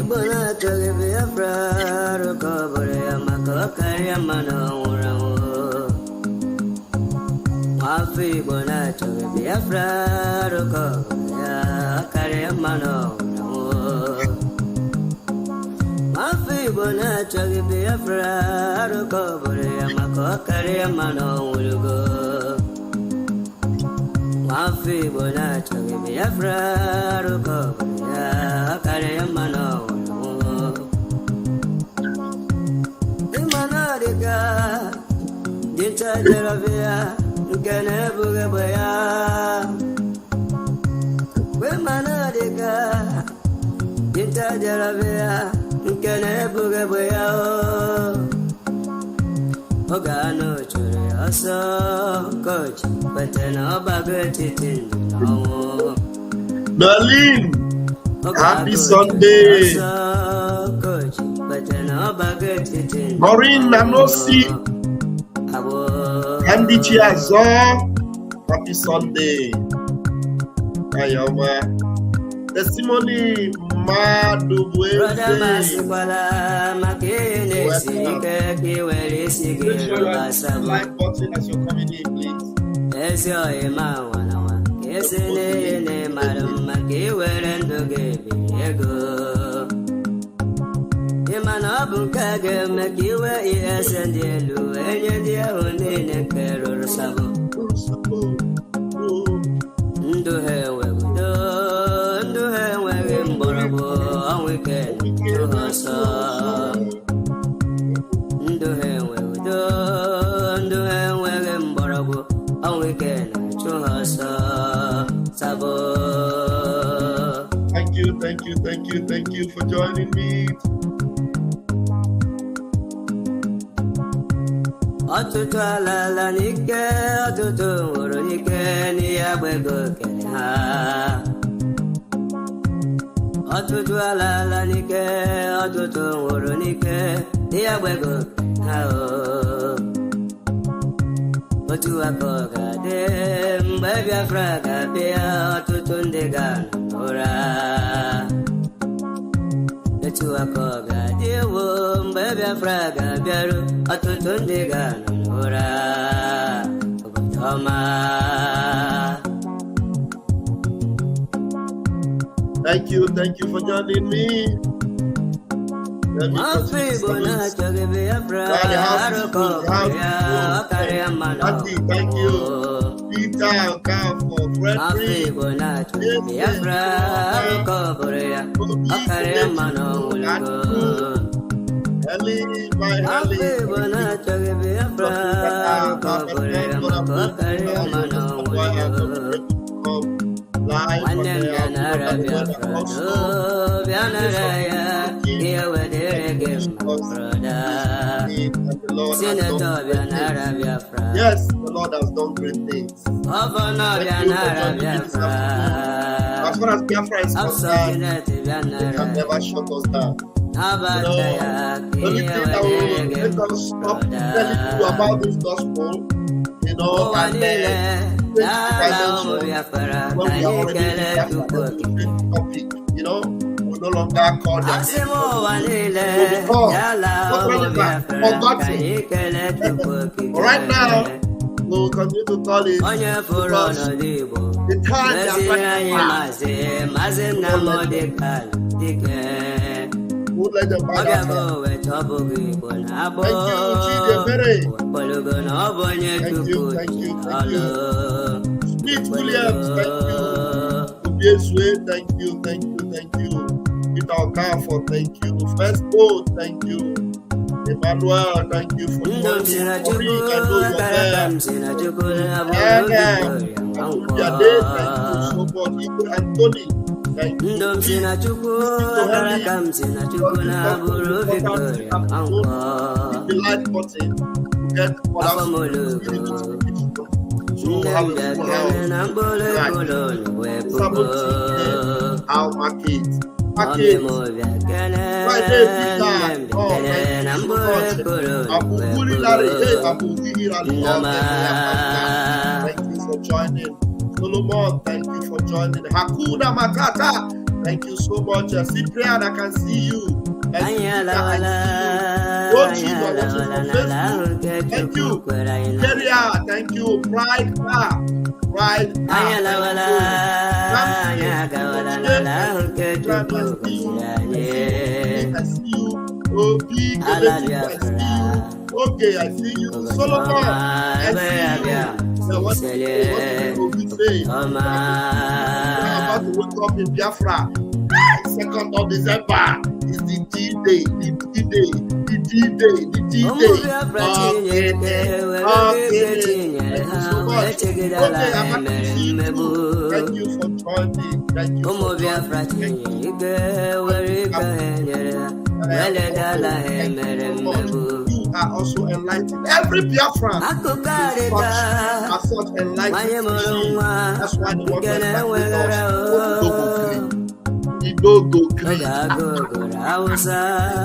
Bona to be a fraud, recover a macaca, mano, Mafi bona to be a fraud, recover a carry mano. Mafi bona to be a fraud, recover a macaca, mano, will go. Mafi bona to be a fraud, recover a carry mano. Dinta jaravia, gane buga baya. We manadiga, dinta jaravia, gane buga baya. Ogano churi aso coach, but no bagati tin. Darlene, happy Sunday. Coach, but no bagati tin. Maureen Nanosi. MDG Azor, happy Sunday. Ayama. Testimony Madubwe. Like button as you're coming in, please. Yes, you're my one. Yes, madam, Imanabukaga Makiwa yes and yellow and your own in a carol sabo. Do her well, do her well in Borabo, and we can do her so. Do her well, do her well in Borabo, and we can do her so. Sabo. Thank you for joining me. Otutu alala nike, otutu uru nike, ni agbego kere ha. Otutu alala nike, otutu uru nike, ni agbego kere ha o. Otu akoga de, mbebi afraga bia, otutu ndiga nora. Otu akoga de wo, mbebi afraga biaru, otutu ndiga nora. Thank you for joining me. Auntie, thank you. Peter, Car for Frederick. Ellie, my Ellie. Yes, the Lord has done great things. As far as Biafra is concerned, they can never shut us down. The only thing that will make us stop telling you about this gospel, and then when we are already in topic, we no longer call them. But right now, we'll continue to call it because the time they are would let them buy that. Thank you. Smith Williams, thank you. Thank you. Peter Carfor, thank you. First Boat, thank you. Emmanuel, thank you for joining. Anthony, thank you. The like button to get our market. Thank you for joining. Solomon, thank you for joining. Hakuna Makata, Thank you so much. Cyprian, I can see you. Thank you. Thank you. Keria, thank you. Pride. Right. I see you. Okay, I see you. Solomon, I see you. What you say? I'm about to wake up in Biafra. 2nd of December is the D-Day. The D-Day. Thank you so much. Okay, I'm happy to see you too. Thank you for joining. Thank you for joining. You are also enlightened. Every Biafran are such enlightened. That's why the one that with us. Idogo Creed.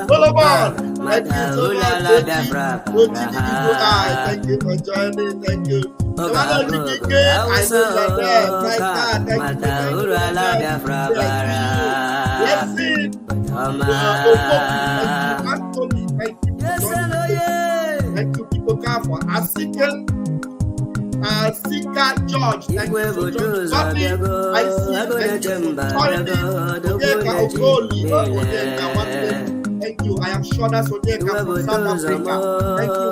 Solomon, thank you so much. Thank you for joining. Thank you. I know you're there. My God, thank you. Anthony, thank you. Thank you, people. For Asika George, thank you for joining. I see. Thank you. I am sure that's what they come from South Africa. Thank you.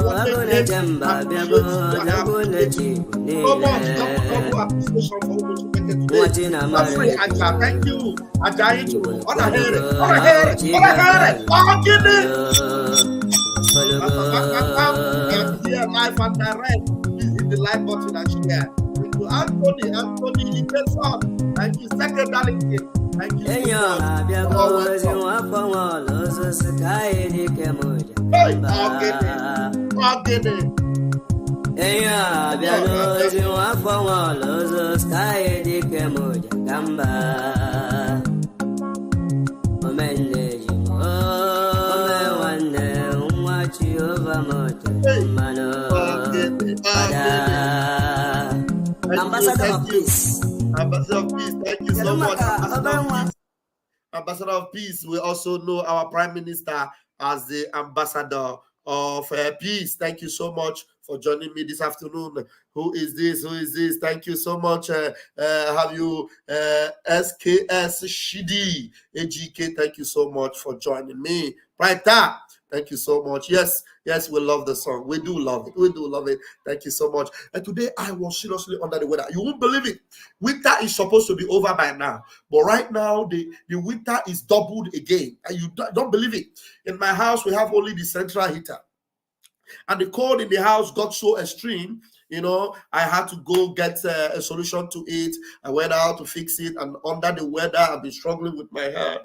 So much double appreciation for what you made today. Thank you. Ajayi, on I'm here live and direct. Please hit the like button and share. Thank you, Anthony, he gets on. Thank you, Second Darlington. Thank you. Hey, Ambassador of Peace. Ambassador of Peace, thank you so much. Ambassador of Peace. We also know our Prime Minister as the Ambassador of Peace. Thank you so much for joining me this afternoon. Who is this? Thank you so much. Have you SKS Shidi AGK? Thank you so much for joining me. Right there. Thank you so much. Yes, we love the song. We do love it. Thank you so much. And today I was seriously under the weather. You won't believe it. Winter is supposed to be over by now. But right now, the winter is doubled again. And you don't believe it. In my house, we have only the central heater. And the cold in the house got so extreme, I had to go get a solution to it. I went out to fix it, and under the weather, I've been struggling with my hair.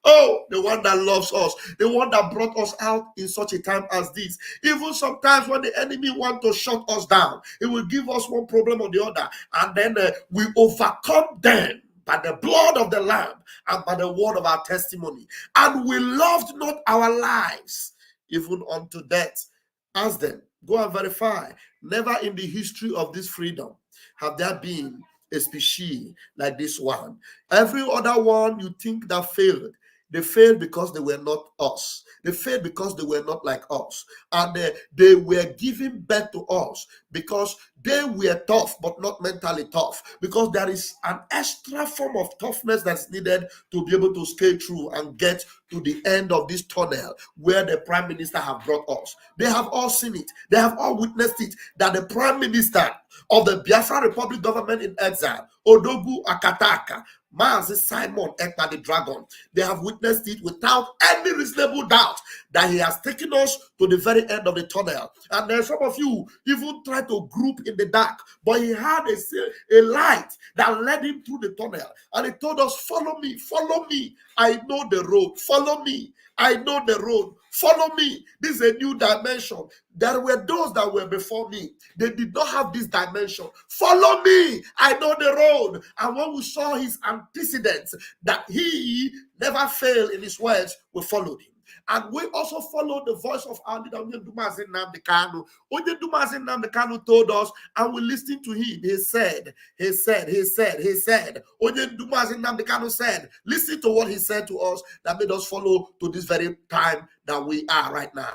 Oh, the one that loves us, the one that brought us out in such a time as this. Even sometimes when the enemy wants to shut us down, it will give us one problem or the other, and then we overcome them by the blood of the Lamb and by the word of our testimony. And we loved not our lives even unto death. Ask them. Go and verify. Never in the history of this freedom have there been a species like this one. Every other one you think that failed, they failed because they were not us. They failed because they were not like us. And they were giving birth to us because they were tough, but not mentally tough. Because there is an extra form of toughness that's needed to be able to scale through and get to the end of this tunnel where the Prime Minister have brought us. They have all seen it. They have all witnessed it, that the Prime Minister of the Biafra Republic government in exile, Odogwu Akataka, Mazi Simon Ekpa the Dragon, they have witnessed it without any reasonable doubt that he has taken us to the very end of the tunnel. And then some of you even try to group in the dark, but he had a light that led him through the tunnel. And he told us, follow me, I know the road, follow me, I know the road, follow me. This is a new dimension. There were those that were before me. They did not have this dimension. Follow me, I know the road. And when we saw his antecedents, that he never failed in his words, we followed him. And we also follow the voice of our leader, Onyedumazi Nnamdi Kanu. Onyedumazi Nnamdi Kanu told us, and we listened to him. He said, Onyedumazi Nnamdi Kanu said, listen to what he said to us that made us follow to this very time that we are right now.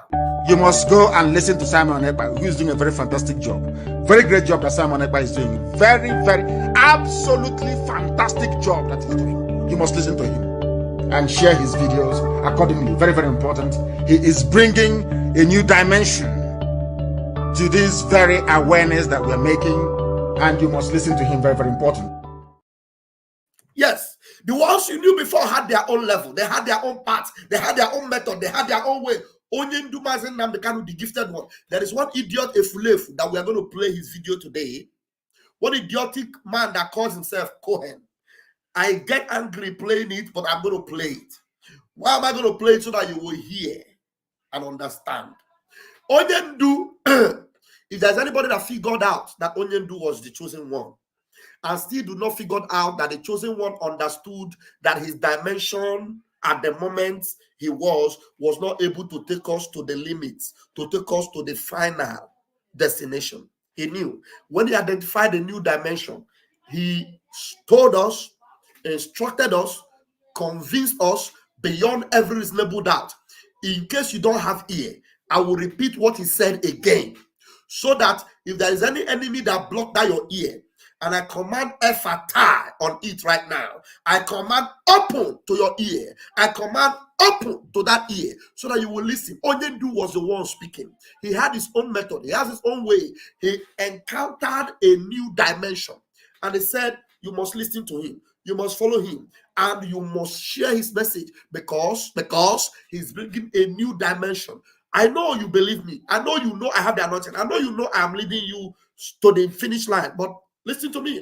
You must go and listen to Simon Ekpa, who is doing a very fantastic job. Very great job that Simon Ekpa is doing. Very, very, absolutely fantastic job that he's doing. You must listen to him and share his videos accordingly. Very, very important. He is bringing a new dimension to this very awareness that we're making, and you must listen to him. Very, very important. Yes, the ones you knew before had their own level. They had their own path. They had their own method. They had their own way. Onyedumazi Nnamdi Kanu, the gifted one. There is one idiot Efulefu that we are going to play his video today. One idiotic man that calls himself Cohen. I get angry playing it, but I'm going to play it. Why am I going to play it? So that you will hear and understand. Onyendu, if there's anybody that figured out that Onyendu was the chosen one, and still do not figure out that the chosen one understood that his dimension at the moment he was not able to take us to the limits, to take us to the final destination. He knew. When he identified a new dimension, he told us, instructed us, convinced us beyond every reasonable doubt. In case you don't have ear, I will repeat what he said again, so that if there is any enemy that blocked out your ear, and I command Efata on it right now. I command open to your ear. I command open to that ear so that you will listen. Onyendu was the one speaking. He had his own method. He has his own way. He encountered a new dimension. And he said, you must listen to him. You must follow him. And you must share his message because he's bringing a new dimension. I know you believe me. I know you know I have the anointing. I know you know I am leading you to the finish line. But listen to me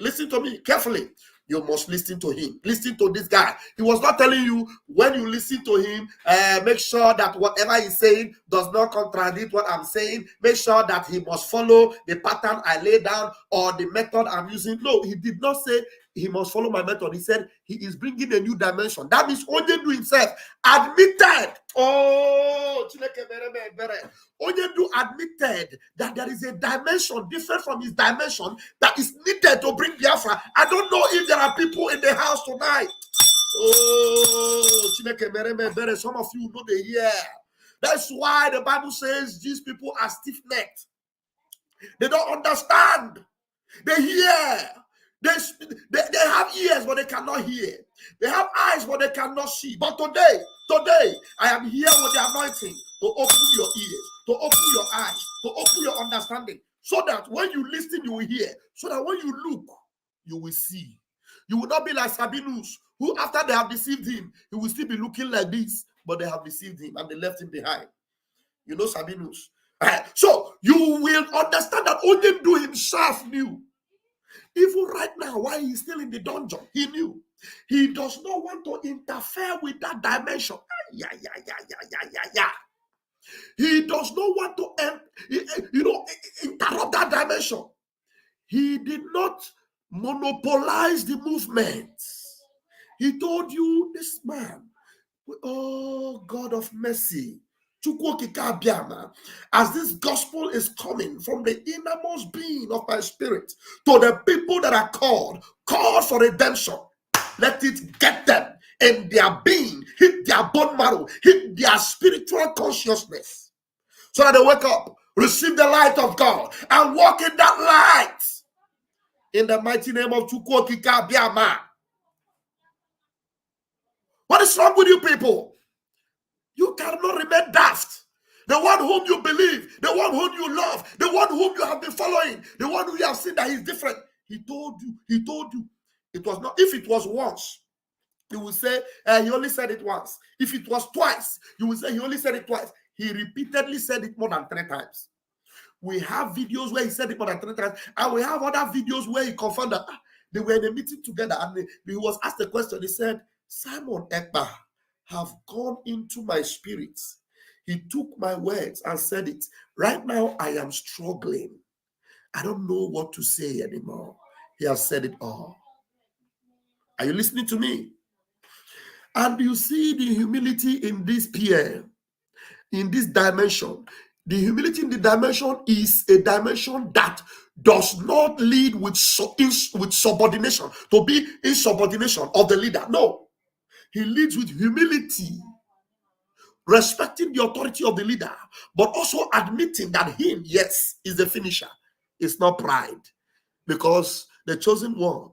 carefully. You must listen to him. Listen to this guy. He was not telling you when you listen to him, make sure that whatever he's saying does not contradict what I'm saying. Make sure that he must follow the pattern I lay down or the method I'm using. No, he did not say he must follow my method. He said he is bringing a new dimension. That means Onyendu himself admitted. Onyendu admitted that there is a dimension different from his dimension that is needed to bring Biafra. I don't know if there are people in the house tonight. Some of you know they hear. That's why the Bible says these people are stiff-necked. They don't understand. They hear. They have ears, but they cannot hear. They have eyes, but they cannot see. But today, I am here with the anointing to open your ears, to open your eyes, to open your understanding, so that when you listen, you will hear. So that when you look, you will see. You will not be like Sabinus, who after they have deceived him, he will still be looking like this, but they have deceived him and they left him behind. You know Sabinus. So you will understand that Onyendu himself knew. Even right now, while he's still in the dungeon, he knew. He does not want to interfere with that dimension. He does not want to, interrupt that dimension. He did not monopolize the movement. He told you, this man, oh God of mercy, as this gospel is coming from the innermost being of my spirit to the people that are called for redemption, let it get them in their being, hit their bone marrow, hit their spiritual consciousness, so that they wake up, receive the light of God, and walk in that light. In the mighty name of Chukwokika Biama. What is wrong with you people? You cannot remain daft. The one whom you believe, the one whom you love, the one whom you have been following, the one who you have seen that he's different. He told you. It was not. If it was once, you will say, he only said it once. If it was twice, you will say he only said it twice. He repeatedly said it more than 3 times. We have videos where he said it more than 3 times, and we have other videos where he confirmed that they were in a meeting together, and he was asked a question. He said, Simon Ekpa have gone into my spirit. He took my words and said it. Right now, I am struggling. I don't know what to say anymore. He has said it all. Are you listening to me? And you see the humility in this peer. in this dimension, the humility in the dimension is a dimension that does not lead with subordination, to be in subordination of the leader. No, he leads with humility, respecting the authority of the leader, but also admitting that him, yes, is the finisher. It's not pride, because the chosen one,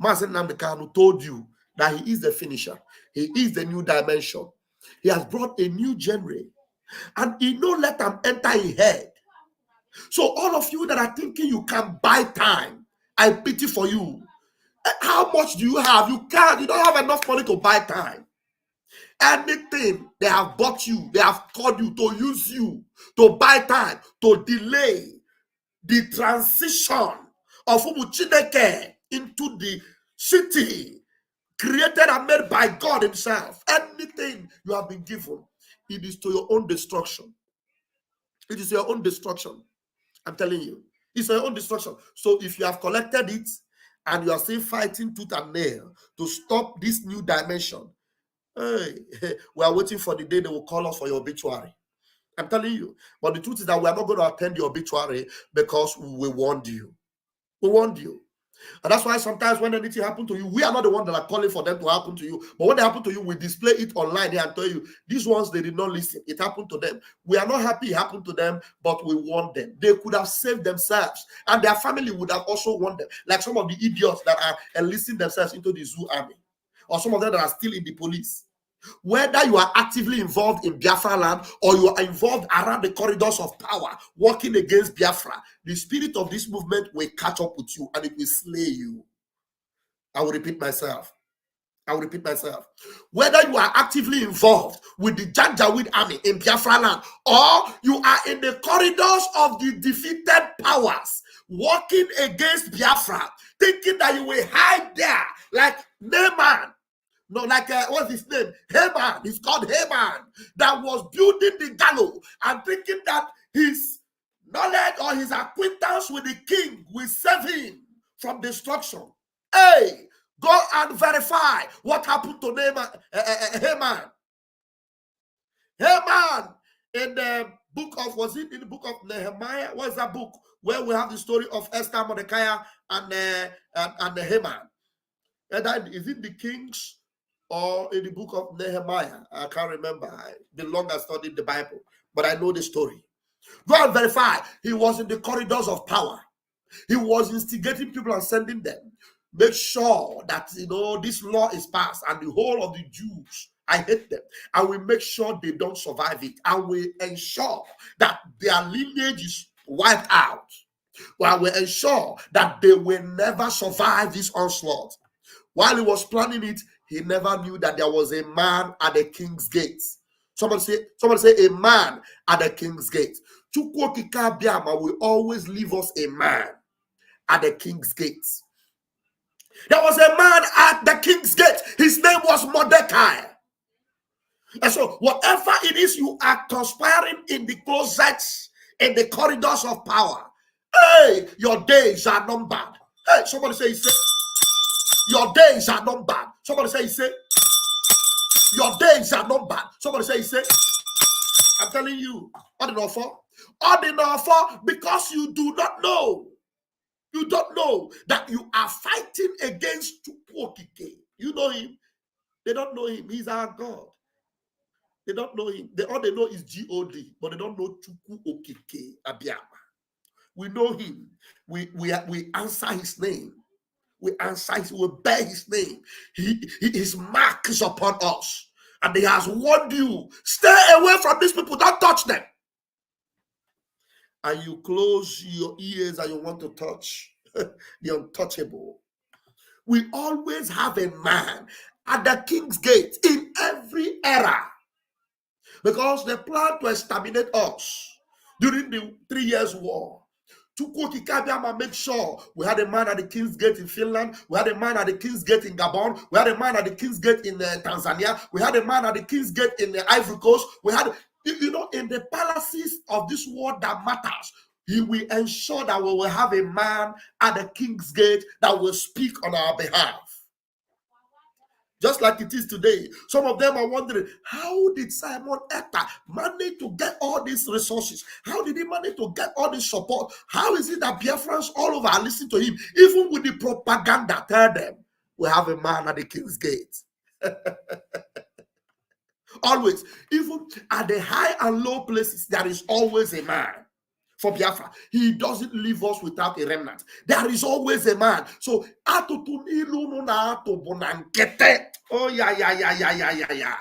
Mazen Namdekanu, told you that he is the finisher. He is the new dimension. He has brought a new genre, and he no let them enter his head. So all of you that are thinking you can buy time, I pity for you. How much do you have? You can't. You don't have enough money to buy time. Anything they have bought you, they have called you to use you to buy time, to delay the transition of Umuchineke into the city created and made by God himself. Anything you have been given, it is to your own destruction. It is your own destruction. I'm telling you. It's your own destruction. So if you have collected it and you are still fighting tooth and nail to stop this new dimension, hey, we are waiting for the day they will call us for your obituary. I'm telling you. But the truth is that we are not going to attend your obituary because we warned you. We warned you. And that's why sometimes when anything happens to you, we are not the ones that are calling for them to happen to you. But when they happen to you, we display it online here and tell you, these ones, they did not listen. It happened to them. We are not happy it happened to them, but we warned them. They could have saved themselves. And their family would have also warned them. Like some of the idiots that are enlisting themselves into the zoo army. Or some of them that are still in the police. Whether you are actively involved in Biafra land or you are involved around the corridors of power, working against Biafra, the spirit of this movement will catch up with you and it will slay you. I will repeat myself. Whether you are actively involved with the Janjaweed army in Biafra land or you are in the corridors of the defeated powers working against Biafra, thinking that you will hide there like Naaman. No, like, what's his name? Haman. He's called Haman. That was building the gallows and thinking that his knowledge or his acquaintance with the king will save him from destruction. Hey, go and verify what happened to Haman. Haman in the book of, was it in the book of Nehemiah? What's that book where we have the story of Esther, Mordecai, and Haman? Is it the Kings? Or in the book of Nehemiah? I can't remember. I've been long I studied the Bible, but I know the story. Go and verify. He was in the corridors of power. He was instigating people and sending them. Make sure that, this law is passed and the whole of the Jews, I hate them. And we make sure they don't survive it. And we ensure that their lineage is wiped out. While we ensure that they will never survive this onslaught. While he was planning it, he never knew that there was a man at the king's gate. Somebody say a man at the king's gate. Chukwokika Biama will always leave us a man at the king's gate. There was a man at the king's gate. His name was Mordecai. And so whatever it is you are conspiring in the closets, in the corridors of power, hey, your days are numbered. Hey, somebody say, your days are numbered. Somebody say, your days are numbered. Somebody say, I'm telling you, because you do not know. You don't know that you are fighting against Chukwokike. You know him. They don't know him. He's our God. They don't know him. All they know is G-O-D, but they don't know Chukwokike Abiyama. We know him. We answer his name. We answer, we bear his name. His mark is upon us. And he has warned you, stay away from these people, don't touch them. And you close your ears and you want to touch the untouchable. We always have a man at the king's gate in every era. Because they plan to exterminate us during the 3 years war. Chukwokika make sure we had a man at the King's Gate in Finland, we had a man at the King's Gate in Gabon, we had a man at the King's Gate in Tanzania, we had a man at the King's Gate in the Ivory Coast, we had, in the palaces of this world that matters, he will ensure that we will have a man at the King's Gate that will speak on our behalf. just like it is today. Some of them are wondering, how did Simon Ekpa manage to get all these resources? How did he manage to get all this support? How is it that Biafrans all over are listening to him? Even with the propaganda, tell them, we have a man at the king's gate. Always, even at the high and low places, there is always a man. For Biafra, he doesn't leave us without a remnant. There is always a man. So, oh yeah.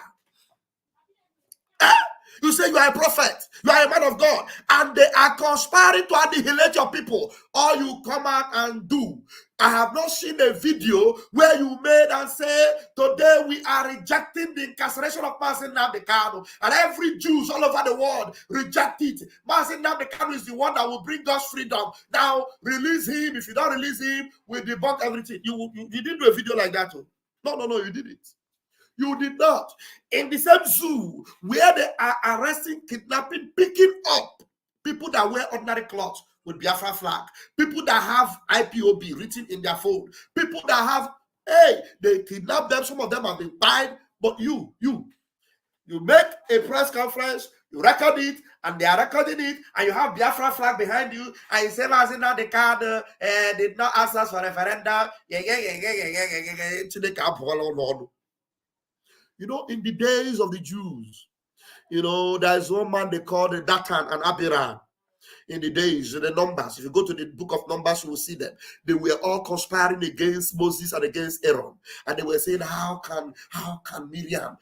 You say you are a prophet, you are a man of God, and they are conspiring to annihilate your people. All you come out and do. I have not seen a video where you made and say, today we are rejecting the incarceration of Mazi Nnamdi Kanu, and every Jews all over the world reject it. Mazi Nnamdi Kanu is the one that will bring us freedom. Now release him. If you don't release him, we debunk everything. You didn't do a video like that. No, you did it. You did not. In the same zoo where they are arresting, kidnapping, picking up people that wear ordinary clothes with Biafra flag, people that have IPOB written in their phone, people that have, they kidnap them, some of them have been fined, but you make a press conference, you record it, and they are recording it, and you have Biafra flag behind you, and you say, now the card did not ask us for referendum. You know, in the days of the Jews, you know, there's one man they called Datan and Abiram. In the days, in the Numbers, if you go to the book of Numbers, you will see them. They were all conspiring against Moses and against Aaron, and they were saying, "How can Miriam,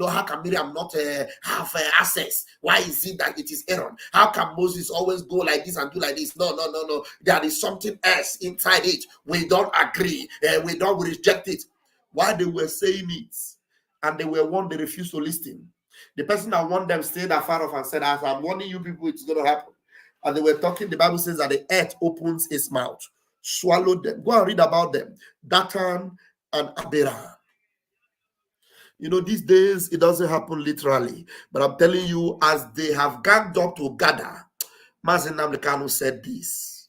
how can Miriam not have access? Why is it that it is Aaron? How can Moses always go like this and do like this? No. There is something else inside it. We don't agree. We reject it." While they were saying it, and they were warned, they refused to listen. The person that warned them stayed afar off and said, "As I'm warning you people, it's going to happen." And they were talking, the Bible says that the earth opens its mouth, swallowed them. Go and read about them. Datan and Abiram. You know, these days, it doesn't happen literally. But I'm telling you, as they have ganged up to gather, Mazi Nnamdi Kanu said this.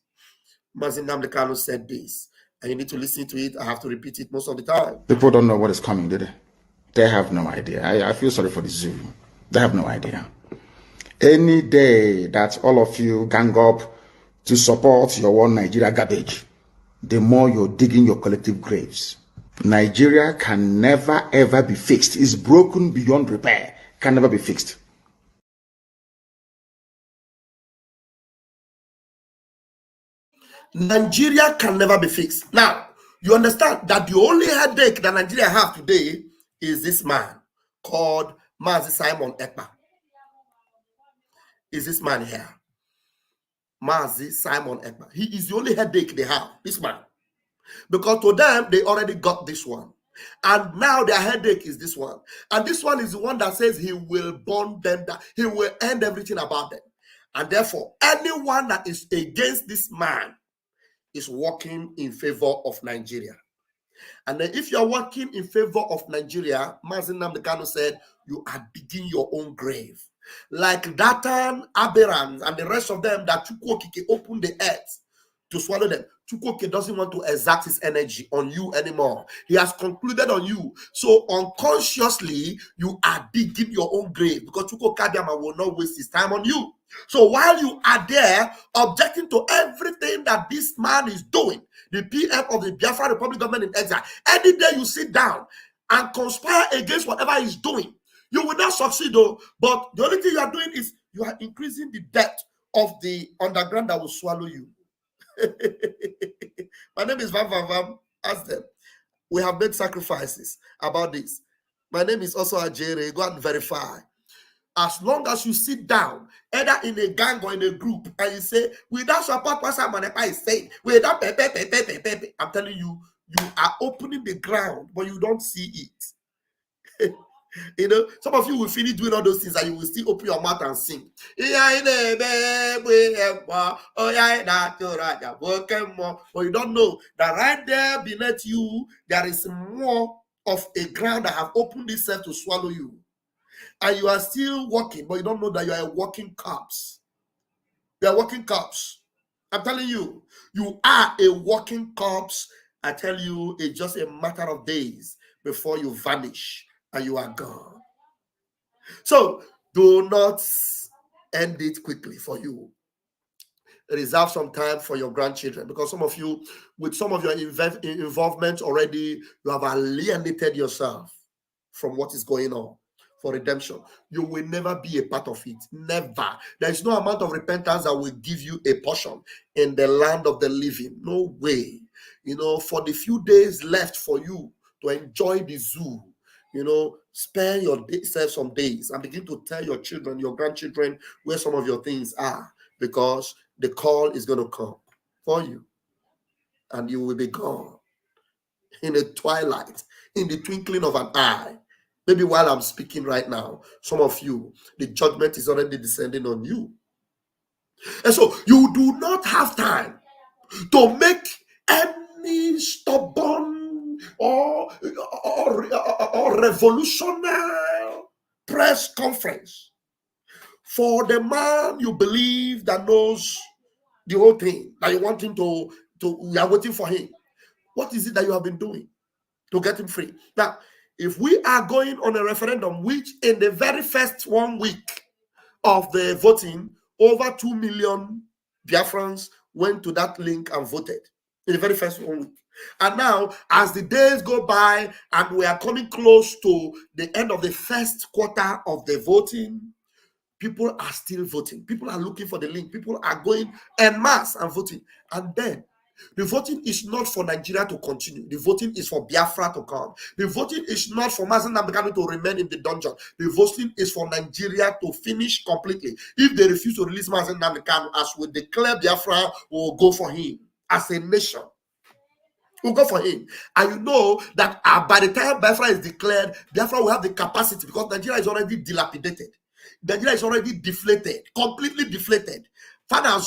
Mazi Nnamdi Kanu said this. And you need to listen to it. I have to repeat it most of the time. People don't know what is coming, do they? They have no idea. I feel sorry for the zoo. They have no idea. Any day that all of you gang up to support your one Nigeria garbage, the more you're digging your collective graves. Nigeria can never ever be fixed. It's broken beyond repair. Can never be fixed. Nigeria can never be fixed. Now, you understand that the only headache that Nigeria have today is this man called Mazi Simon Ekpa. Is this man here? Mazi Simon Ekpa. He is the only headache they have, this man. Because to them, they already got this one. And now their headache is this one. And this one is the one that says he will burn them down. He will end everything about them. And therefore, anyone that is against this man is working in favor of Nigeria. And then if you're working in favor of Nigeria, Mazi Nnamdi Kanu said, you are digging your own grave. Like Datan, Abiram, and the rest of them that Chukwokike opened the earth to swallow them. Chukwokike doesn't want to exert his energy on you anymore. He has concluded on you. So unconsciously, you are digging your own grave because Chukwokike will not waste his time on you. So while you are there objecting to everything that this man is doing, the PM of the Biafra Republic government in exile, any day you sit down and conspire against whatever he's doing, you will not succeed though. But the only thing you are doing is you are increasing the depth of the underground that will swallow you. My name is Vam Vam Vam. Ask them. We have made sacrifices about this. My name is also Ajere. Go and verify. As long as you sit down, either in a gang or in a group, and you say, without support what Simon Ekpa is saying, without pepe, I'm telling you, you are opening the ground, but you don't see it. You know, some of you will finish doing all those things and you will still open your mouth and sing. But you don't know that right there beneath you, there is more of a ground that have opened itself to swallow you. And you are still walking, but you don't know that you are a walking corpse. You are walking corpse. I'm telling you, you are a walking corpse. I tell you, it's just a matter of days before you vanish and you are gone. So do not end it quickly for you. Reserve some time for your grandchildren, because some of you, with some of your involvement already, you have alienated yourself from what is going on for redemption. You will never be a part of it. Never. There is no amount of repentance that will give you a portion in the land of the living. No way. For the few days left for you to enjoy the zoo, spare yourself some days and begin to tell your children, your grandchildren, where some of your things are, because the call is going to come for you and you will be gone in a twilight, in the twinkling of an eye. Maybe while I'm speaking right now, some of you, the judgment is already descending on you. And so you do not have time to make any stubborn or revolutionary press conference for the man you believe that knows the whole thing, that you want him to you are waiting for him. What is it that you have been doing to get him free? Now, if we are going on a referendum, which in the very first 1 week of the voting, over 2 million Biafrans went to that link and voted in the very first 1 week. And now, as the days go by and we are coming close to the end of the first quarter of the voting, people are still voting. People are looking for the link. People are going en masse and voting. And then the voting is not for Nigeria to continue. The voting is for Biafra to come. The voting is not for Mazen Nnamdi Kanu to remain in the dungeon. The voting is for Nigeria to finish completely. If they refuse to release Mazen Nnamdi Kanu, as we declare Biafra, we will go for him as a nation. We'll go for him. And you know that by the time Biafra is declared, Biafra will have the capacity, because Nigeria is already dilapidated. Nigeria is already deflated, completely deflated. No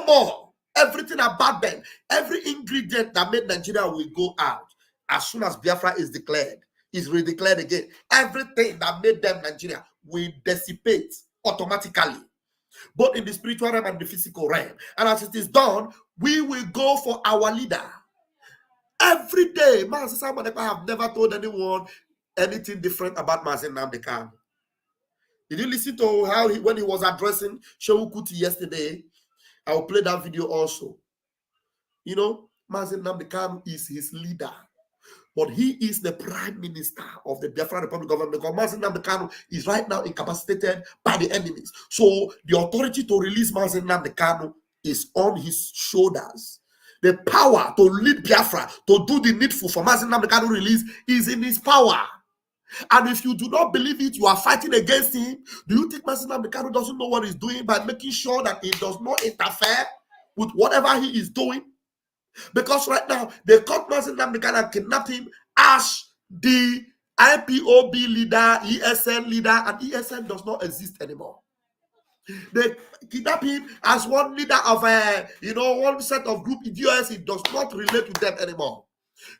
more. Everything about them, every ingredient that made Nigeria will go out. As soon as Biafra is declared, is redeclared again, everything that made them Nigeria will dissipate automatically, both in the spiritual realm and the physical realm. And as it is done, we will go for our leader. Every day, I have never told anyone anything different about Mazen Nnamdi Kanu. Did you listen to how when he was addressing Shehu Kuti yesterday? I will play that video also. Mazen Nnamdi Kanu is his leader, but he is the prime minister of the Biafra Republic government, because Mazen Nnamdi Kanu is right now incapacitated by the enemies. So the authority to release Mazen Nnamdi Kanu is on his shoulders. The power to lead Biafra, to do the needful for Mazen Nnamdi Kanu release, is in his power. And if you do not believe it, you are fighting against him. Do you think Mazen Nnamdi Kanu doesn't know what he's doing by making sure that he does not interfere with whatever he is doing? Because right now, they caught Mazen Nnamdi Kanu and kidnapped him as the IPOB leader, ESN leader, and ESN does not exist anymore. They kidnap him as one leader of one set of group idiots. It does not relate to them anymore.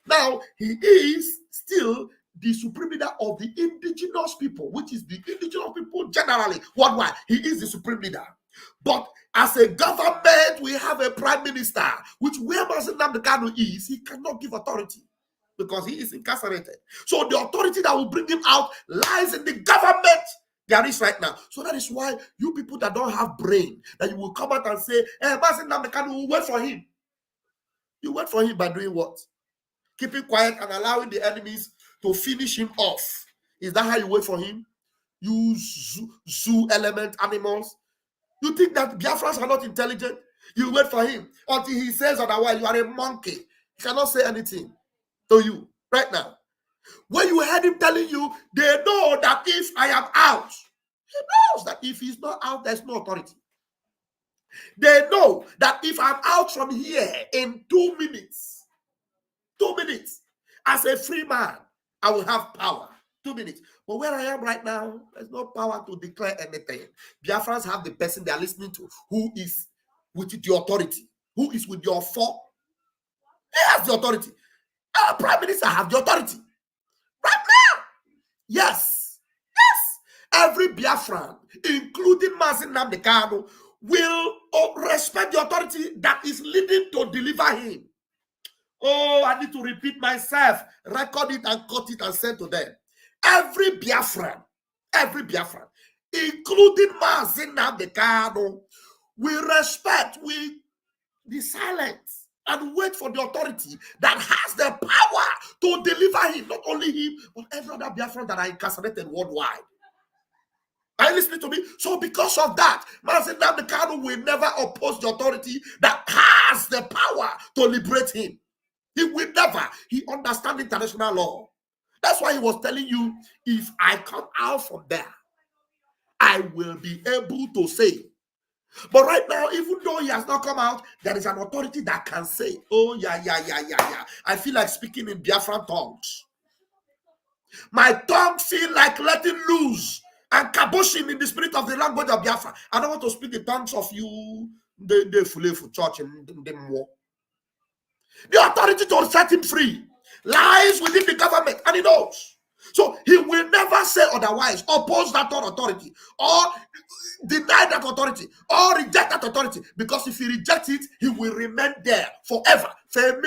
Now, he is still the supreme leader of the indigenous people, which is the indigenous people generally worldwide. He is the supreme leader. But as a government, we have a prime minister, which where Mazen Nnamdi Kanu is, he cannot give authority because he is incarcerated. So the authority that will bring him out lies in the government there is right now. So that is why you people that don't have brain, that you will come out and say, Mazen Nnamdi Kanu, will wait for him. You wait for him by doing what? Keeping quiet and allowing the enemies to finish him off. Is that how you wait for him? You zoo element animals. You think that Biafrans are not intelligent? You wait for him until he says otherwise. You are a monkey. He cannot say anything to you right now. When you heard him telling you, they know that if I am out, he knows that if he's not out, there's no authority. They know that if I'm out from here in 2 minutes, as a free man, I will have power. 2 minutes. But where I am right now, there's no power to declare anything. Biafrans have the person they are listening to who is with the authority, who is with your four. He has the authority. Our prime minister have the authority. Right now. Yes. Every Biafran, including Mazen Nnamdi Kanu, will respect the authority that is leading to deliver him. Oh, I need to repeat myself. Record it and cut it and send to them. Every Biafran, including Mazin Namdekano, we respect, we be silent and wait for the authority that has the power to deliver him, not only him, but every other Biafran that are incarcerated worldwide. Are you listening to me? So because of that, Mazin Namdekano will never oppose the authority that has the power to liberate him. He will never. He understands international law. That's why he was telling you, if I come out from there, I will be able to say. But right now, even though he has not come out, there is an authority that can say, oh, yeah. I feel like speaking in Biafran tongues. My tongue feel like letting loose and kaboshing in the spirit of the language of Biafra. I don't want to speak the tongues of you, the Fulefu church and the more. The authority to set him free lies within the government, and he knows. So he will never say otherwise, oppose that authority, or deny that authority, or reject that authority, because if he rejects it, he will remain there forever. So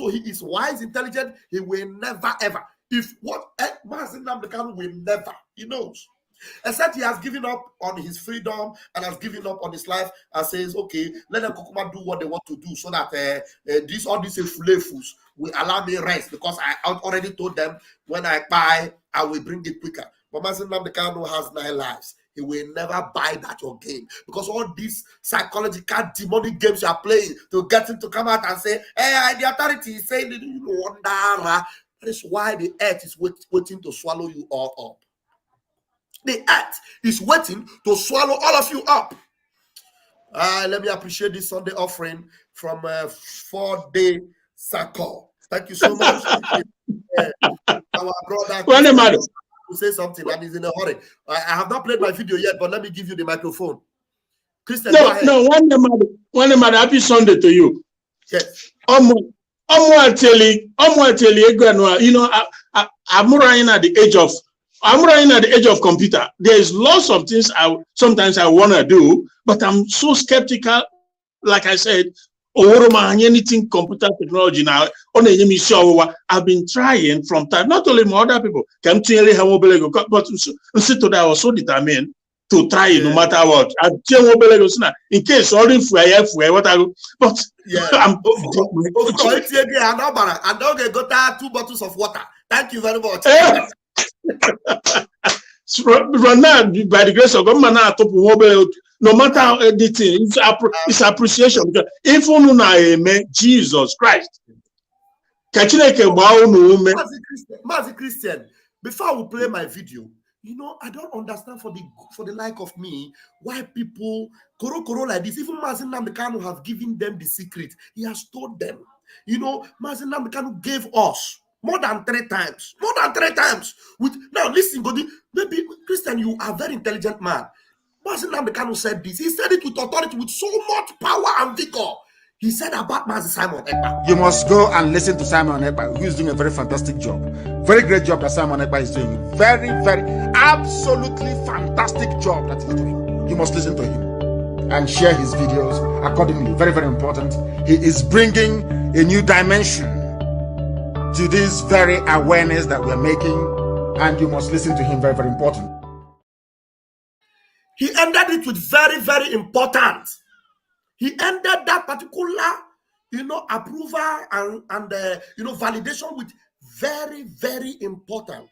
he is wise, intelligent, he will never ever. If what Mazin Namdekano will never, he knows. Except he has given up on his freedom and has given up on his life and says, okay, let them Kokuma do what they want to do so that all these fulefus will allow me rest, because I already told them when I buy, I will bring it quicker. But Mazin Namdekano has 9 lives. He will never buy that your game, because all these psychological demonic games you are playing to get him to come out and say, hey, the authority is saying, you wonder. That is why the earth is waiting to swallow you all up. The earth is waiting to swallow all of you up. Let me appreciate this Sunday offering from 4-day Sako. Thank you so much. Our brother to say something, and he's in a hurry. I have not played my video yet, but let me give you the microphone. Christian, go ahead. No, one happy Sunday to you. Yes. I'm tell you, I'm running at the age of computer. There's lots of things sometimes I want to do, but I'm so skeptical. Like I said, anything computer technology now. I've been trying from time, not only my other people, but today I was so determined to try it no matter what. In case all what I go, but yeah, I'm I don't got 2 bottles of water. Thank you very much. Now, by the grace of God, no matter anything, it's appreciation. Even Jesus Christ. Mazi Christian, before I will play my video, I don't understand for the like of me why people koro like this. Even Mazin Namdekano have given them the secret. He has told them. Mazin Namdekano gave us more than 3 times. More than 3 times. Now listen, Godi, maybe Christian, you are a very intelligent man. Mazin Namdekano said this. He said it with authority, with so much power and vigor. He said about Mazi Simon Ekpa. You must go and listen to Simon Ekpa, who is doing a very fantastic job. Very great job that Simon Ekpa is doing. Very, very, absolutely fantastic job that he's doing. You must listen to him and share his videos accordingly. Very, very important. He is bringing a new dimension to this very awareness that we're making, and you must listen to him. Very, very important. He ended it with very, very important. He ended that particular, approval and validation with very, very important.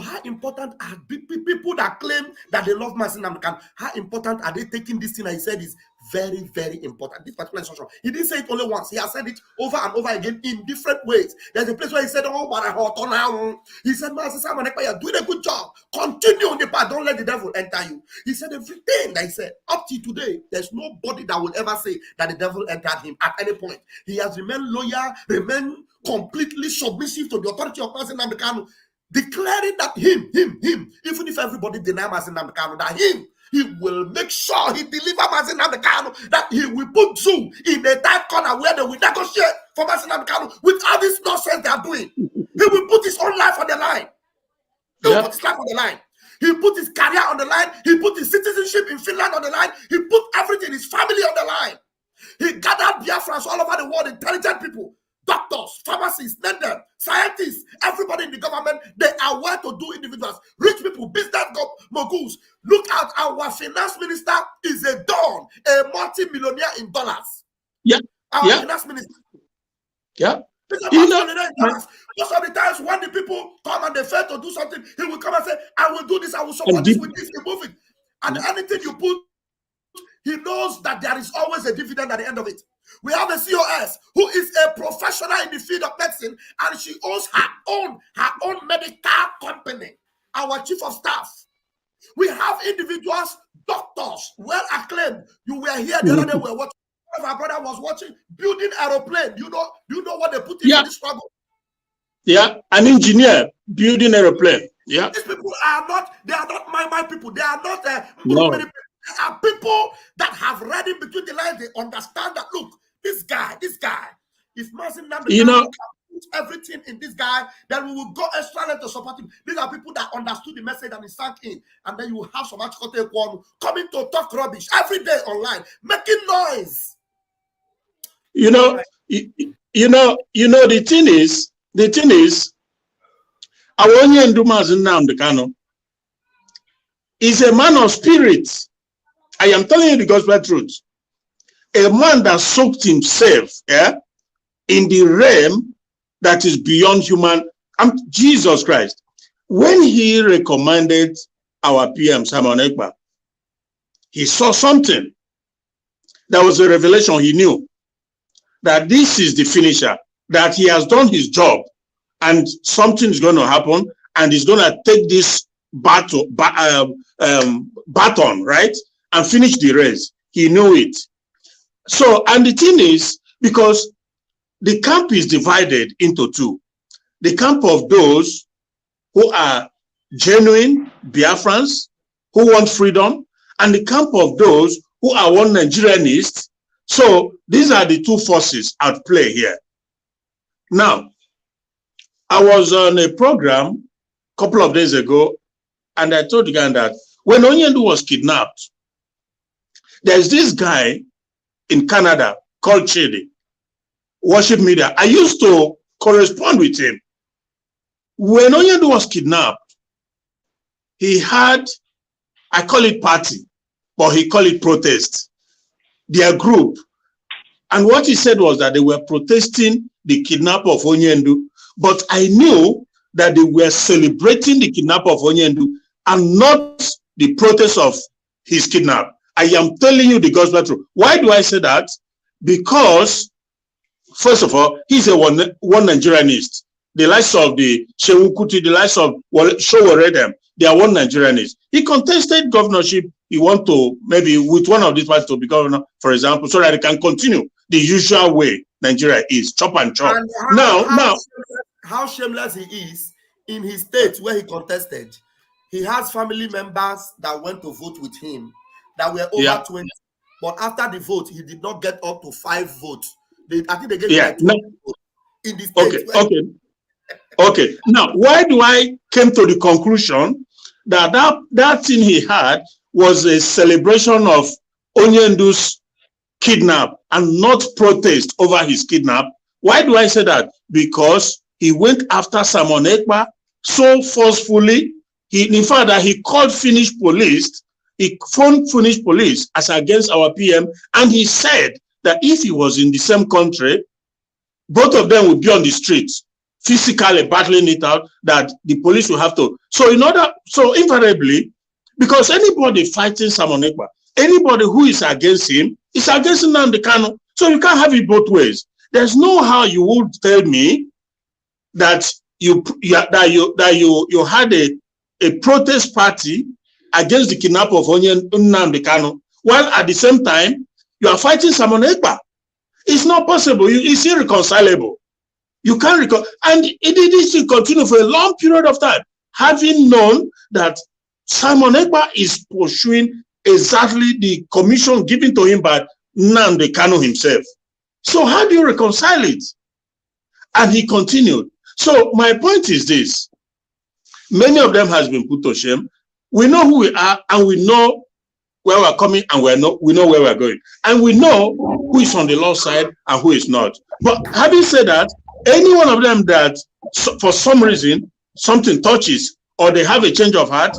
How important are people that claim that they love Mazin Namdekano? How important are they taking this thing? I said is very, very important. This particular instruction. He didn't say it only once. He has said it over and over again in different ways. There's a place where he said, "Oh, but I hot on now." He said, "Master Simon Ekpa, you're doing a good job. Continue on the path. Don't let the devil enter you." He said everything that he said up to today. There's nobody that will ever say that the devil entered him at any point. He has remained loyal, remained completely submissive to the authority of Mazin Namdekano, declaring that him, even if everybody deny Mazin Namdekano, that he will make sure he deliver Mazin Namdekano, that he will put Zoo in a dark corner where they will negotiate for Mazin Namdekano with all this nonsense they are doing. He will put his own life on the line. He will put his life on the line. He put his career on the line. He put his citizenship in Finland on the line. He put everything, his family on the line. He gathered Biafrans all over the world, intelligent people, doctors, pharmacists, lenders, scientists, everybody in the government. They are well-to-do individuals, rich people, business moguls. Look at our finance minister is a don, a multi-millionaire in dollars. Yeah. Our finance minister. Yeah. Most of the times when the people come and they fail to do something, he will come and say, I will do this, I will support this with this, you move it. And anything you put, he knows that there is always a dividend at the end of it. We have a COS who is a professional in the field of medicine, and she owns her own medical company, our chief of staff. We have individuals, doctors, well acclaimed. You were here the other day, we were watching. Our brother was watching building aeroplane. You know what they put in this struggle? Yeah, an engineer building aeroplane. Yeah. These people are not my people. They are not many people. They are people that have read in between the lines. They understand that, look, this guy, if Mazin Namdi put everything in this guy, then we will go extra length to support him. These are people that understood the message and it sank in. And then you will have some coming to talk rubbish every day online, making noise. The thing is, Awonye Ndumazi Nnamdi Kanu is a man of spirit. I am telling you the gospel truth. A man that soaked himself in the realm that is beyond human. Jesus Christ. When he recommended our PM, Simon Ekpa, he saw something. That was a revelation. He knew that this is the finisher, that he has done his job and something is going to happen and he's going to take this baton, right, and finish the race. He knew it. So, and the thing is, because the camp is divided into two. The camp of those who are genuine Biafrans, who want freedom, and the camp of those who are one Nigerianists. So these are the two forces at play here. Now, I was on a program a couple of days ago, and I told the guy that when Onyendu was kidnapped, there's this guy in Canada called Chidi, Worship Media. I used to correspond with him. When Onyendu was kidnapped, he had, I call it party, but he called it protest. Their group. And what he said was that they were protesting the kidnap of Onyendu, but I knew that they were celebrating the kidnap of Onyendu and not the protest of his kidnap. I am telling you the gospel truth. Why do I say that? Because, first of all, he's a one Nigerianist. The likes of the Shewukuti, the likes of Showeredem, they are one Nigerianist. He contested governorship. He want to, maybe with one of these parties to be governor, for example, so that he can continue the usual way Nigeria is, chop and chop. And how shameless he is in his state where he contested. He has family members that went to vote with him that were over 20. But after the vote, he did not get up to 5 votes. I think they gave him like 2 votes in the state. Okay. Now, why do I came to the conclusion that thing he had was a celebration of Onyendu's kidnap and not protest over his kidnap? Why do I say that? Because he went after Simon Ekpa so forcefully. In fact, that he called Finnish police. He phoned Finnish police as against our PM, and he said that if he was in the same country, both of them would be on the streets, physically battling it out, that the police will have to. So invariably, because anybody fighting Simon Ekpa, anybody who is against him is against Nnamdi Kanu. So you can't have it both ways. There's no how you would tell me that you had a protest party against the kidnap of Nnamdi Kanu, while at the same time you are fighting Simon Ekpa. It's not possible. It's irreconcilable. You can't and it should continue for a long period of time, having known that Simon Ekpa is pursuing exactly the commission given to him by Nnamdi Kanu himself. So how do you reconcile it? And he continued. So my point is this. Many of them has been put to shame. We know who we are, and we know where we're coming and we know where we're going. And we know who is on the Lord's side and who is not. But having said that, any one of them that for some reason something touches or they have a change of heart,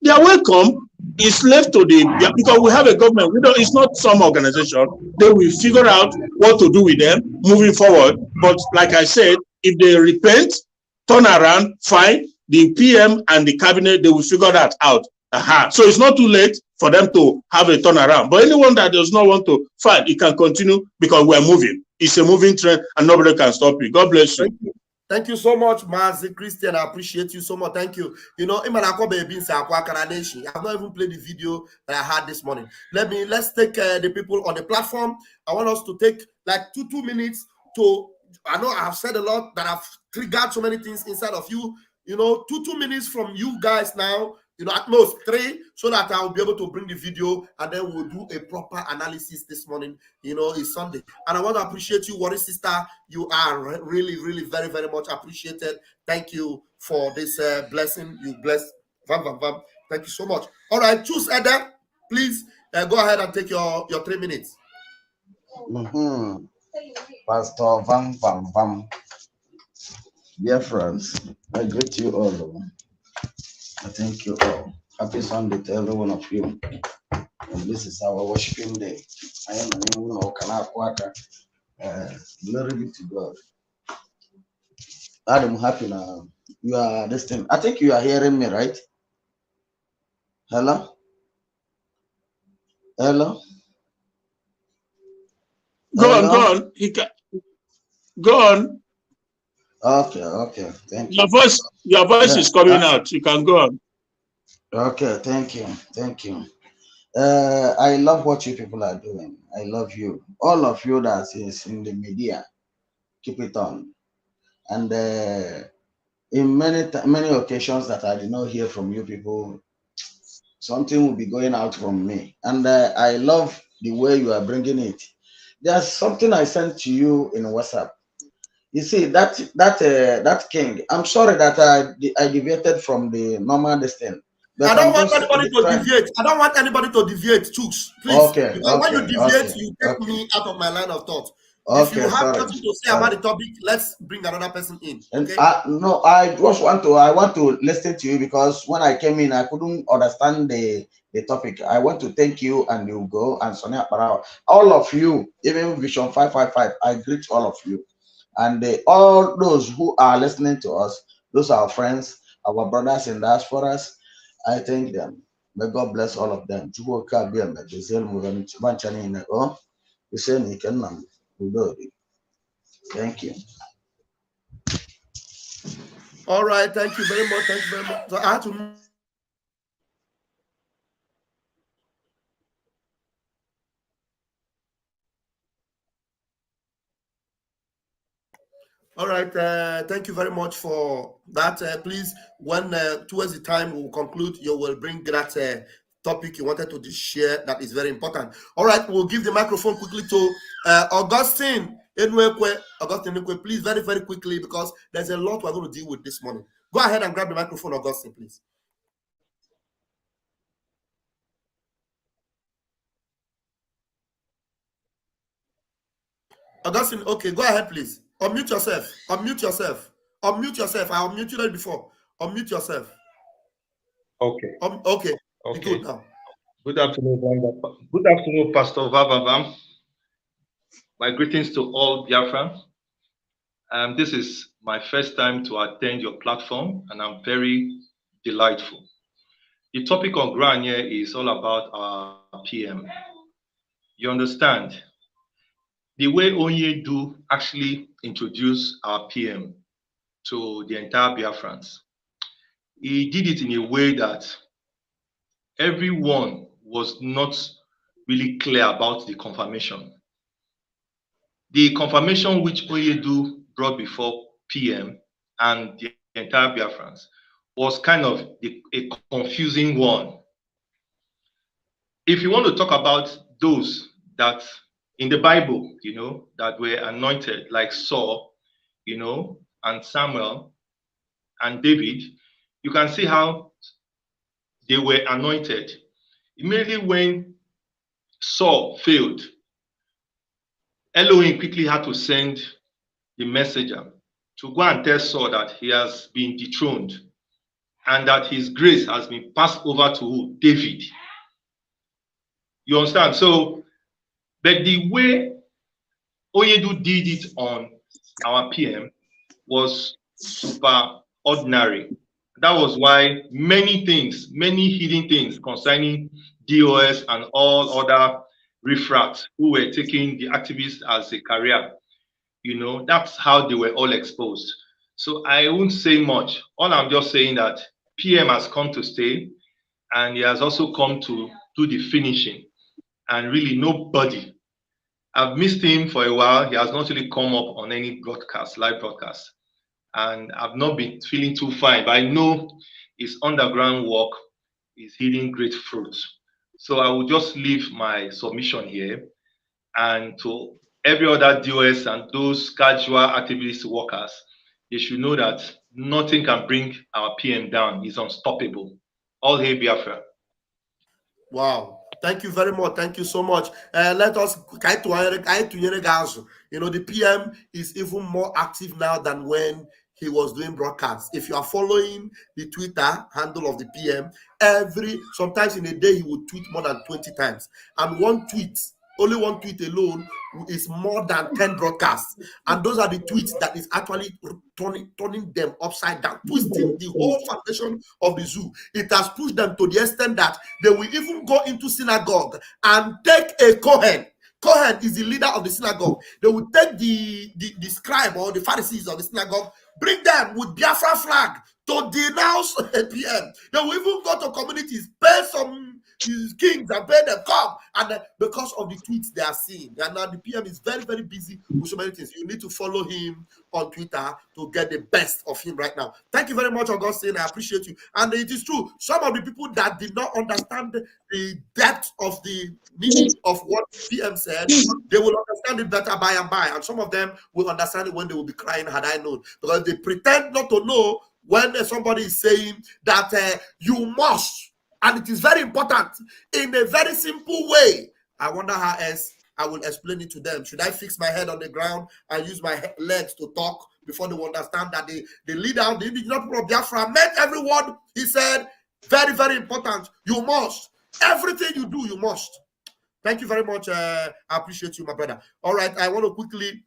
they are welcome. It's left to because we have a government. It's not some organization. They will figure out what to do with them moving forward. But like I said, if they repent, turn around, fine. The PM and the cabinet, they will figure that out. So it's not too late for them to have a turnaround. But anyone that does not want to fight, it can continue because we're moving. It's a moving trend and nobody can stop it. God bless you. Thank you so much, Mazi Christian. I appreciate you so much. Thank you. You know, I've not even played the video that I had this morning. Let's take the people on the platform. I want us to take like two minutes to, I know I've said a lot that I've triggered so many things inside of you. You know, 2 minutes from you guys now, you know, at most 3, so that I'll be able to bring the video and then we'll do a proper analysis this morning. You know, it's Sunday. And I want to appreciate you, Warri sister. You are really, really very, very much appreciated. Thank you for this blessing. You blessed. Thank you so much. All right, choose Eda. Please go ahead and take your 3 minutes. Pastor Vam. Dear friends, I greet you all. I thank you all. Happy Sunday to every one of you. And this is our worshiping day. I am an Kanaka. Glory be to God. I'm happy now. You are this thing. I think you are hearing me, right? Hello? Hello? Go on. Go on. Okay. Thank you. Your voice is coming out. You can go on. Okay, thank you. I love what you people are doing. I love you. All of you that is in the media, keep it on. And in many occasions that I did not hear from you people, something will be going out from me. And I love the way you are bringing it. There's something I sent to you in WhatsApp. You see, that king, I'm sorry that I deviated from the normal distance. I don't want anybody to deviate. I don't want anybody to deviate, Chooks. Please. Okay. Because when you deviate, you take me out of my line of thought. If you have something to say about the topic, let's bring another person in. Okay? No, I want to listen to you because when I came in, I couldn't understand the topic. I want to thank you and you go and Sonia Parao. All of you, even Vision 555, I greet all of you. And all those who are listening to us, those are our friends, our brothers in diasporas, I thank them. May God bless all of them. Thank you. All right, thank you very much. So I had to. All right, thank you very much for that. Please, when towards the time we will conclude, you will bring that topic you wanted to share. That is very important. All right, we'll give the microphone quickly to Augustine. Augustine, please, very, very quickly, because there's a lot we're going to deal with this morning. Go ahead and grab the microphone, Augustine, please. Augustine, okay, go ahead, please. Unmute yourself. I'll unmute you before. Unmute yourself. Okay. Okay. Good now. Good afternoon, Pastor Vavam. My greetings to all Biafrans. This is my first time to attend your platform, and I'm very delightful. The topic on ground here is all about our PM. You understand? The way Onyedu actually introduced our PM to the entire Biafrans, he did it in a way that everyone was not really clear about the confirmation. The confirmation which Onyedu brought before PM and the entire Biafrans was kind of a confusing one. If you want to talk about those that in the Bible, that were anointed, like Saul, and Samuel and David, you can see how they were anointed. Immediately when Saul failed, Elohim quickly had to send the messenger to go and tell Saul that he has been dethroned and that his grace has been passed over to who? David. You understand? So, but the way Onyedu did it on our PM was super ordinary. That was why many things, many hidden things concerning DOS and all other riffraffs who were taking the activists as a career, that's how they were all exposed. So I won't say much. All I'm just saying that PM has come to stay, and he has also come to do the finishing. And really nobody, I've missed him for a while. He has not really come up on any broadcast, live broadcast. And I've not been feeling too fine, but I know his underground work is yielding great fruits. So I will just leave my submission here. And to every other DOS and those casual activist workers, they should know that nothing can bring our PM down. He's unstoppable. All hail Biafra. Wow. Thank you very much. Thank you so much. Let us, the PM is even more active now than when he was doing broadcasts. If you are following the Twitter handle of the PM, sometimes in a day he would tweet more than 20 times. And only one tweet alone is more than 10 broadcasts. And those are the tweets that is actually turning them upside down, twisting the whole foundation of the zoo. It has pushed them to the extent that they will even go into synagogue and take a Kohen. Kohen is the leader of the synagogue. They will take the scribe or the Pharisees of the synagogue, bring them with Biafra flag to denounce a PM. They will even go to communities, pay some kings and pay them, come. And because of the tweets they are seeing. And now the PM is very, very busy with so many things. You need to follow him on Twitter to get the best of him right now. Thank you very much, Augustine. I appreciate you. And it is true, some of the people that did not understand the depth of the meaning of what PM said, they will understand it better by and by. And some of them will understand it when they will be crying, had I known. Because they pretend not to know when somebody is saying that you must. And it is very important in a very simple way. I wonder how else I will explain it to them. Should I fix my head on the ground and use my legs to talk before they will understand that the leader of the indigenous people of Biafra meant every word he said? Very, very important. You must. Everything you do, you must. Thank you very much. I appreciate you, my brother. All right, I want to quickly...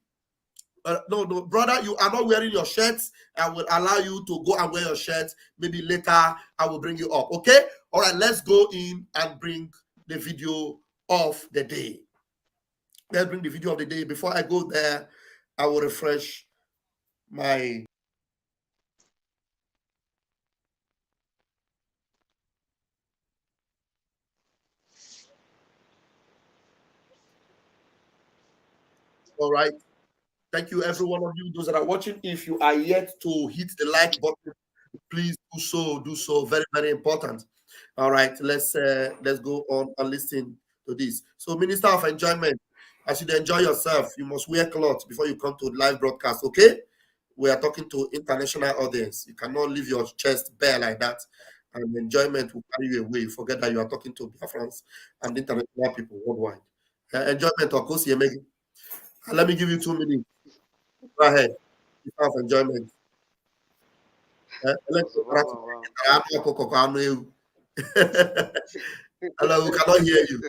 no, brother, you are not wearing your shirts. I will allow you to go and wear your shirts. Maybe later I will bring you up. Okay? All right, let's go in and bring the video of the day. Let's bring the video of the day. Before I go there, I will refresh my... All right. Thank you, every one of you, those that are watching. If you are yet to hit the like button, please do so. Do so. Very, very important. All right, let's go on and listen to this. So, Minister of Enjoyment, as you enjoy yourself, you must wear clothes before you come to live broadcast. Okay? We are talking to international audience. You cannot leave your chest bare like that, and enjoyment will carry you away. You forget that you are talking to Biafrans and international people worldwide. Enjoyment, of course, let me give you 2 minutes. Go ahead. Have enjoyment. Hello, we cannot hear you.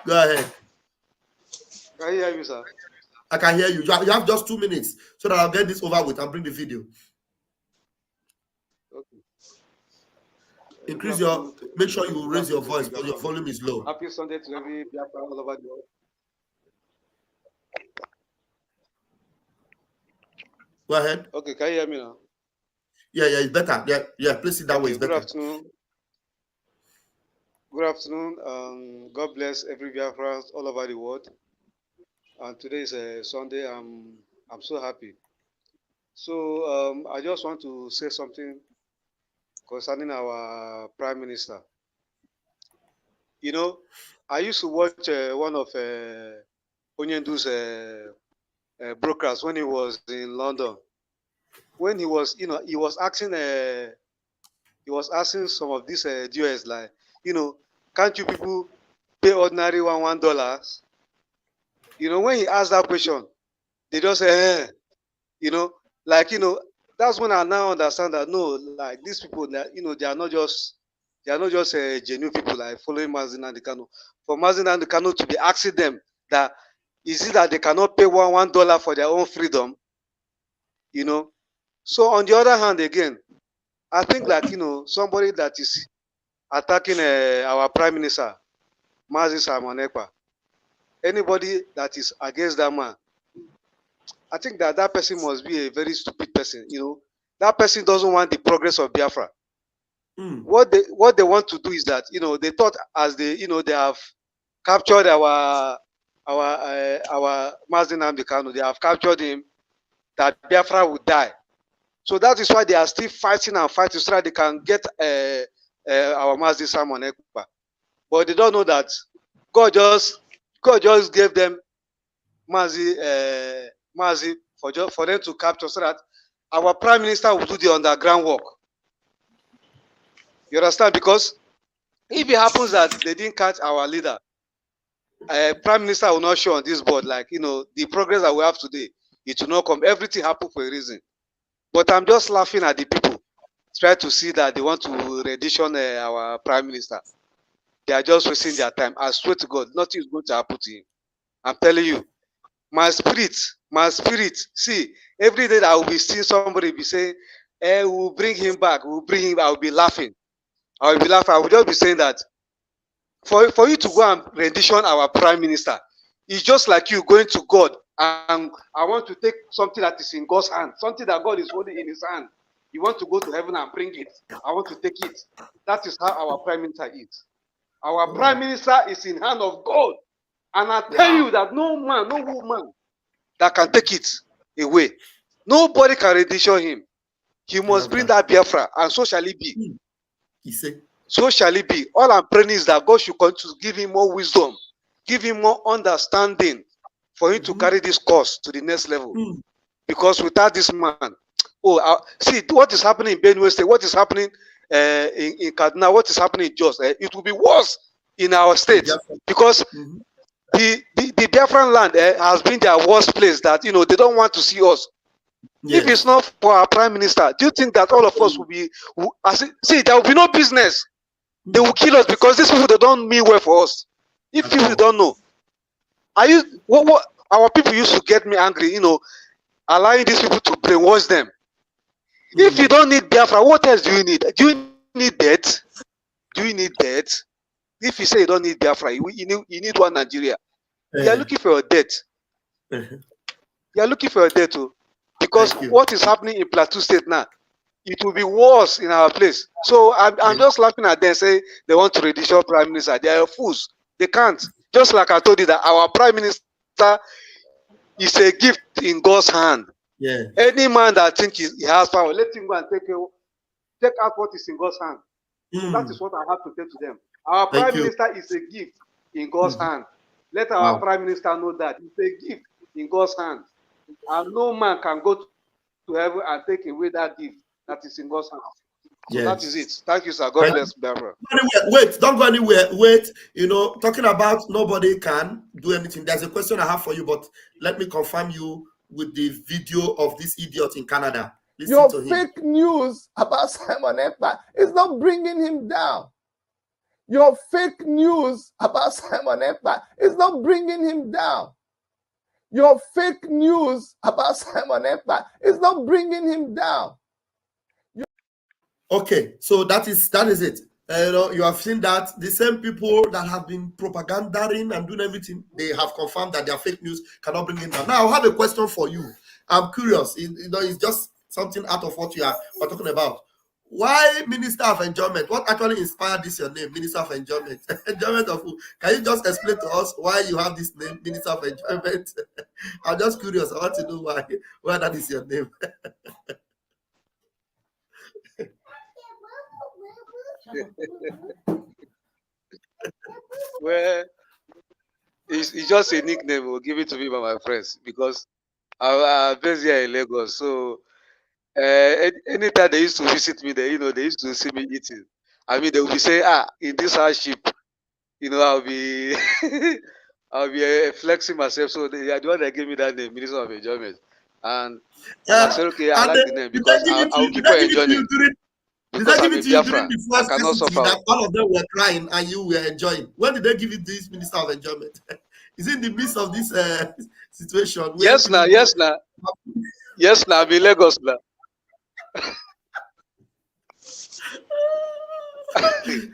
Go ahead. Can you hear me, sir? I can hear you. You have just 2 minutes so that I'll get this over with and bring the video. Okay. Make sure you raise your voice because your volume is low. Happy Sunday to every Biafra all over the world. Go ahead. Okay, can you hear me now? Yeah, it's better. Yeah, place it that way. It's better. Good afternoon. Good afternoon. God bless every Biafra all over the world. And today is a Sunday. I'm so happy. So I just want to say something concerning our Prime Minister. You know, I used to watch one of Onyendu's broadcasts when he was in London. When he was, he was asking some of these DOS, like, can't you people pay ordinary $1? You know, when he asked that question, they just say, you know, like, you know, that's when I now understand that no, like these people that, you know, they are not just genuine people like following Mazi Nnamdi Kanu. For Mazi Nnamdi Kanu to be asking them that is it that they cannot pay $1 for their own freedom, you know. So on the other hand, again, I think like, you know, somebody that is attacking our prime minister, Mazi Simon Ekpa, anybody that is against that man, I think that that person must be a very stupid person. You know, that person doesn't want the progress of Biafra. What they want to do is that, you know, they thought as they, you know, they have captured our Mazi Nnamdi Kanu, they have captured him, that Biafra would die. So that is why they are still fighting and fighting so that they can get our Mazi Simon Ekpa. But they don't know that God just gave them Mazi for them to capture so that our prime minister will do the underground work. You understand? Because if it happens that they didn't catch our leader, prime minister will not show on this board, like, you know, the progress that we have today, it will not come. Everything happened for a reason. But I'm just laughing at the people try to see that they want to rendition our prime minister. They are just wasting their time. I swear to God, nothing is going to happen to him. I'm telling you, my spirit, see, every day that I will be seeing somebody be saying, we'll bring him back, we'll bring him, I will be laughing. I will just be saying that for you to go and rendition our prime minister, it's just like you going to God and I want to take something that is in God's hand, something that God is holding in his hand. You want to go to heaven and bring it. I want to take it. That is how our prime minister is. Our prime minister is in hand of God. And I tell you that no man, no woman that can take it away. Nobody can rendition him. He must bring that Biafra, and so shall it be. He said, so shall it be. All I'm praying is that God should continue to give him more wisdom, give him more understanding for him to carry this course to the next level. Because without this man, see what is happening in Benue State, what is happening in Kaduna, what is happening in Jos, it will be worse in our state because the Biafran land has been their worst place that, you know, they don't want to see us. If it's not for our prime minister, do you think that all of us will be, see, there will be no business. They will kill us because these people, they don't mean well for us. If people don't know, what our people used to get me angry, you know, allowing these people to brainwash them. If you don't need Biafra, what else do you need? Do you need debt? Do you need debt? If you say you don't need Biafra, you need one Nigeria. You are looking for your debt. You are looking for your debt too. Because what is happening in Plateau State now, it will be worse in our place. So I'm just laughing at them, say they want to rendition prime minister. They are fools. They can't. Just like I told you that our prime minister is a gift in God's hand. Yeah. Any man that thinks he has power, let him go and take out what is in God's hand. That is what I have to say to them. Our prime minister is a gift in God's hand. Let our prime minister know that it's a gift in God's hand. And no man can go to heaven and take away that gift that is in God's hand. So that is it. Thank you, sir. God bless Biafra. Wait, don't go anywhere. Wait, you know, talking about nobody can do anything. There's a question I have for you, but let me confirm you with the video of this idiot in Canada. Listen Your to him. fake news about Simon Ekpa is not bringing him down. Your fake news about Simon Ekpa is not bringing him down. Your fake news about Simon Ekpa is not bringing him down. Okay, so that is it. You know, you have seen that the same people that have been propagandering and doing everything, they have confirmed that their fake news cannot bring him down. Now, I have a question for you. I'm curious. You know, it's just something out of what we're talking about. Why Minister of Enjoyment? What actually inspired this your name, Minister of Enjoyment? Enjoyment of who? Can you just explain to us why you have this name, Minister of Enjoyment? I'm just curious. I want to know why that is your name. Well, it's just a nickname. We'll give it to me by my friends because I'm based here in Lagos. So anytime they used to visit me, they used to see me eating. I mean, they will be saying, in this hardship, I'll be I'll be flexing myself. So they are the one that gave me that name, Minister of Enjoyment. And I said, okay, I like the name because I'll keep on enjoying it. Because I'm a Biafran, I cannot suffer. That all of them were crying and you were enjoying. When did they give you this Minister of Enjoyment? Is it in the midst of this situation? Yes, now. Yes, now. I'm in Lagos now.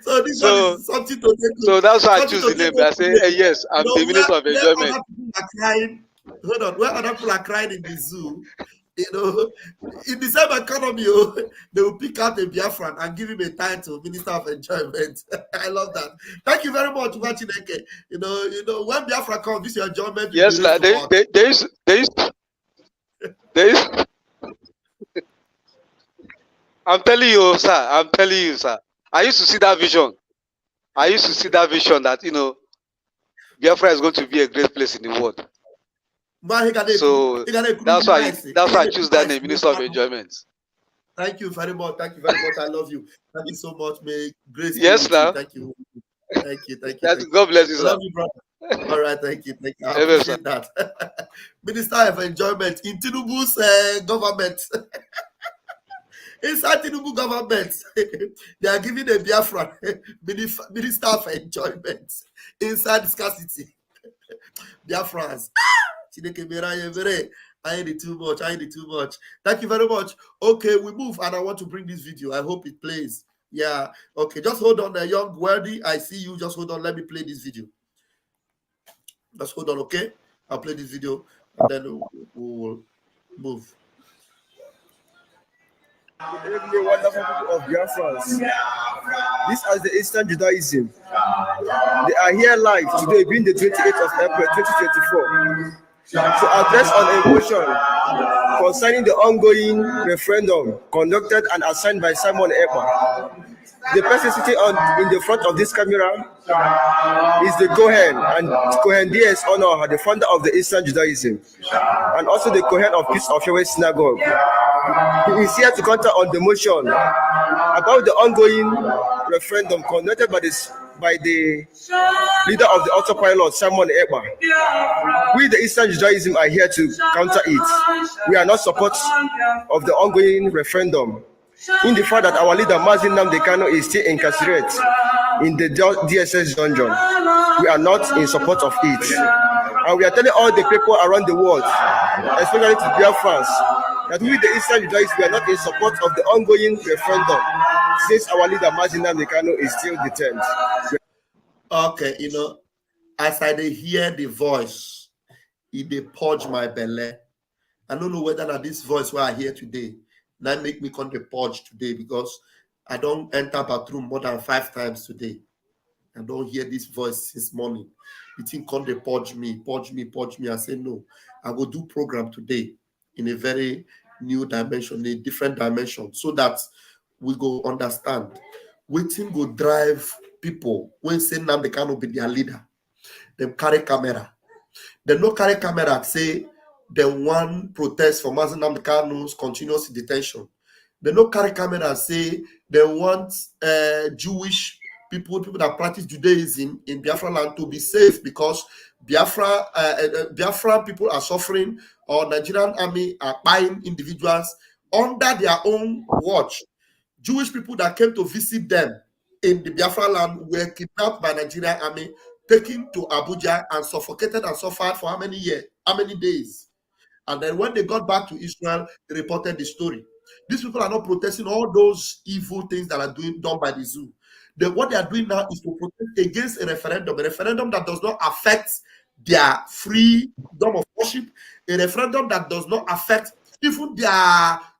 So this one is something to take. So that's why I choose the name. I say, hey, yes, I'm the Minister of Enjoyment. Hold on, where other people are crying in the zoo, in the same economy, they will pick out a Biafran and give him a title, Minister of Enjoyment. I love that. Thank you very much, Wachineke. When Biafra comes, this is your enjoyment. Yes, there is. I'm telling you, sir. I used to see that vision. That, Biafra is going to be a great place in the world. So that's why I choose that name, Minister of Enjoyment. Thank you very much. I love you. Thank you so much. May grace. Yes, now. Thank you. God bless you, sir. I love you, brother. All right, thank you. I appreciate that. Minister of Enjoyment in Tinubu's government. Inside Tinubu government, they are giving a Biafra Minister of Enjoyment inside scarcity. Biafrans. I need too much. Thank you very much. Okay, we move, and I want to bring this video. I hope it plays. Yeah. Okay, just hold on, young worthy. I see you. Just hold on. Let me play this video. Just hold on, okay? I'll play this video, and then we'll move. Good evening, wonderful people of Biafrans. This is the Eastern Judaism. They are here live today, being the 28th of April 2024, to address on a motion concerning the ongoing referendum conducted and assigned by Simon Ekpa. The person sitting in the front of this camera is the Kohen, and Kohen D.S. Honor, the founder of the Eastern Judaism, and also the Kohen of Peace of Yahweh Synagogue. He is here to counter on the motion about the ongoing referendum conducted by the leader of the autopilot, Simon Ekpa. We, the Eastern Judaism, are here to counter it. We are not support of the ongoing referendum, in the fact that our leader, Mazin Nnamdi Kanu, is still incarcerated in the DSS dungeon. We are not in support of it. And we are telling all the people around the world, especially to Biafrans, that we, the Eastern Judaism, we are not in support of the ongoing referendum, since our leader, Mazin Nnamdi Kanu, is still detained. Okay, as I hear the voice, it purge my belly. I don't know whether that this voice where I hear today, that make me come to purge today, because I don't enter bathroom more than 5 times today. I don't hear this voice since morning. The thing come to purge me. I say no. I will do program today in a very new dimension, a different dimension, so that we go understand. Waiting go drive people when say now they cannot be their leader. Them carry camera. They no carry camera say they want protest for Mazin Nnamdi Kanu's continuous detention. They no carry camera say they want Jewish people that practice Judaism in Biafra land to be safe, because Biafra people are suffering, or Nigerian army are buying individuals under their own watch. Jewish people that came to visit them in the Biafra land were kidnapped by Nigerian army, taken to Abuja and suffocated and suffered for how many years, how many days. And then when they got back to Israel, they reported the story. These people are not protesting all those evil things that are done by the zoo. What they are doing now is to protest against a referendum that does not affect their freedom of worship, a referendum that does not affect even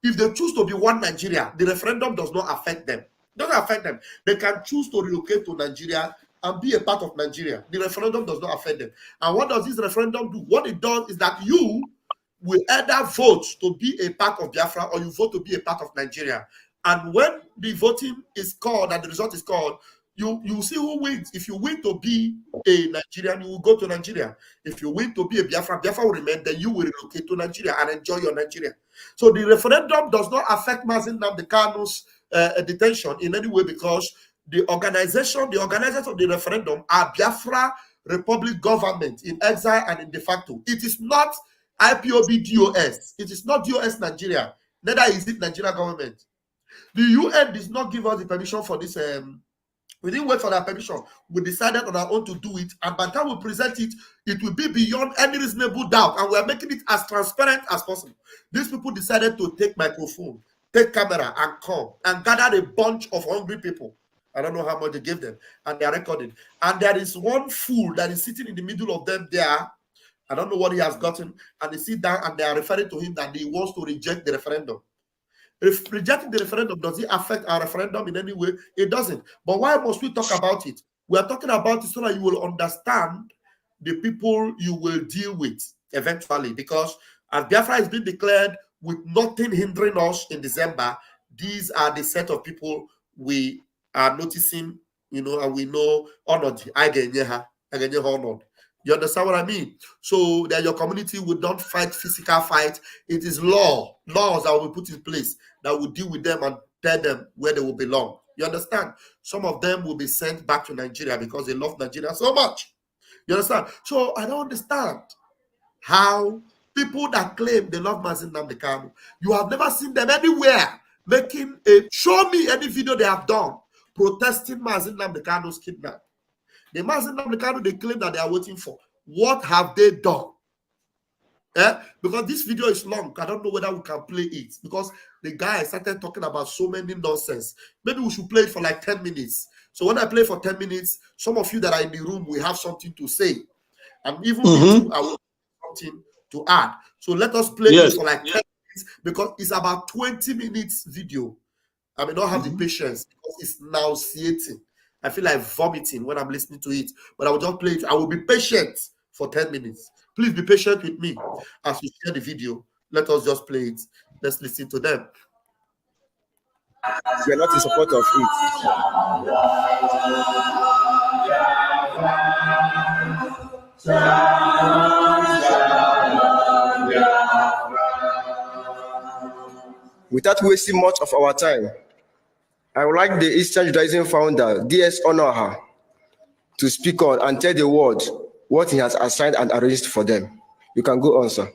if they choose to be one Nigeria, the referendum does not affect them. It doesn't affect them. They can choose to relocate to Nigeria and be a part of Nigeria. The referendum does not affect them. And what does this referendum do? What it does is that you will either vote to be a part of Biafra, or you vote to be a part of Nigeria. And when the voting is called and the result is called, you see who wins. If you win to be a Nigerian, you will go to Nigeria. If you win to be a Biafra will remain, then you will relocate to Nigeria and enjoy your Nigeria. So the referendum does not affect Mazin Nnamdi Kanu's detention in any way, because the organizers of the referendum are Biafra Republic government in exile and in de facto. It is not IPOB DOS. It is not DOS Nigeria. Neither is it Nigeria government. The UN does not give us the permission for this. We didn't wait for that permission. We decided on our own to do it. And by the time we present it, it will be beyond any reasonable doubt. And we are making it as transparent as possible. These people decided to take microphone, take camera, and come and gather a bunch of hungry people. I don't know how much they gave them. And they are recording. And there is one fool that is sitting in the middle of them there. I don't know what he has gotten. And they sit down and they are referring to him that he wants to reject the referendum. If rejecting the referendum, does it affect our referendum in any way? It doesn't. But why must we talk about it? We are talking about it so that you will understand the people you will deal with eventually. Because as Biafra has been declared with nothing hindering us in December, these are the set of people we are noticing, and we know honored. Honored. You understand what I mean? So that your community would not fight physical fight. It is laws that will be put in place that will deal with them and tell them where they will belong. You understand? Some of them will be sent back to Nigeria because they love Nigeria so much. You understand? So I don't understand how people that claim they love Mazin Nnamdi Kanu, you have never seen them anywhere show me any video they have done protesting Mazin Nnamdi Kanu's kidnapping. The Mazin Nnamdi Kanu they claim that they are waiting for. What have they done? Because this video is long. I don't know whether we can play it because the guy started talking about so many nonsense. Maybe we should play it for like 10 minutes. So when I play for 10 minutes, some of you that are in the room will have something to say. And even me too, I will have something to add. So let us play it for like 10 minutes because it's about 20 minutes video. I may not have the patience because it's nauseating. I feel like vomiting when I'm listening to it, but I will just play it. I will be patient for 10 minutes. Please be patient with me as we share the video. Let us just play it. Let's listen to them. We are not in support of it. Without wasting much of our time, I would like the Eastern Judaism founder, D.S. Onoha, to speak on and tell the world what he has assigned and arranged for them. You can go on, sir.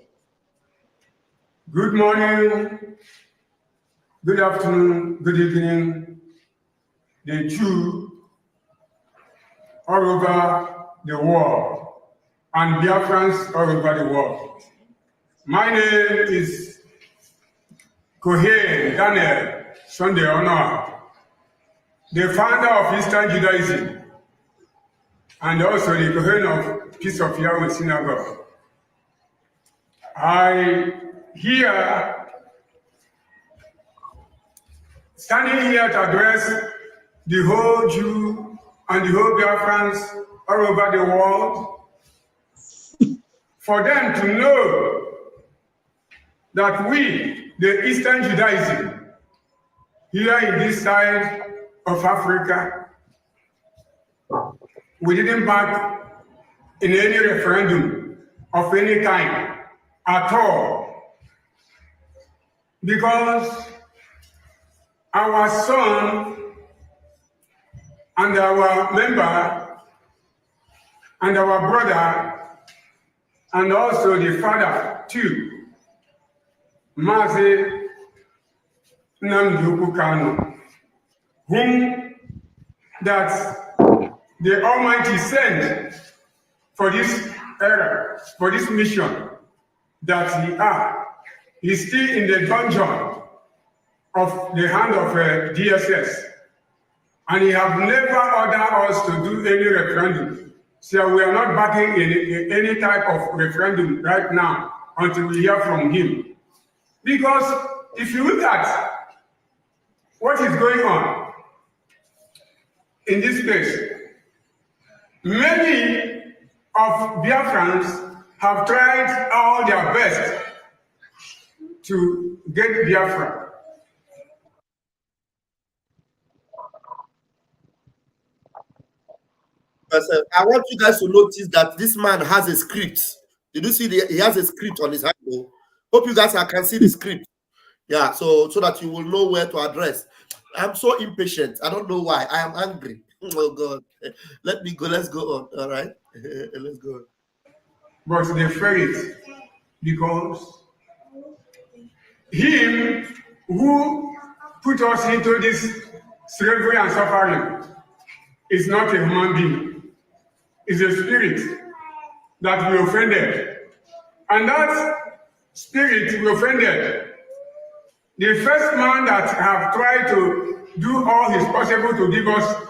Good morning, good afternoon, good evening, the Jew all over the world and Biafrans all over the world. My name is Kohen Daniel Sunday Onoha, the founder of Eastern Judaism, and also the Kohen of Peace of Yahweh Synagogue. Standing here to address the whole Jew and the whole Biafrans all over the world, for them to know that we, the Eastern Judaism, here in this side of Africa, we didn't back in any referendum of any kind at all, because our son and our member and our brother and also the father too, Mazi Nnamdi Kanu, whom that the Almighty sent for this era, for this mission that he's still in the dungeon of the hand of DSS, and he have never ordered us to do any referendum. So we are not backing any type of referendum right now until we hear from him. Because if you look at what is going on in this place, many of Biafrans have tried all their best to get Biafra. I want you guys to notice that this man has a script. Did you see he has a script on his handle? Hope you guys can see the script. Yeah, so that you will know where to address. I'm so impatient. I don't know why. I am angry. Oh God. Let me go. Let's go on. All right. Let's go on. But they failed because him who put us into this slavery and suffering is not a human being. It's a spirit that we offended. And that spirit we offended. The first man that have tried to do all his possible to give us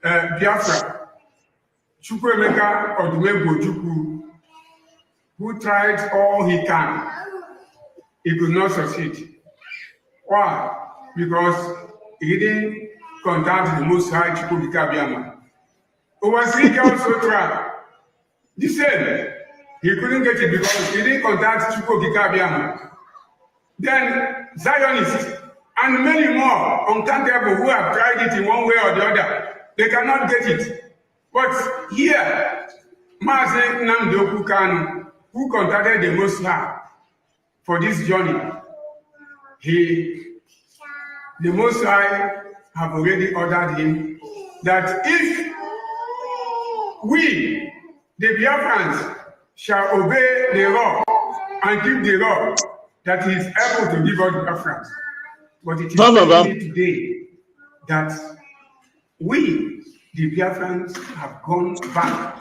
Biafra, Chukwuemeka Odumegwu Chukwu, who tried all he can, he could not succeed. Why? Because he didn't contact the Most High Chukwuemeka Biama. Owasike also tried. The same. He couldn't get it because he didn't contact Chukwuemeka Biama. Then Zionists and many more uncountable who have tried it in one way or the other, they cannot get it. But here, Mazi Nnamdi Kanu, who contacted the Most High for this journey, the Most High have already ordered him that if we, the Biafrans, shall obey the law and keep the law, that he is able to give us Biafrans. But it is only today that we, the Biafrans, have gone back.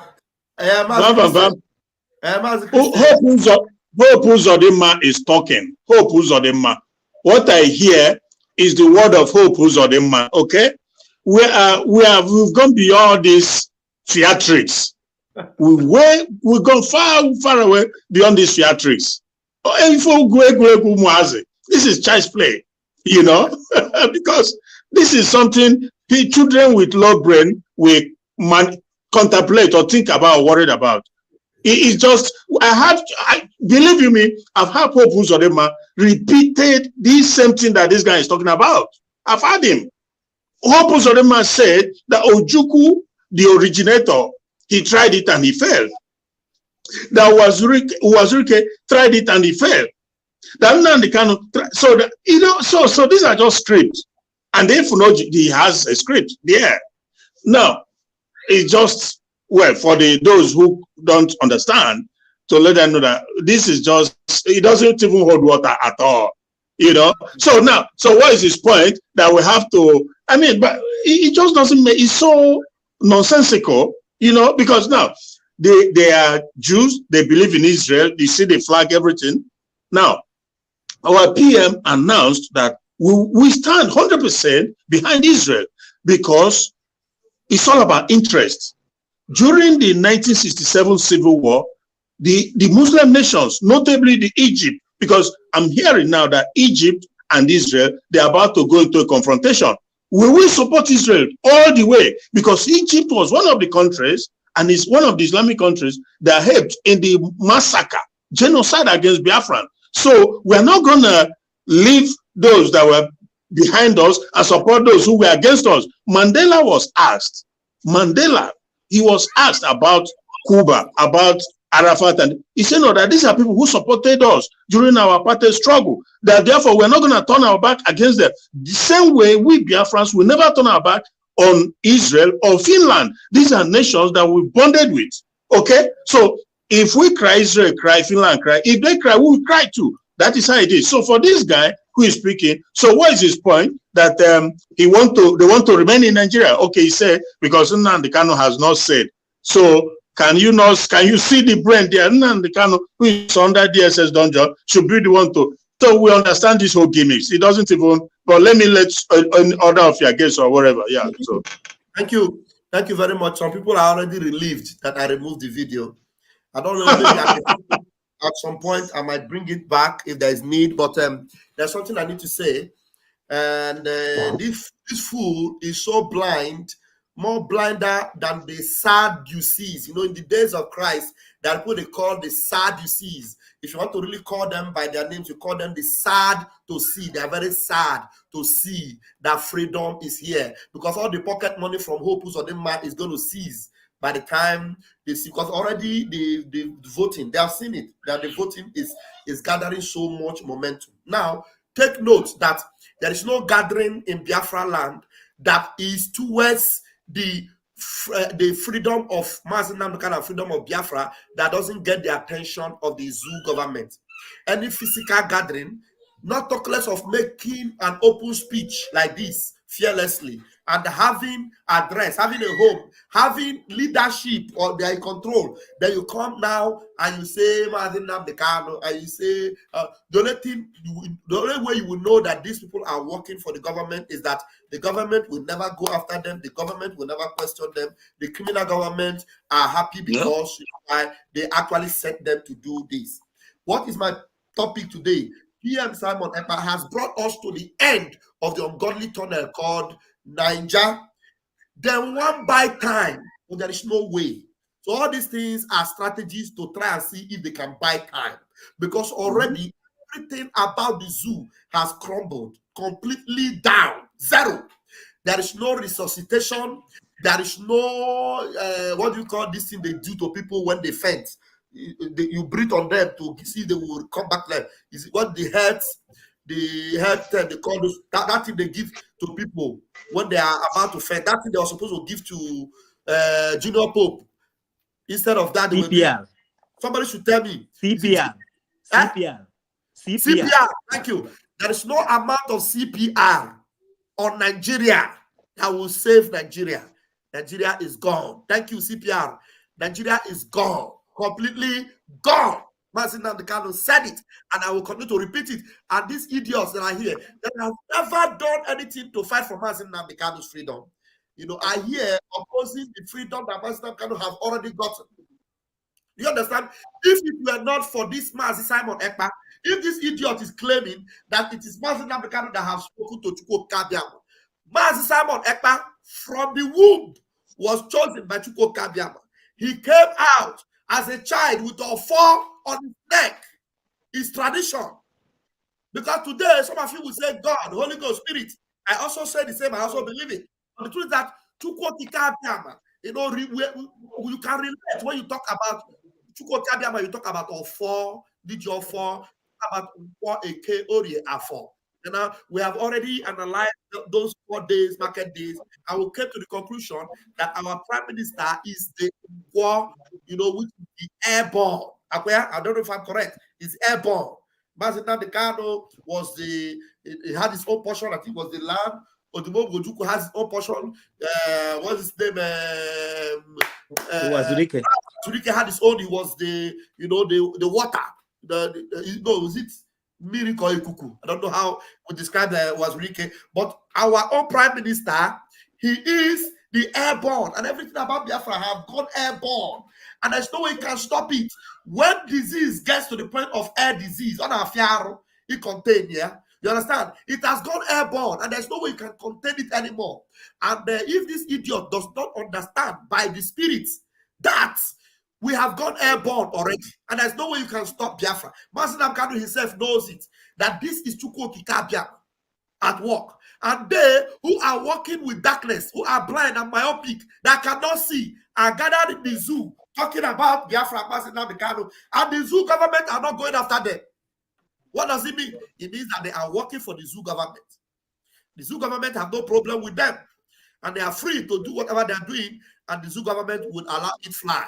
Hope Uzodinma is talking. Hope Uzodinma. What I hear is the word of Hope Uzodinma. Okay, we've gone beyond this theatrics. We've gone far away beyond these theatrics. This is child's play, you know, because this is something children with low brain will contemplate or think about or worried about. It's just, believe you me, I've had Hope Uzodinma repeated this same thing that this guy is talking about. I've had him. Hope Uzodinma said that Ojukwu, the originator, he tried it and he failed. That Wazirike tried it and he failed. That Nnamdi Kanu, so that, you know, so these are just scripts. And if he has a script there. Now, it's just, well, for those who don't understand, to let them know that this is just, it doesn't even hold water at all, you know. So now, so what is his point? That we have to, I mean, but it just doesn't make, it's so nonsensical, you know, because now they are Jews, they believe in Israel, they see the flag, everything. Now, our PM announced that we stand 100% behind Israel because it's all about interest. During the 1967 Civil War, the Muslim nations, notably the Egypt, because I'm hearing now that Egypt and Israel, they're about to go into a confrontation. We will support Israel all the way because Egypt was one of the countries and is one of the Islamic countries that helped in the massacre, genocide against Biafran. So we're not going to leave those that were behind us and support those who were against us. Mandela was asked, he was asked about Cuba, about Arafat, and he said, no, that these are people who supported us during our apartheid struggle, that therefore we're not going to turn our back against them. The same way we Biafrans will never turn our back on Israel or Finland. These are nations that we bonded with. Okay? So if we cry, Israel cry, Finland cry. If they cry, we will cry too. That is how it is. So for this guy who is speaking, so what is his point? That they want to remain in Nigeria. Okay, he said, because Nnamdi Kanu has not said. So can you see the brain there? Nnamdi Kanu, who is under DSS dungeon, should be the one to. So we understand this whole gimmicks. It doesn't even, but let me let order of your guests or whatever. Yeah. So thank you. Thank you very much. Some people are already relieved that I removed the video. I don't know, maybe at some point I might bring it back if there is need, but there's something I need to say. And this fool is so blind, more blinder than the Sadducees. You know, in the days of Christ, there are people they call the Sadducees. If you want to really call them by their names, you call them the sad to see. They are very sad to see that freedom is here, because all the pocket money from Hope Uzodinma is going to cease by the time they see, because already the voting, they have seen it, that the voting is gathering so much momentum. Now, take note that There is no gathering in Biafra land that is towards the freedom of Mazinam, kind of freedom of Biafra, that doesn't get the attention of the zoo government. Any physical gathering, not talk less of making an open speech like this fearlessly and having address, having a home, having leadership or their control. Then you come now and you say Mazinam Dekano, and you say the only way you will know that these people are working for the government is that the government will never go after them, the government will never question them. The criminal government are happy because they actually sent them to do this. What is my topic today? PM Simon Ekpa has brought us to the end of the ungodly tunnel called Naija. Then one by time, but there is no way. So all these things are strategies to try and see if they can buy time, because already everything about the zoo has crumbled completely down. Zero. There is no resuscitation. There is no what do you call this thing they do to people when they faint? You breathe on them to see they will come back there. Is it what the health they call those, that thing they give to people when they are about to faint? That thing they are supposed to give to Junior Pope. Instead of that, they will give, somebody should tell me. CPR. CPR. Thank you. There is no amount of CPR on Nigeria that will save Nigeria. Nigeria is gone. Thank you, CPR. Nigeria is gone. Completely gone. Mazinam Dekano said it, and I will continue to repeat it. And these idiots that are here, that have never done anything to fight for Mazinam Dekano's freedom, are here opposing the freedom that Mazinam Dekano have already gotten. You understand? If it were not for this Mazi Simon Ekpa, if this idiot is claiming that it is Mazinam Dekano that have spoken to Chukwu Kabiama, Mazi Simon Ekpa from the womb was chosen by Chukwu Kabiama. He came out as a child with a four on his neck. It's tradition. Because today, some of you will say God, Holy Ghost, Spirit. I also say the same. I also believe it. But the truth is that Chukwu Kabiama, you can relate when you talk about Chukwu Kabiama, you talk about Ofo, DJ Ofo, about Ofo, Eke, Ori, Afo. We have already analyzed those 4 days, market days, and we came to the conclusion that our prime minister is the war, which is the airborne. I don't know if I'm correct. It's airborne. Mazinam Dekano he had his own portion. I think it was the land. Odimo Gojuku has his own portion. What's his name? Wazirike. Wazirike had his own. It was the water. Was it? Miracle Ikuku. I don't know how we describe Wazirike, but our own prime minister, he is the airborne, and everything about Biafra have gone airborne, and there's no way you can stop it. When disease gets to the point of air disease, on our fiaro, it contain, you understand? It has gone airborne, and there's no way you can contain it anymore. And if this idiot does not understand by the spirits that we have gone airborne already, and there's no way you can stop Biafra. Mazinam Dekano himself knows it, that this is Chukwu Kabiama at work. And they who are working with darkness, who are blind and myopic, that cannot see, are gathered in the zoo talking about Biafra, Mazinam Dekano, and the zoo government are not going after them. What does it mean? It means that they are working for the zoo government. The zoo government have no problem with them, and they are free to do whatever they are doing, and the zoo government would allow it fly,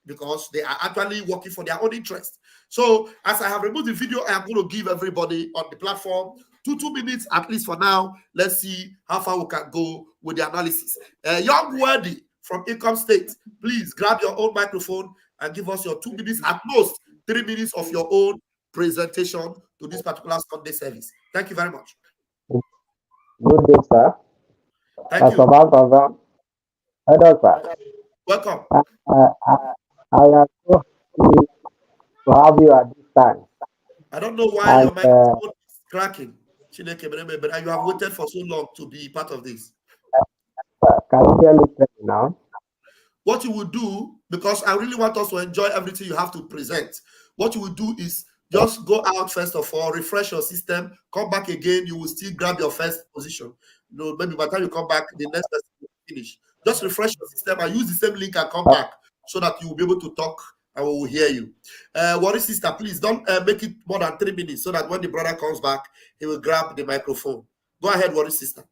because they are actually working for their own interest. So, as I have removed the video, I am going to give everybody on the platform 2 minutes at least for now. Let's see how far we can go with the analysis. Young Worthy from Income State, please grab your own microphone and give us your 2 minutes, at most 3 minutes of your own presentation to this particular Sunday service. Thank you very much. Good day, sir. Thank you. Hello, sir. Welcome. I am so happy to have you at this time. I don't know why your microphone is cracking, Chineke, but you have waited for so long to be part of this. Can you hear me now? What you will do, because I really want us to enjoy everything you have to present, what you will do is just go out first of all, refresh your system, come back again, you will still grab your first position. Maybe by the time you come back, the next person will finish. Just refresh your system and use the same link and come back, so that you will be able to talk and we will hear you. Worry sister, please don't make it more than 3 minutes so that when the brother comes back, he will grab the microphone. Go ahead, Worry sister.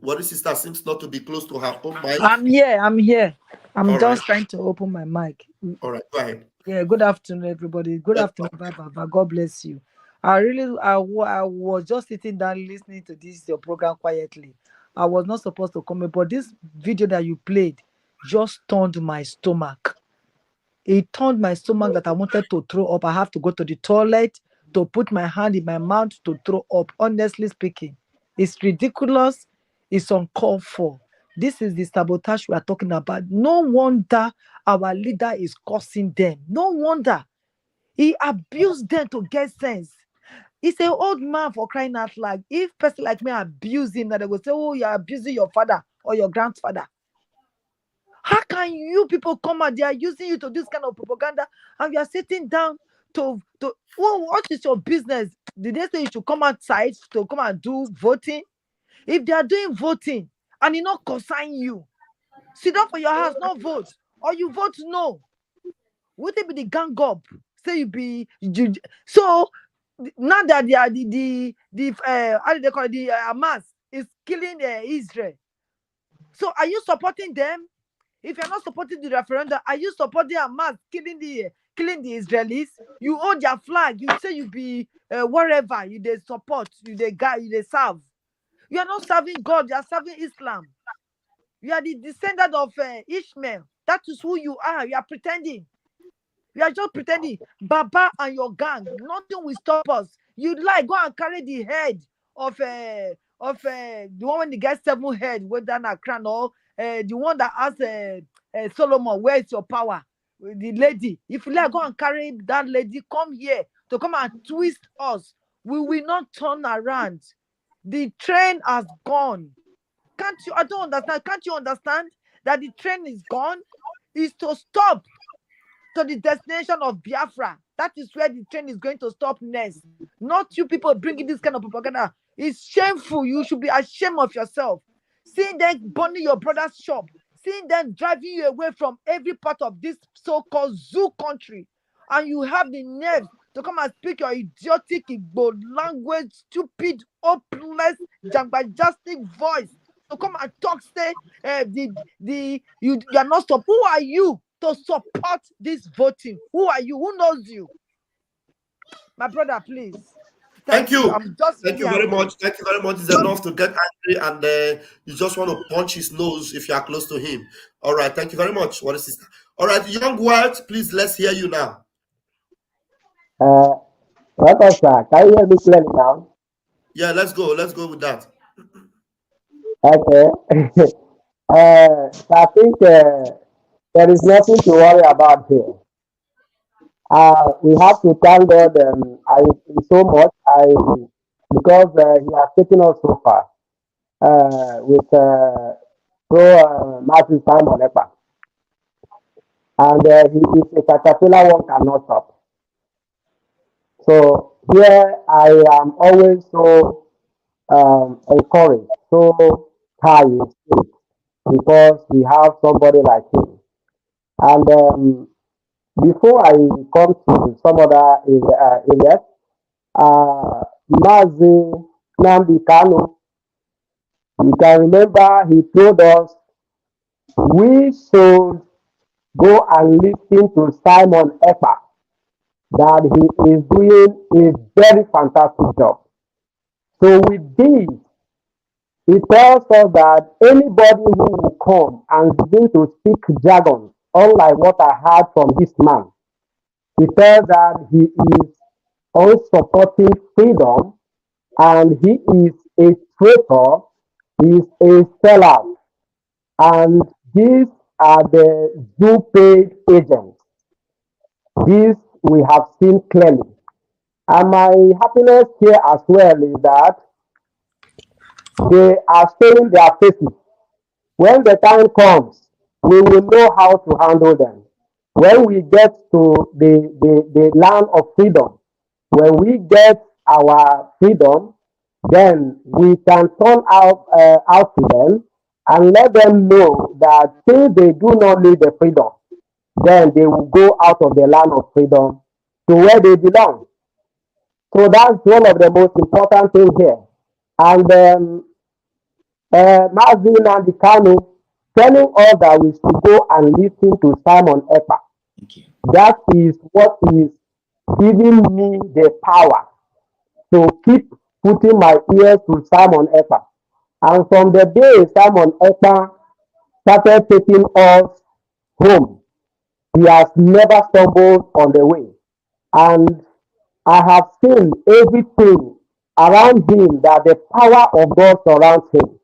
Worry sister seems not to be close to her own mic. I'm here. I'm All just right. trying to open my mic. All right, go ahead. Yeah, good afternoon, everybody. Good afternoon, Baba. God bless you. I was just sitting down listening to your program quietly. I was not supposed to comment, but this video that you played just turned my stomach. It turned my stomach that I wanted to throw up. I have to go to the toilet to put my hand in my mouth to throw up. Honestly speaking, it's ridiculous. It's uncalled for. This is the sabotage we are talking about. No wonder our leader is cursing them. No wonder. He abused them to get sense. He's an old man, for crying out loud. If person like me abuse him, that they will say, oh, you're abusing your father or your grandfather. How can you people come out? They are using you to do this kind of propaganda, and you are sitting down to what is your business? Did they say you should come outside to come and do voting? If they are doing voting and it not concern you, sit down for your house, not vote, or you vote no. Would they be the gang up? Say so now that they are the how do they call it, the Hamas is killing Israel. So are you supporting them? If you're not supporting the referendum, are you supporting Hamas killing the Israelis? You hold their flag. You say you be whatever. You they support. You they serve. You are not serving God. You are serving Islam. You are the descendant of Ishmael. That is who you are. You are pretending. You are just pretending. Baba and your gang, nothing will stop us. You go and carry the head of the one when they get 7 head with that crown, or the one that asked Solomon, where is your power? The lady. If you go and carry that lady, come here to come and twist us. We will not turn around. The train has gone. I don't understand. Can't you understand that the train is gone? Is to stop to the destination of Biafra. That is where the train is going to stop next. Not you people bringing this kind of propaganda. It's shameful. You should be ashamed of yourself. Seeing them burning your brother's shop. Seeing them driving you away from every part of this so-called zoo country. And you have the nerve to come and speak your idiotic Igbo language, stupid, hopeless, jambajastic voice. To come and talk, say, you are not stop. Who are you to support this voting? Who are you? Who knows you? My brother, please. Thank you. Thank you very much. Thank you very much. It's enough to get angry, and you just want to punch his nose if you are close to him. All right. Thank you very much. What is sister? All right, young world, please, let's hear you now. Welcome, sir. Can you hear me clearly now? Yeah, let's go. Let's go with that. Okay. I think there is nothing to worry about here. We have to thank God so much because He has taken us so far with Matthew Simon Ekpa. And he is a caterpillar one cannot stop. So here I am always so encouraged, so tired because we have somebody like him. And before I come to some other areas, Mazi Nnamdi Kanu, you can remember he told us we should go and listen to Simon Ekpa, that he is doing a very fantastic job. So with this, it tells us that anybody who will come and begin to speak jargon, unlike what I heard from this man, it tells that he is also supporting freedom and he is a traitor, he is a sellout. And these are the zoo paid agents. This we have seen clearly. And my happiness here as well is that they are showing their faces. When the time comes, we will know how to handle them. When we get to the land of freedom, when we get our freedom, then we can turn out to them and let them know that since they do not need the freedom, then they will go out of the land of freedom to where they belong. So that's one of the most important things here. And Mazin and the Kano telling us that we should go and listen to Simon Ekpa. That is what is giving me the power to keep putting my ears to Simon Ekpa. And from the day Simon Ekpa started taking us home, he has never stumbled on the way. And I have seen everything around him that the power of God surrounds him.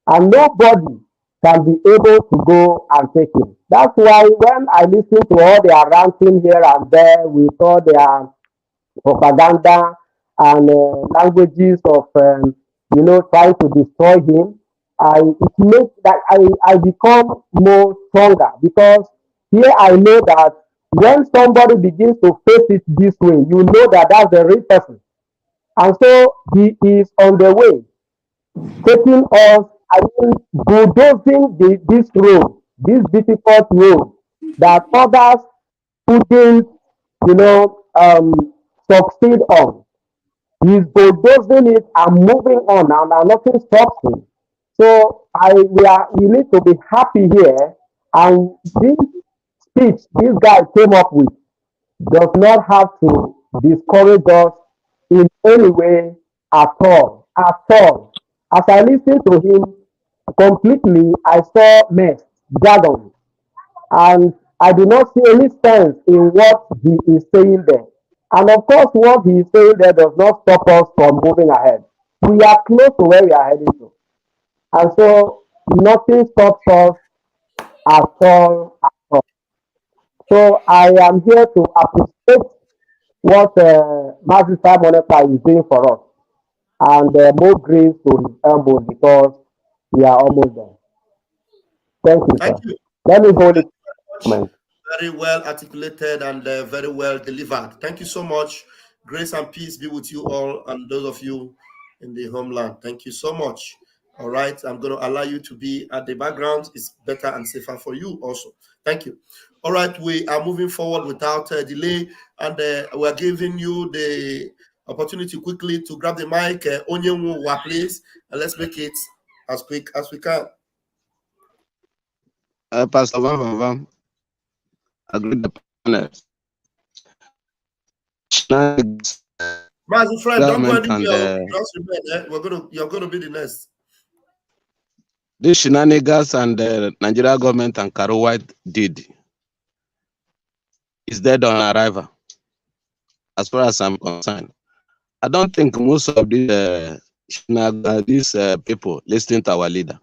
And nobody can be able to go and take him. That's why when I listen to all their ranting here and there with all their propaganda and languages of trying to destroy him, it makes that I become more stronger, because here I know that when somebody begins to face it this way, you know that that's the real person. And so he is on the way, taking us, bulldozing this road, this difficult road that others couldn't, succeed on. He's bulldozing it and moving on, and nothing stops him. So we need to be happy here. And this speech this guy came up with does not have to discourage us in any way at all. At all. As I listened to him completely, I saw mess, jargon, and I do not see any sense in what he is saying there. And of course, what he is saying there does not stop us from moving ahead. We are close to where we are heading to. And so nothing stops us at all. At all. So I am here to appreciate what Master Simon Ekpa is doing for us. And more grace to his elbows, because we are almost there. Thank you, Thank sir. you. Let me hold it. Very well articulated and very well delivered. Thank you so much. Grace and peace be with you all and those of you in the homeland. Thank you so much. All right, I'm going to allow you to be at the background. It's better and safer for you also. Thank you. All right, we are moving forward without delay, and we're giving you the opportunity quickly to grab the mic. Onyenwu, please, and let's make it as quick as we can. Pastor Van, agree the panels. My friend, don't go anywhere. Just remain. You're gonna be the next. This shenanigans and the Nigeria government and Karo White did is dead on arrival, as far as I'm concerned. I don't think most of these people listening to our leader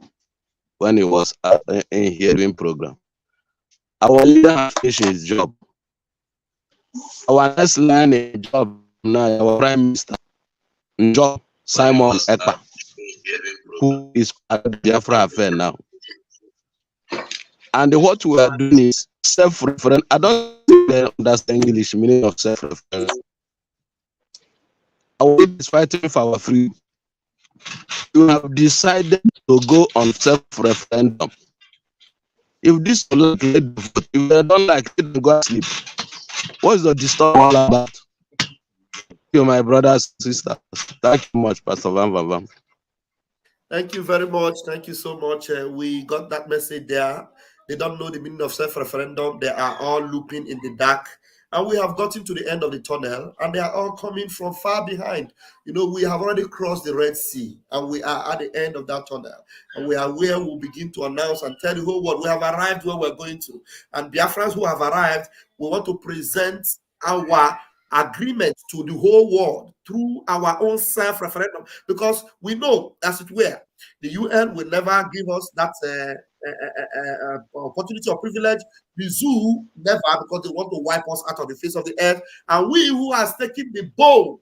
when he was in hearing program. Our leader has finished his job. Our next line in job now, our Prime Minister, job Simon Ekpa, who is part of the Biafra affair now. And what we are doing is self-reference. I don't think they understand English meaning of self-reference. Our leader is fighting for our freedom. You have decided to go on self-referendum. If this is like if you don't like it, go sleep. What's the disturb all about? Thank you, my brothers and sisters. Thank you much, Pastor Van. Thank you very much. Thank you so much. We got that message there. They don't know the meaning of self-referendum. They are all looking in the dark. And we have gotten to the end of the tunnel, and they are all coming from far behind. We have already crossed the Red Sea, and we are at the end of that tunnel. And we are where we'll begin to announce and tell the whole world we have arrived where we're going to. And Biafrans who have arrived, we want to present our agreement to the whole world through our own self-referendum, because we know, as it were, the UN will never give us that opportunity or privilege. The zoo never, because they want to wipe us out of the face of the earth. And we who have taken the bold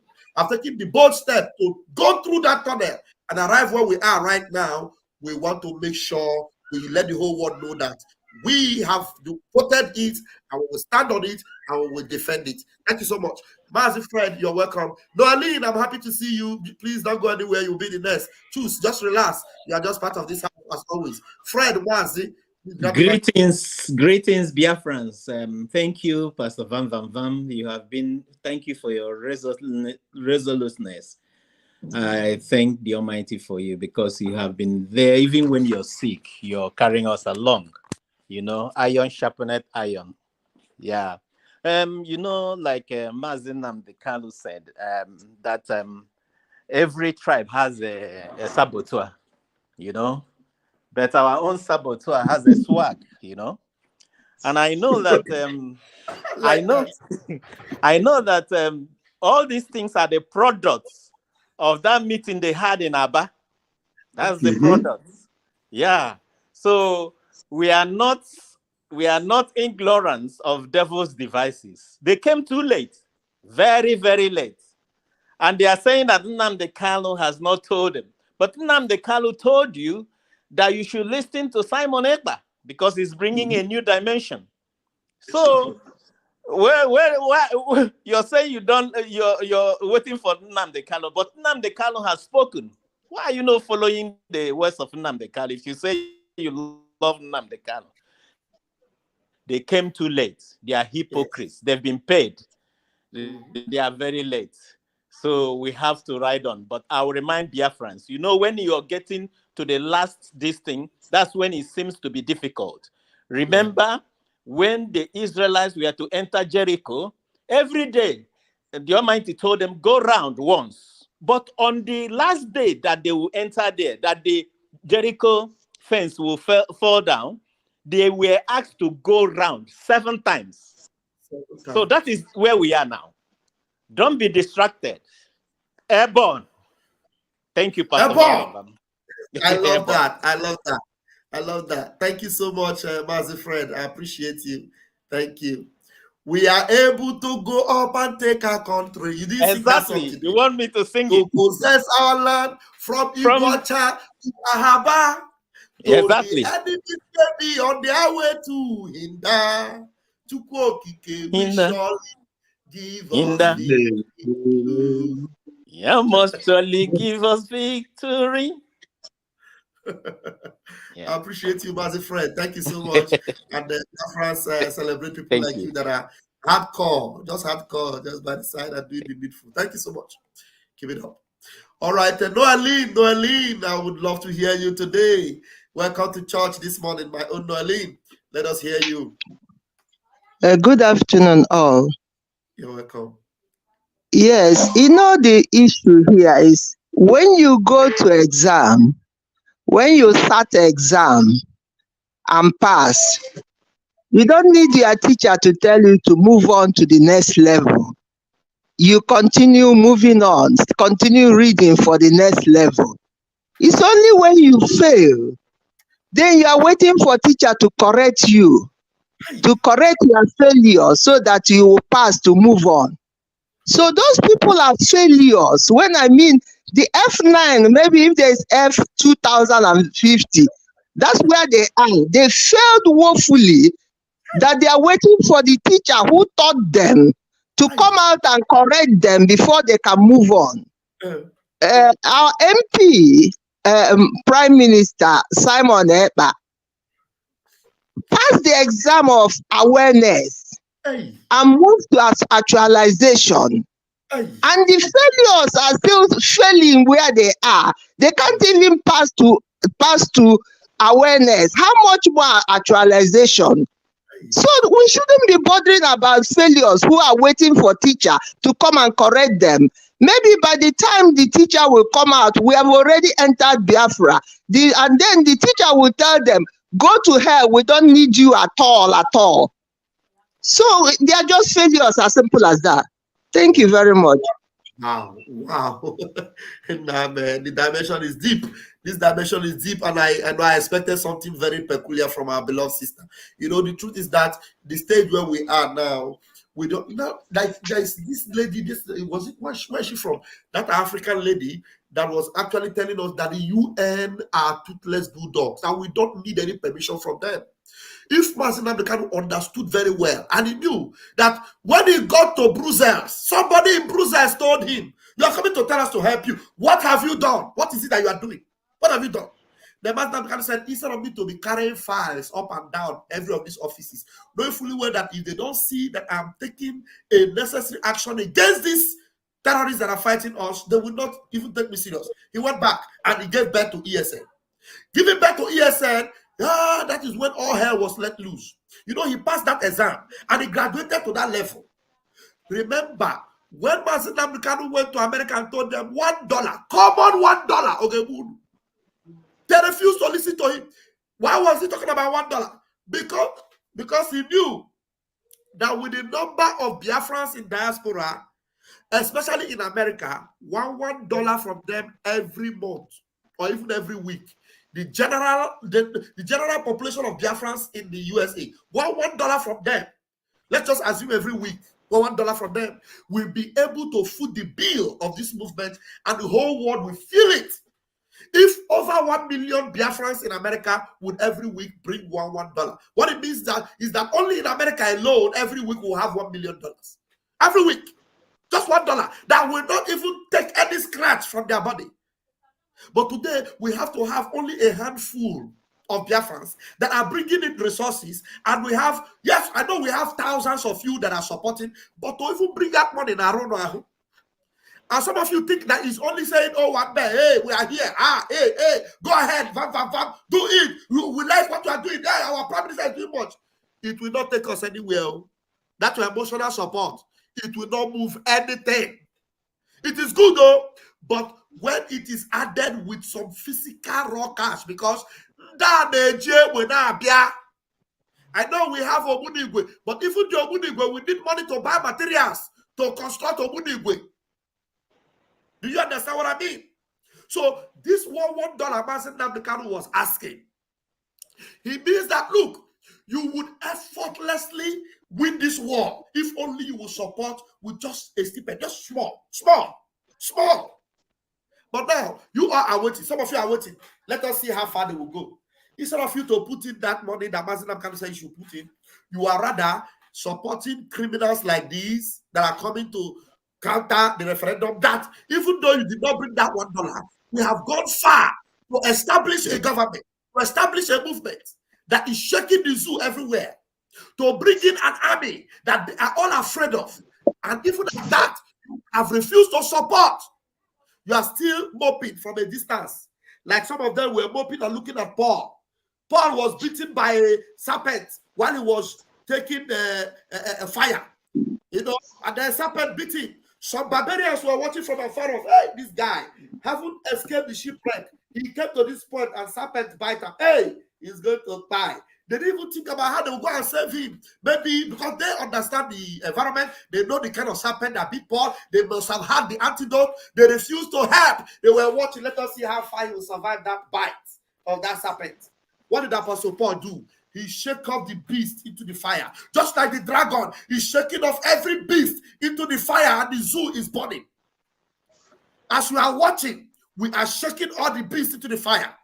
step to go through that tunnel and arrive where we are right now, we want to make sure we let the whole world know that we have voted it, and we will stand on it, and we will defend it. Thank you so much. Mazi Fred, you're welcome. Noaline, I'm happy to see you. Please don't go anywhere. You'll be the next. Choose, just relax. You are just part of this house. as always. Fred Wazi. Greetings, Biafrans. Thank you, Pastor Van Van Van. Thank you for your resoluteness. I thank the Almighty for you because you have been there. Even when you're sick, you're carrying us along. Iron sharpened iron. Yeah. Like Mazin Namdekalu said, that every tribe has a saboteur, but our own saboteur has a swag, and I know that I know that all these things are the products of that meeting they had in Aba. That's the products. Yeah. So we are not ignorant of devil's devices. They came too late, very, very late. And they are saying that Nnamdi Kanu has not told them. But Nnamdi Kanu told you that you should listen to Simon Ekpa because he's bringing a new dimension. So, where you're saying you're waiting for Nnamdi Kanu, but Nnamdi Kanu has spoken. Why are you not following the words of Nnamdi Kanu if you say you love Nnamdi Kanu? They came too late. They are hypocrites. They've been paid. They are very late. So we have to ride on. But I'll remind Biafrans, when you're getting to the last this thing, that's when it seems to be difficult. Remember when the Israelites were to enter Jericho, every day, the Almighty told them, go round once. But on the last day that they will enter there, that the Jericho fence will fall down, they were asked to go round 7 times. So that is where we are now. Don't be distracted. Airborne. Thank you, Pastor. Airborne. I love that. I love that. Thank you so much, Mazi Fred. I appreciate you. Thank you. We are able to go up and take our country. You didn't sing that song today. You want me to sing to it? Possess our land from Iwacha to Ahaba. Exactly. The enemies may be on their way to Hinda. To Kwokike, we surely give us victory. You must surely give us victory. I appreciate you, Mazi Fred. Thank you so much. And France celebrate people like you that are hardcore, just by the side and doing the needful. Thank you so much. Keep it up. All right, Noeline, I would love to hear you today. Welcome to church this morning, my own Noeline. Let us hear you. Good afternoon, all. You're welcome. Yes, the issue here is when you go to exam, when you start exam and pass, you don't need your teacher to tell you to move on to the next level. You continue moving on, continue reading for the next level. It's only when you fail, then you are waiting for teacher to correct you, to correct your failure so that you will pass to move on. So those people are failures. When I mean the F9, maybe if there's F2050, that's where they are. They failed woefully that they are waiting for the teacher who taught them to come out and correct them before they can move on. Our MP, Prime Minister Simon Ekpa, passed the exam of awareness and moved to actualization. And the failures are still failing where they are. They can't even pass to awareness. How much more actualization? So we shouldn't be bothering about failures who are waiting for teacher to come and correct them. Maybe by the time the teacher will come out, we have already entered Biafra. And then the teacher will tell them, go to hell, we don't need you at all. So they are just failures, as simple as that. Thank you very much. Wow. Nah, man, the dimension is deep. This dimension is deep, and I expected something very peculiar from our beloved sister. The truth is that the stage where we are now, we don't know. Like there's this lady. Where's she from? That African lady that was actually telling us that the UN are toothless bulldogs, and we don't need any permission from them. If Mazen Abdekanu understood very well, and he knew that when he got to Brussels, somebody in Brussels told him, "You are coming to tell us to help you. What have you done? What is it that you are doing? What have you done?" The master said, instead of me to be carrying files up and down every of these offices, knowing fully well that if they don't see that I'm taking a necessary action against these terrorists that are fighting us, they will not even take me serious. He went back and he gave birth to ESN. Giving birth to ESN, that is when all hell was let loose. You know, he passed that exam and he graduated to that level. Remember, when Master Nnamdi went to America and told them $1, common $1, okay, they refused to listen to him. Why was he talking about $1? Because he knew that with the number of Biafrans in diaspora, especially in America, $1 from them every month or even every week. The general population of Biafrans in the USA, $1 from them. Let's just assume every week, $1 from them will be able to foot the bill of this movement, and the whole world will feel it. If over 1 million Biafrans in America would every week bring $1, what it means is that only in America alone, every week we'll have $1 million. Every week. Just $1 that will not even take any scratch from their body. But today, we have to have only a handful of Biafrans that are bringing in resources. And we have, yes, I know we have thousands of you that are supporting, but to even bring that money in our own. And some of you think that he's only saying, oh, one day, hey, we are here. Hey, go ahead, do it. We like what you are doing. Hey, our prime minister is doing much. It will not take us anywhere. That's your emotional support. It will not move anything. It is good though, but when it is added with some physical raw cash, because I know we have Omunigwe, but even the Omunigwe, we need money to buy materials to construct Omunigwe. Do you understand what I mean? So this $1 Master Nnamdi Kanu was asking, he means that, look, you would effortlessly win this war if only you will support with just a stipend, just small. But now you are waiting. Some of you are waiting. Let us see how far they will go. Instead of you to put in that money that Master Nnamdi Kanu said you should put in, you are rather supporting criminals like these that are coming to counter the referendum. That even though you did not bring that $1, we have gone far to establish a government, to establish a movement that is shaking the zoo everywhere, to bring in an army that they are all afraid of. And even at that, you have refused to support. You are still moping from a distance. Like some of them were moping and looking at Paul. Paul was beaten by a serpent while he was taking a fire. You know, and the serpent beat him. Some barbarians were watching from afar off. Hey, this guy haven't escaped the shipwreck. He came to this point and serpent bite him. Hey, he's going to die. They didn't even think about how they will go and save him. Maybe because they understand the environment, they know the kind of serpent that beat Paul. They must have had the antidote. They refused to help. They were watching. Let us see how far he will survive that bite of that serpent. What did Apostle Paul do? He shook off the beast into the fire. Just like the dragon, he's shaking off every beast into the fire, and the zoo is burning. As we are watching, we are shaking all the beasts into the fire,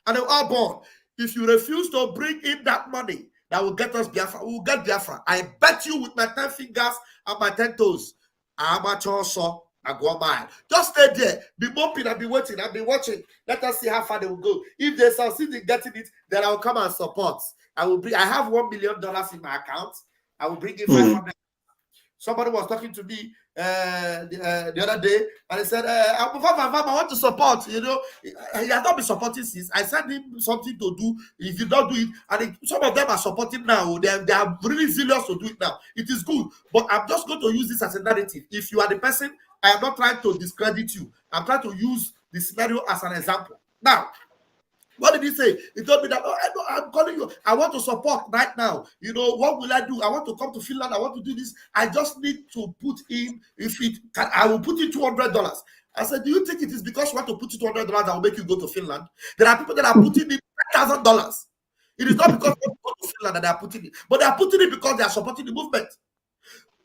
and they're all born. If you refuse to bring in that money that will get us Biafra, we will get Biafra. I bet you with my 10 fingers and my 10 toes, amateur saw I go a mile. Just stay there, be moping and be waiting and be watching. Let us see how far they will go. If they succeed in getting it, then I will come and support. I have $1 million in my account. I will bring in 500. Somebody was talking to me the other day, and he said, I want to support. You know, he has not been supporting since. I sent him something to do. If you don't do it, and some of them are supporting now. They are really zealous to do it now. It is good, but I'm just going to use this as a narrative. If you are the person, I am not trying to discredit you. I'm trying to use the scenario as an example. Now, what did he say? He told me that, I'm calling you. I want to support right now. You know, what will I do? I want to come to Finland. I want to do this. I just need to put in, I will put in $200. I said, do you think it is because you want to put in $200 that will make you go to Finland? There are people that are putting in $1,000. It is not because they want to go to Finland that they are putting it, but they are putting it because they are supporting the movement.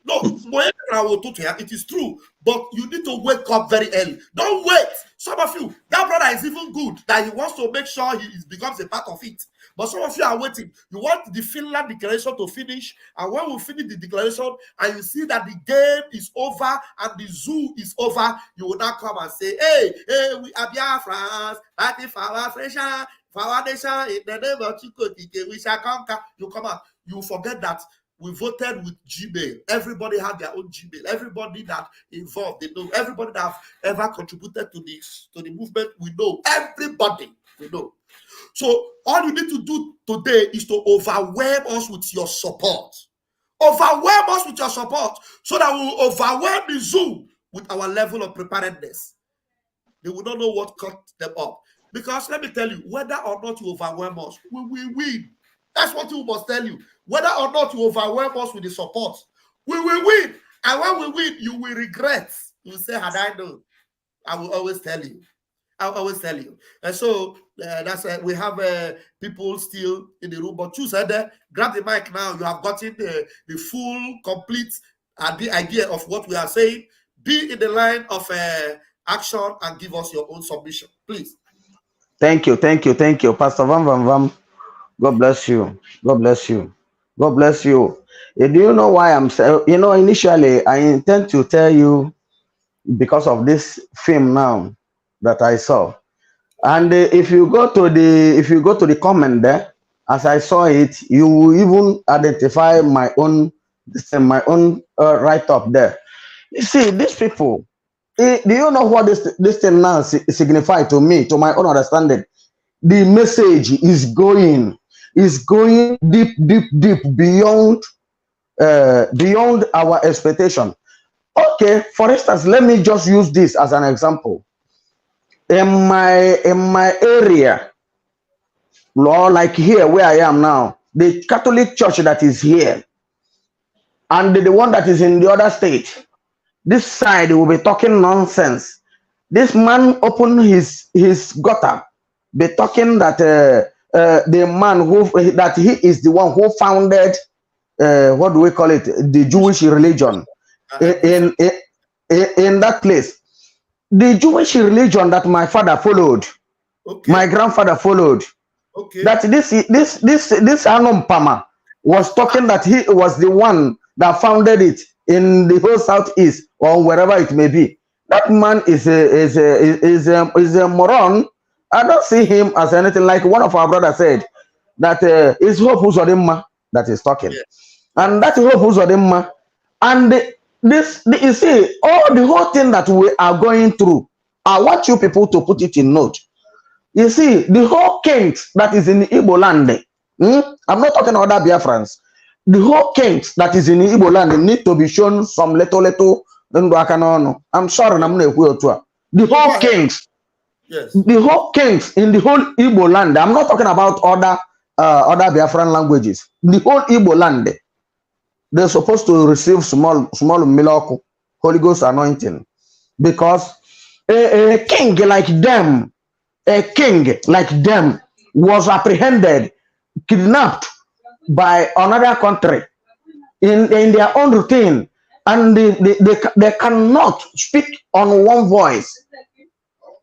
No, it is true, but you need to wake up very early. Don't wait. Some of you, that brother is even good that he wants to make sure he becomes a part of it. But some of you are waiting. You want the Finland declaration to finish, and when we finish the declaration and you see that the game is over and the zoo is over, you will now come and say, hey, we are Biafrans, fighting for our fresh For our nation, in the name of Chukwu, we shall conquer. You come out. You forget that we voted with Gmail. Everybody had their own Gmail. Everybody that involved, they know. Everybody that have ever contributed to the movement, we know. Everybody, we know. So all you need to do today is to overwhelm us with your support. Overwhelm us with your support so that we will overwhelm the Zoom with our level of preparedness. They will not know what cut them up. Because let me tell you, whether or not you overwhelm us, we will win. That's what you must tell you. Whether or not you overwhelm us with the support, we will win. And when we win, you will regret. You will say, had I known. I will always tell you. I'll always tell you. And so that's we have people still in the room. But you said grab the mic now. You have gotten the full, complete idea of what we are saying. Be in the line of action and give us your own submission, please. Thank you, Pastor Vam. God bless you. God bless you. God bless you. Do you know why I'm saying? You know, initially I intend to tell you because of this film now that I saw, and if you go to the comment there, as I saw it, you will even identify my own write up there. You see, these people. Do you know what this thing now signifies to me, to my own understanding? The message is going deep beyond our expectation. Okay, for instance, let me just use this as an example. In my area, like here where I am now, the Catholic Church that is here, and the one that is in the other state, this side will be talking nonsense. This man opened his gutter, be talking that the man that he is the one who founded what do we call it, the Jewish religion in that place. The Jewish religion that my father followed, my grandfather followed. That this Anum Pama was talking that he was the one that founded it in the whole southeast or wherever it may be. That man is a moron. I don't see him as anything. Like one of our brothers said, that is Hope Uzodimma that is talking, and that Hope Uzodimma, and you see, all the whole thing that we are going through. I want you people to put it in note. You see, the whole kings that is in the Igbo land. I'm not talking about other Biafrans. The whole kings that is in the Igbo land need to be shown some little. I'm sorry, I'm not to the whole kings. Yes. The whole kings in the whole Igbo land. I'm not talking about other Biafran languages. The whole Igbo land. They're supposed to receive small miracle, Holy Ghost anointing, because a king like them was apprehended, kidnapped by another country in their own routine, and they cannot speak on one voice.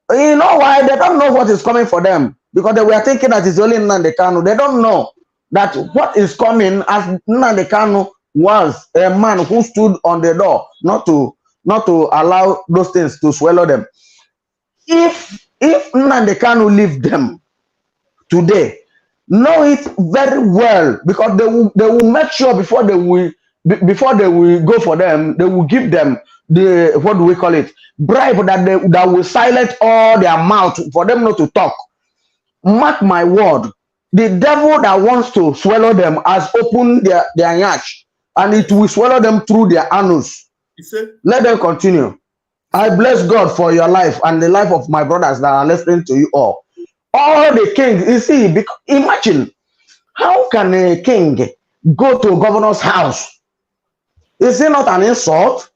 You know why? They don't know what is coming for them, because they were thinking that it's only Nnamdi Kanu. They don't know that what is coming, as Nnamdi Kanu was a man who stood on the door not to allow those things to swallow them. If Nnamdi Kanu leave them today, know it very well, because they will make sure before they will go for them, they will give them the, what do we call it, bribe that will silence all their mouth for them not to talk. Mark my word, the devil that wants to swallow them has opened their yash, and it will swallow them through their anus. Let them continue. I bless God for your life and the life of my brothers that are listening to you all. All the kings, you see, imagine, how can a king go to a governor's house? Is it not an insult?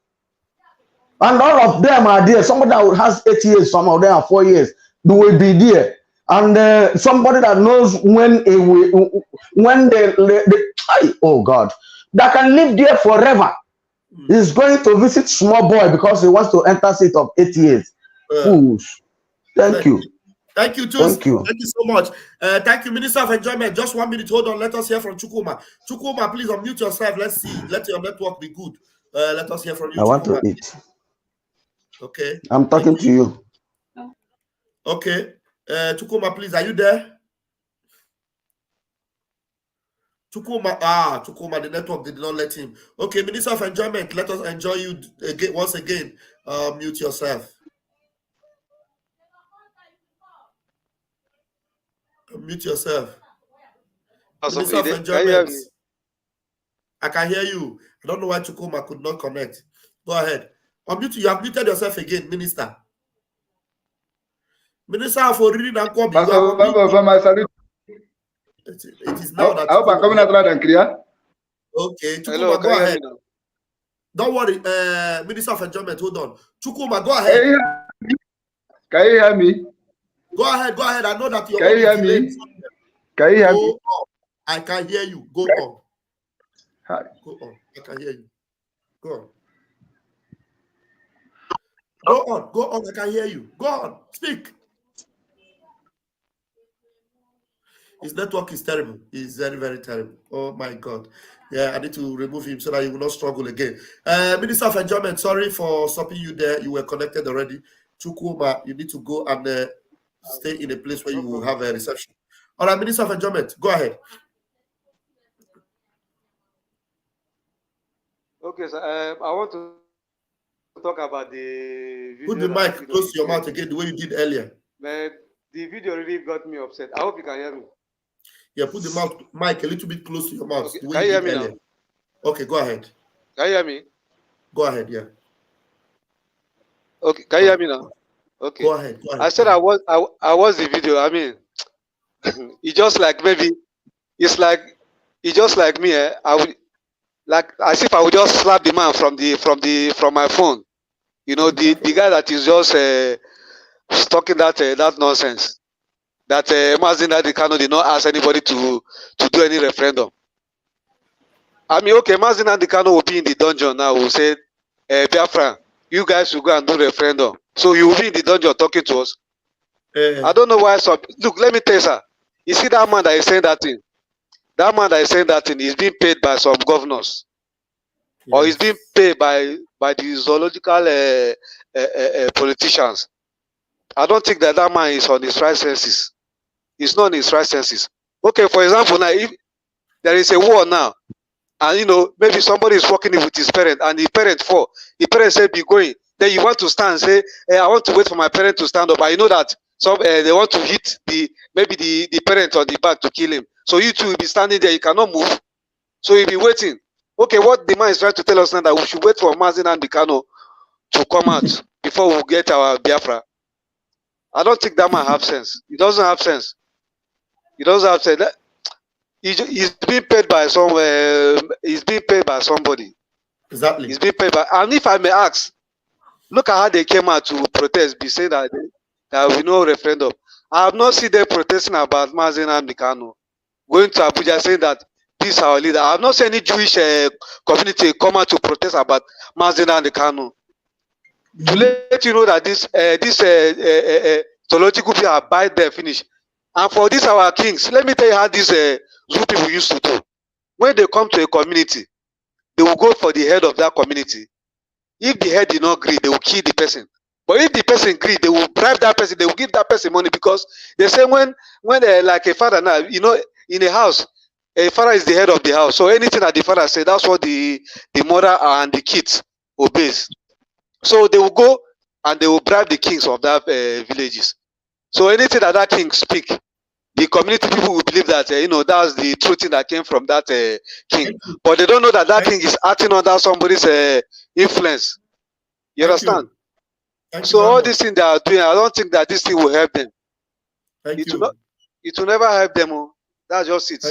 And all of them are there. Somebody that has 8 years, some of them are 4 years, they will be there. And somebody that knows when oh God, that can live there forever is going to visit small boy because he wants to enter seat of 8 years. Fools. Thank you. Thank you, Jules. Thank you so much. Thank you, Minister of Enjoyment. Just 1 minute. Hold on. Let us hear from Chukwuma. Chukwuma, please unmute yourself. Let's see. Let your network be good. Let us hear from you. I want to eat. Okay. I'm talking to you. Okay. Chukwuma, please. Are you there? Chukuma, the network did not let him. Okay, Minister of Enjoyment, let us enjoy you again. Once again, mute yourself. Mute yourself. Minister of Enjoyment. I can hear you. I don't know why Chukuma could not connect. Go ahead. Unmute. You have muted yourself again, Minister. Minister for reading and copy. It is now that. I hope I'm coming out loud and clear. Okay, Chukuma, go ahead. Don't worry, Minister of Enjoyment, hold on. Chukuma, go ahead. Can you hear me? Go ahead. I know that you're. Can you hear me? Can you hear me? I can hear you. Go on. Hi. Go on. I can hear you. Go on. Go on. I can hear you. Go on. Speak. His network is terrible. It's very, very terrible. Oh my God. Yeah, I need to remove him so that he will not struggle again. Minister of Enjoyment, sorry for stopping you there. You were connected already. Chukuma, you need to go and stay in a place where you will have a reception. All right, Minister of Enjoyment, go ahead. Okay, so I want to talk about the video. Put the mic close to your mouth again, the way you did earlier. But the video really got me upset. I hope you can hear me. Yeah, put the mic a little bit close to your mouth. Okay. The way Can you you hear did me earlier. now? Okay, go ahead. Can you hear me? Go ahead, yeah. Okay, can you hear me now? Okay. Go ahead. I said I watched the video. I mean, it's just like maybe it's just like me. I would like as if I would just slap the man from my phone. You know, the guy that is just talking that nonsense. That Mazin Adikano did not ask anybody to do any referendum. I mean, okay, Mazin Adikano will be in the dungeon now. Will say, Biafra, you guys should go and do referendum. So you will be in the dungeon talking to us. I don't know why. Look, let me tell you, sir. You see that man that is saying that thing? That man that is saying that thing is being paid by some governors. Yes. Or is being paid by the zoological politicians. I don't think that man is on his right senses. He's not in his right senses. Okay, for example, now if there is a war now, and you know maybe somebody is working with his parent, and the parent say be going. Then you want to stand and say, I want to wait for my parent to stand up. I know that they want to hit the parent on the back to kill him. So you two will be standing there. You cannot move. So you'll be waiting. Okay, what the man is trying to tell us now that we should wait for Mazin and Bikano to come out before we get our Biafra. I don't think that man have sense. He doesn't have sense. He doesn't have sense. He's being paid by he's being paid by somebody. Exactly. He's being paid by. And if I may ask, look at how they came out to protest, be saying that there will be no referendum. I have not seen them protesting about Mazin and Bikano going to Abuja saying that this is our leader. I have not seen any Jewish community come out to protest about Mazin and Bikano. To let you know that this theological people abide their finish. And for this our kings, let me tell you how these Zoo people used to do. When they come to a community, they will go for the head of that community. If the head did not agree, they will kill the person. But if the person agreed, they will bribe that person, they will give that person money, because they say when like a father now, you know, in a house, a father is the head of the house. So anything that the father says, that's what the mother and the kids obeys. So they will go and they will bribe the kings of that villages. So anything that king speak, the community people will believe that you know that's the true thing that came from that king. But they don't know that king is acting under somebody's influence. You understand? So all these things they are doing, I don't think that this thing will help them. It will never help them. Oh. That's just it.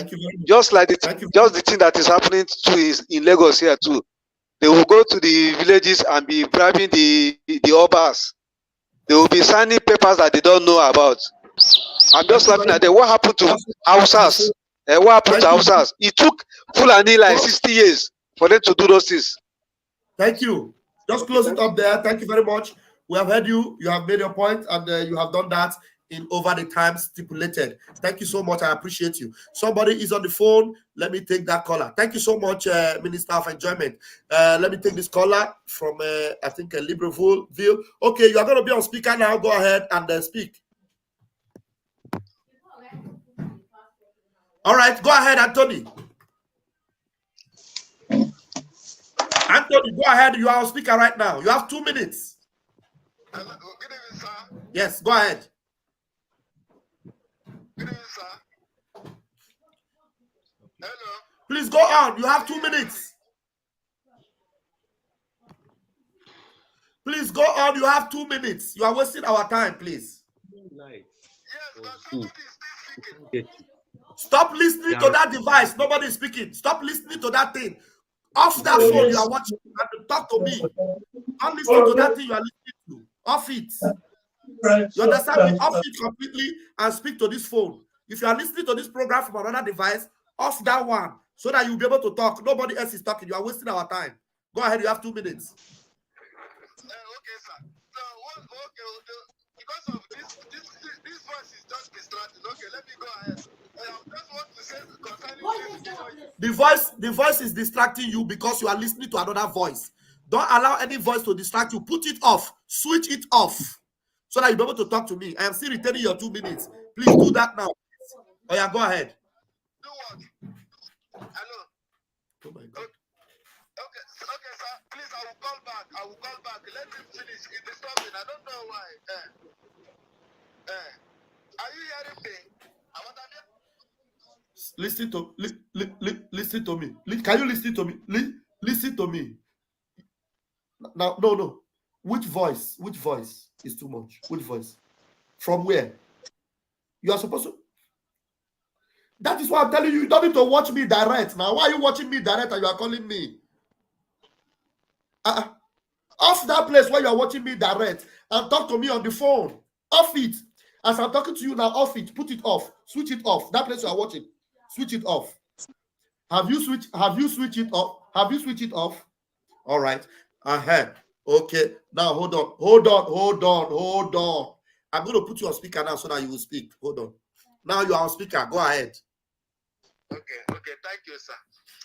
Just like the thing that is happening to in Lagos here too. They will go to the villages and be bribing the obas. They will be signing papers that they don't know about. I'm just laughing at them. What happened to Hausas? What happened to Hausas? It took Fulani like 60 years for them to do those things. Thank you. Just close it up there. Thank you very much. We have heard you. You have made your point, and you have done that in over the time stipulated. Thank you so much. I appreciate you. Somebody is on the phone. Let me take that caller. Thank you so much, Minister of Enjoyment. Let me take this caller from, I think, Libreville. Okay, you are going to be on speaker now. Go ahead and speak. All right, go ahead, Anthony. Anthony, go ahead. You are on speaker right now. You have 2 minutes. Hello. Good evening, sir. Yes, go ahead. Good evening, sir. Hello. Please go on. You have 2 minutes. Please go on. You have 2 minutes. You are wasting our time, please. Stop listening to that device. Nobody is speaking. Stop listening to that thing. Off that phone you are watching and talk to me. Don't listen to that thing you are listening to. Off it. You understand me? Off it completely and speak to this phone. If you are listening to this program from another device, off that one so that you'll be able to talk. Nobody else is talking. You are wasting our time. Go ahead. You have 2 minutes. Okay, sir. So, because of this voice is just distracting. Okay, let me go ahead. I just want to say concerning the voice is distracting you because you are listening to another voice. Don't allow any voice to distract you. Put it off. Switch it off so that you'll be able to talk to me. I am still retaining your 2 minutes. Please do that now. Oh yeah, go ahead. Do what? Hello. Oh my God. Okay, sir. Please, I will call back. Let me finish. It is something. I don't know why. Are you hearing me? Listen to me. Can you listen to me? Listen to me. Now, no. Which voice? Which voice is too much? Which voice? From where? You are supposed to. That is why I'm telling you. You don't need to watch me direct. Now, why are you watching me direct and you are calling me? Off that place where you are watching me direct and talk to me on the phone. Off it. As I'm talking to you now, off it. Put it off. Switch it off. That place you are watching. Switch it off. Have you switched it off? Have you switched it off? All right. Okay. Now hold on. I'm going to put you on speaker now so that you will speak. Hold on. Now you are on speaker. Go ahead. Okay. Thank you, sir.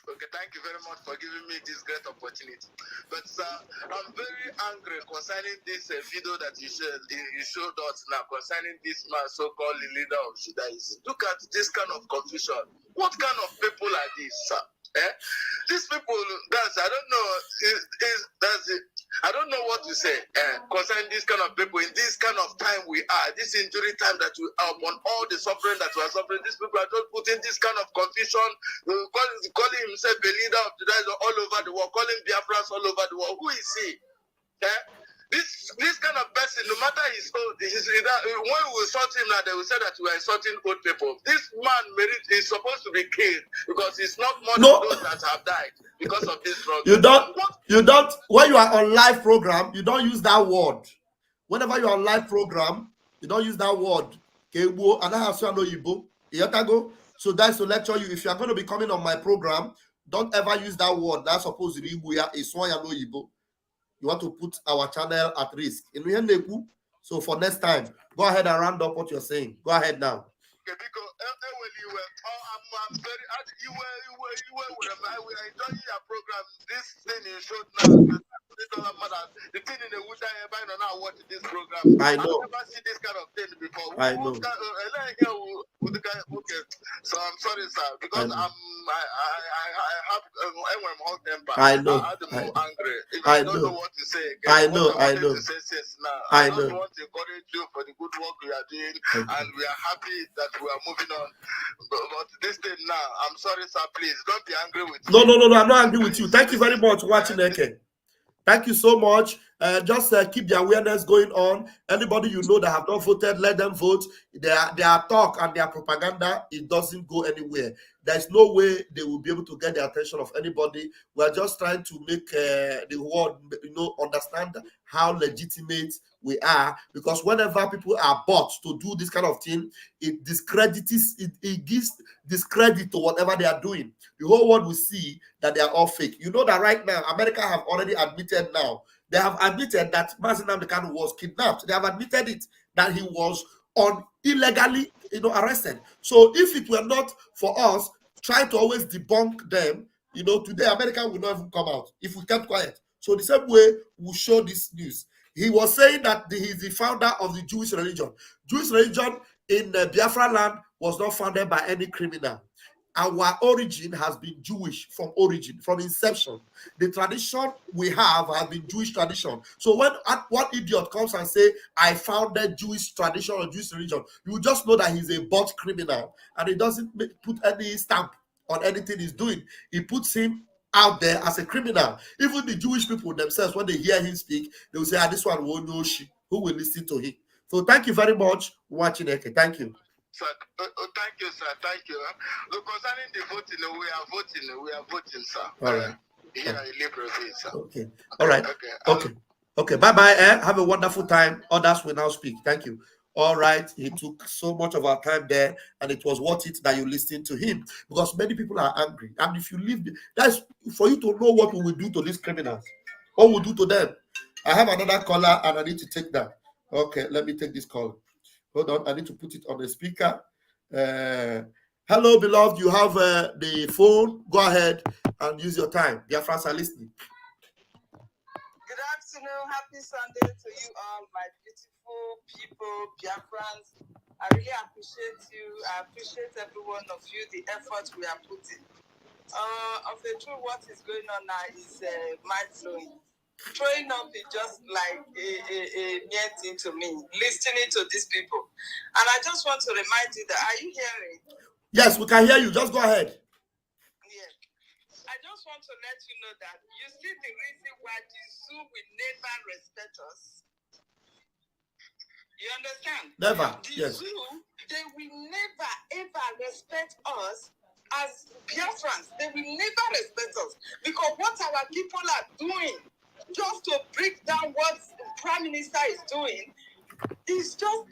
Okay, thank you very much for giving me this great opportunity. But sir, I'm very angry concerning this video that you showed us now concerning this man, so-called leader of Judaism. Look at this kind of confusion. What kind of people are these, sir? These people, I don't know. I don't know what to say concerning this kind of people in this kind of time we are. This injury time that we are on all the suffering that we are suffering. These people are just putting this kind of confusion, calling himself a leader of Judaism all over the world, calling Biafrans all over the world. Who is he? This kind of person, no matter his old, when we insult him now, they will say that we are insulting old people. This man is supposed to be killed because he's not more than those that have died because of this struggle. You don't. When you are on live program, you don't use that word. Whenever you are on live program, you don't use that word. So that's to lecture you. If you are going to be coming on my program, don't ever use that word. That's supposed to be you want to put our channel at risk. So for next time, go ahead and round up what you're saying. Go ahead now. Okay, because I'm very you were enjoying your program. This thing you showed now, the thing in the wood now watching this program. I know. I've never seen this kind of thing before. I know. Okay, so I'm sorry, sir, because I have hot temper. I know. I'm angry. I don't know what to say again. I know. To say since now. I just want to encourage you for the good work we are doing, and we are happy that we are moving on. But this thing now, I'm sorry, sir. Please don't be angry with me. No. I'm not angry with you. Thank you very much for watching, Eke. Thank you so much. Just keep the awareness going on. Anybody you know that have not voted, let them vote. Their talk and their propaganda, it doesn't go anywhere. There's no way they will be able to get the attention of anybody. We're just trying to make the world, understand how legitimate we are. Because whenever people are bought to do this kind of thing, it discredits, it gives discredit to whatever they are doing. The whole world will see that they are all fake. You know that right now, America have already admitted now. They have admitted that Mazi Nnamdi Kanu was kidnapped. They have admitted it, that he was illegally arrested. So if it were not for us trying to always debunk them, today America will not even come out if we kept quiet. So the same way we show this news. He was saying that he's the founder of the Jewish religion. Jewish religion in Biafra land was not founded by any criminal. our origin has been Jewish from origin, from inception. The tradition we have has been Jewish tradition. So when one idiot comes and say, I founded Jewish tradition or Jewish religion, you just know that he's a bought criminal and he doesn't put any stamp on anything he's doing. He puts him out there as a criminal. Even the Jewish people themselves, when they hear him speak, they will say, this one won't know she. Who will listen to him? So thank you very much for watching, Eke. Thank you. Sir, thank you, sir. Thank you. Concerning the voting, we are voting, sir. All right. Here in Libreville, sir. Okay. All right. Okay. Bye-bye. Have a wonderful time. Others will now speak. Thank you. All right. He took so much of our time there, and it was worth it that you listened to him, because many people are angry. And if you leave, that's for you to know what we will do to these criminals. What we'll do to them. I have another caller, and I need to take that. Okay, let me take this call. Hold on, I need to put it on the speaker. Hello, beloved. You have the phone. Go ahead and use your time. Dear friends are listening. Good afternoon. Happy Sunday to you all, my beautiful people, dear friends. I really appreciate you. I appreciate every one of you, the effort we are putting. Of the truth, what is going on now is mind-blowing. Throwing up is just like a mere thing to me, listening to these people. And I just want to remind you that, are you hearing? Yes, we can hear you. Just go ahead. Yes. I just want to let you know that you see the reason why the zoo will never respect us. You understand? Never. The zoo, they will never, ever respect us as Biafrans. They will never respect us because what our people are doing, just to break down what the Prime Minister is doing, is just.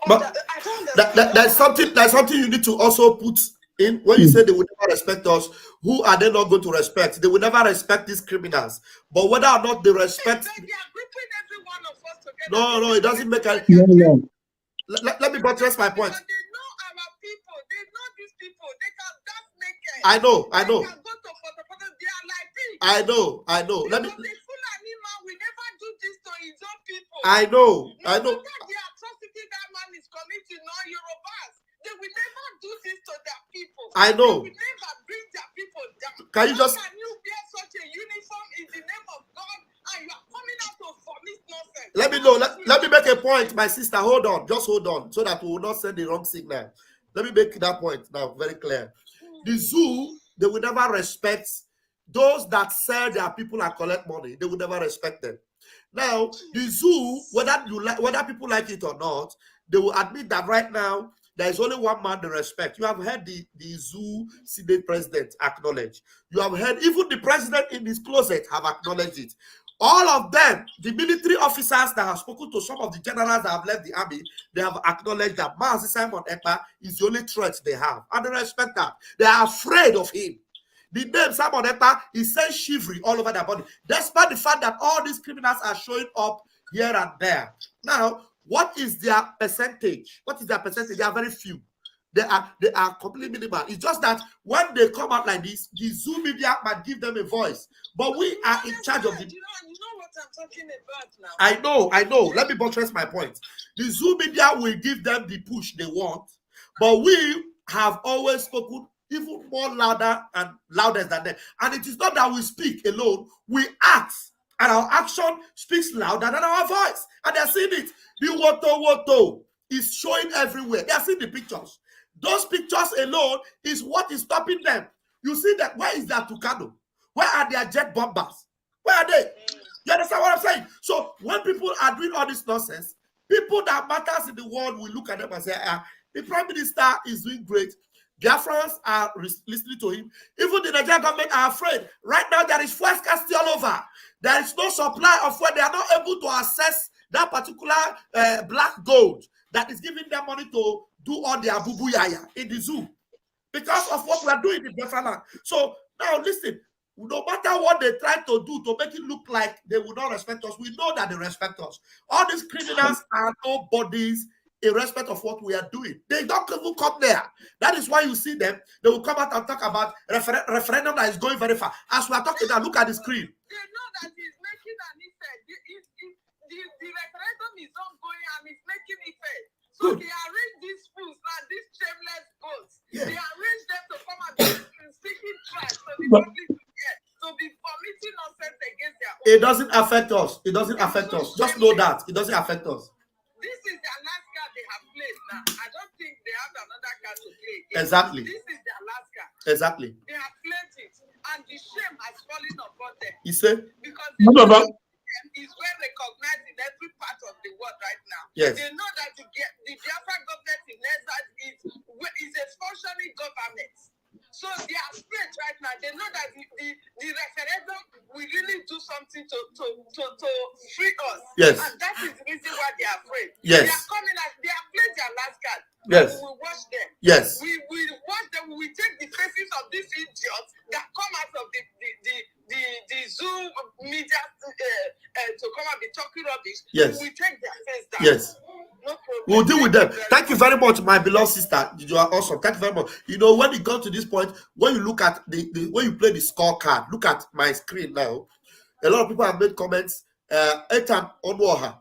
But I don't understand. there's something you need to also put in when you say they will never respect us. Who are they not going to respect? They will never respect these criminals. But whether or not they respect, they are grouping every one of us together. no, it doesn't make any. Let me buttress my point. They know our people. They know these people. They can dance naked. I know. They can go to photo. They are like pigs. I know. Let me. The Fulani man will never do this to his own people. I know. The atrocity that man is committing on Yorubas, they will never do this to their people. I know. They will never bring their people down. Can you just? How can you wear such a uniform in the name of God and you are coming out to vomit nonsense? Let me know. Let me make a point, my sister. Hold on. Just hold on, so that we will not send the wrong signal. Let me make that point now very clear. The zoo, they will never respect those that sell their people and collect money. They will never respect them. Now, the zoo, whether people like it or not, they will admit that right now there is only one man they respect. You have heard the zoo Senate president acknowledge. You have heard even the president in his closet have acknowledged it. All of them, the military officers that have spoken to some of the generals that have left the army, they have acknowledged that Mazi Simon Ekpa is the only threat they have. And they respect that. They are afraid of him. The name Simon Ekpa is sent chivalry all over their body, despite the fact that all these criminals are showing up here and there. Now, what is their percentage? They are very few. They are completely minimal. It's just that when they come out like this, the Zoom media might give them a voice. But we are in charge of the. You know what I'm talking about now. I know. Let me buttress my point. The Zoom media will give them the push they want, but we have always spoken even more louder than them. And it is not that we speak alone, we act. And our action speaks louder than our voice. And they're seeing it. The Woto is showing everywhere. They're seeing the pictures. Those pictures alone is what is stopping them. You see that? Where is their Tucano? Where are their jet bombers? Where are they? You understand what I'm saying? So when people are doing all this nonsense, people that matters in the world will look at them and say, the Prime Minister is doing great. Biafrans are listening to him. Even the Nigerian government are afraid. Right now, there is fuel scarcity all over. There is no supply of fuel. They are not able to access that particular black gold that is giving them money to do all their bubuyaya in the zoo because of what we are doing in Biafra land. So now listen, no matter what they try to do to make it look like they will not respect us, we know that they respect us. All these criminals are nobodies in respect of what we are doing. They don't even come there. That is why you see them. They will come out and talk about referendum that is going very far. As we are talking now, look at the screen. They know that he's making an effect. The referendum is ongoing and it's making effect. So they arrange these fools now, these shameless goats. Yeah. They arrange them to come and be probably to be vomiting nonsense against their own. It doesn't affect us. It doesn't affect us. Just know that it doesn't affect us. This is their last card they have played now. I don't think they have another card to play again. Exactly. This is their last card. Exactly. They have played it, and the shame has fallen upon them. You say? Because is well recognized in every part of the world right now. Yes. They know that the Biafra government in Naija is a functioning government. So they are afraid right now. They know that the referendum will really do something to free us. Yes. And that is the reason why they are afraid. Yes. They are coming out, they have played their last card. Yes. We will watch them. Yes. We will watch them. We will take the faces of these idiots that come out of the Zoom media to come and be talking rubbish. Yes. We will take their face down. Yes. No problem. We'll deal with them. Thank you very much, my beloved sister. You are awesome. Thank you very much. You know, when you got to this point, when you look at when you play the scorecard, look at my screen now. A lot of people have made comments. Ethan Onwoha,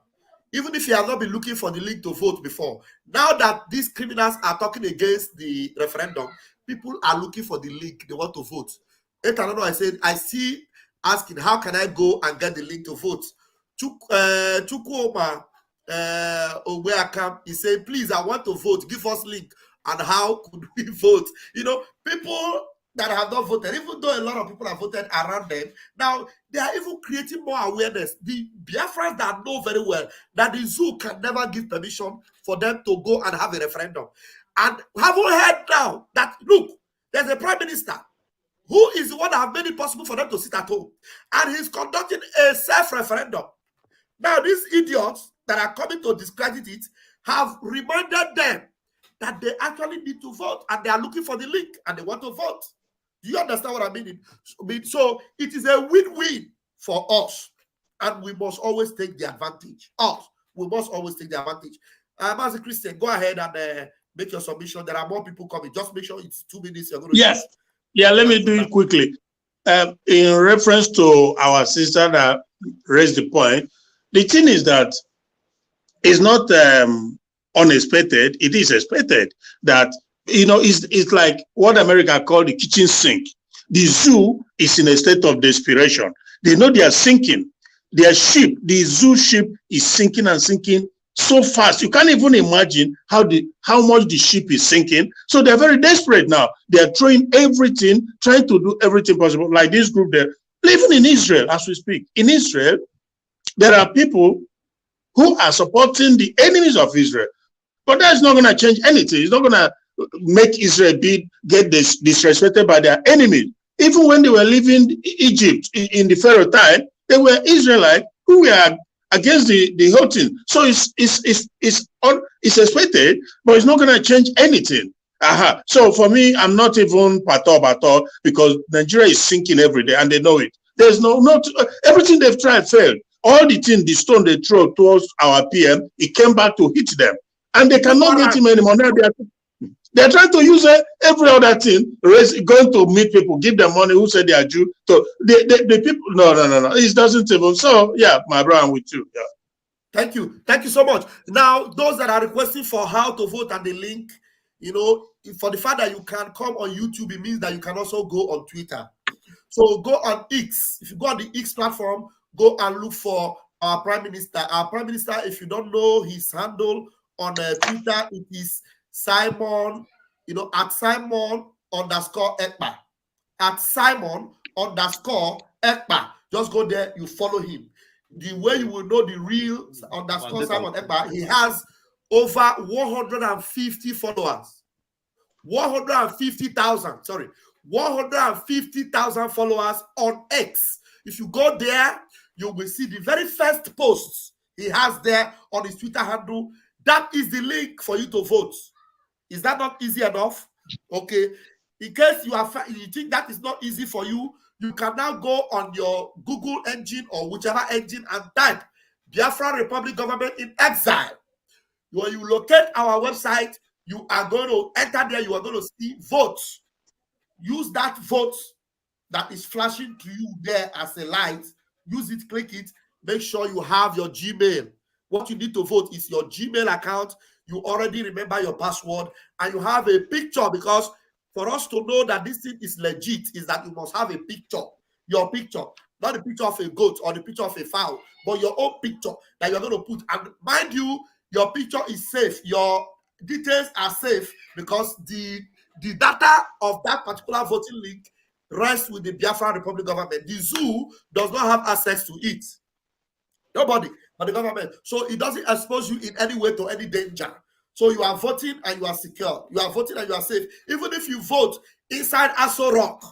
even if you have not been looking for the link to vote before, now that these criminals are talking against the referendum, people are looking for the link. They want to vote. Ethan Onwoha, I said, I see asking, how can I go and get the link to vote? Chukwuma Ogbeakam, he said, please, I want to vote. Give us link. And how could we vote? You know, people that have not voted, even though a lot of people have voted around them, now they are even creating more awareness. The Biafrans that know very well that the zoo can never give permission for them to go and have a referendum. And haven't heard now that, look, there's a prime minister who is the one that have made it possible for them to sit at home. And he's conducting a self-referendum. Now, these idiots that are coming to discredit it have reminded them that they actually need to vote, and they are looking for the link and they want to vote. Do you understand what I mean? So it is a win-win for us, and we must always take the advantage. We must always take the advantage. As a Christian, go ahead and make your submission. There are more people coming. Just make sure it's 2 minutes. You're going to yes. Yeah, let me do it quickly. In reference to our sister that raised the point, the thing is that it's not unexpected. It is expected that, you know, it's like what America called the kitchen sink. The zoo is in a state of desperation. They know they are sinking. Their ship, the zoo ship, is sinking and sinking so fast. You can't even imagine how much the ship is sinking. So they're very desperate now. They're throwing everything, trying to do everything possible. Like this group there, living in Israel as we speak. In Israel, there are people who are supporting the enemies of Israel. But that's not going to change anything. It's not going to make Israel get disrespected by their enemies. Even when they were leaving Egypt in the Pharaoh time, they were Israelites who were against the whole thing. So it's expected, but it's not going to change anything. So for me, I'm not even pato because Nigeria is sinking every day and they know it. There's everything they've tried failed. All the stone they throw towards our PM, it came back to hit them. And they cannot get him anymore. Now they're trying to use every other thing, going to meet people, give them money who said they are Jew. So the people, no. It doesn't even. So yeah, my brother, I'm with you. Yeah. Thank you. Thank you so much. Now, those that are requesting for how to vote and the link, you know, for the fact that you can come on YouTube, it means that you can also go on Twitter. So go on X. If you go on the X platform, go and look for our Prime Minister. Our Prime Minister, if you don't know his handle on Twitter, it is Simon, at Simon_Ekpa. At Simon_Ekpa. Just go there, you follow him. The way you will know the real _Simon Ekpa, he has over 150 followers. 150,000, sorry. 150,000 followers on X. If you go there, you will see the very first posts he has there on his Twitter handle. That is the link for you to vote. Is that not easy enough? Okay. In case you think that is not easy for you, you can now go on your Google engine or whichever engine and type Biafra Republic Government in Exile. When you locate our website, you are going to enter there. You are going to see votes. Use that vote that is flashing to you there as a light. Use it, click it. Make sure you have your Gmail. What you need to vote is your Gmail account. You already remember your password and you have a picture because For us to know that this thing is legit is that you must have a picture, your picture, not the picture of a goat or the picture of a fowl, but your own picture that you're going to put. And mind you, your picture is safe. Your details are safe because the data of that particular voting link rests with the Biafra Republic government. The zoo does not have access to it. Nobody but the government. So it doesn't expose you in any way to any danger. So you are voting and you are secure. You are voting and you are safe. Even if you vote inside Aso Rock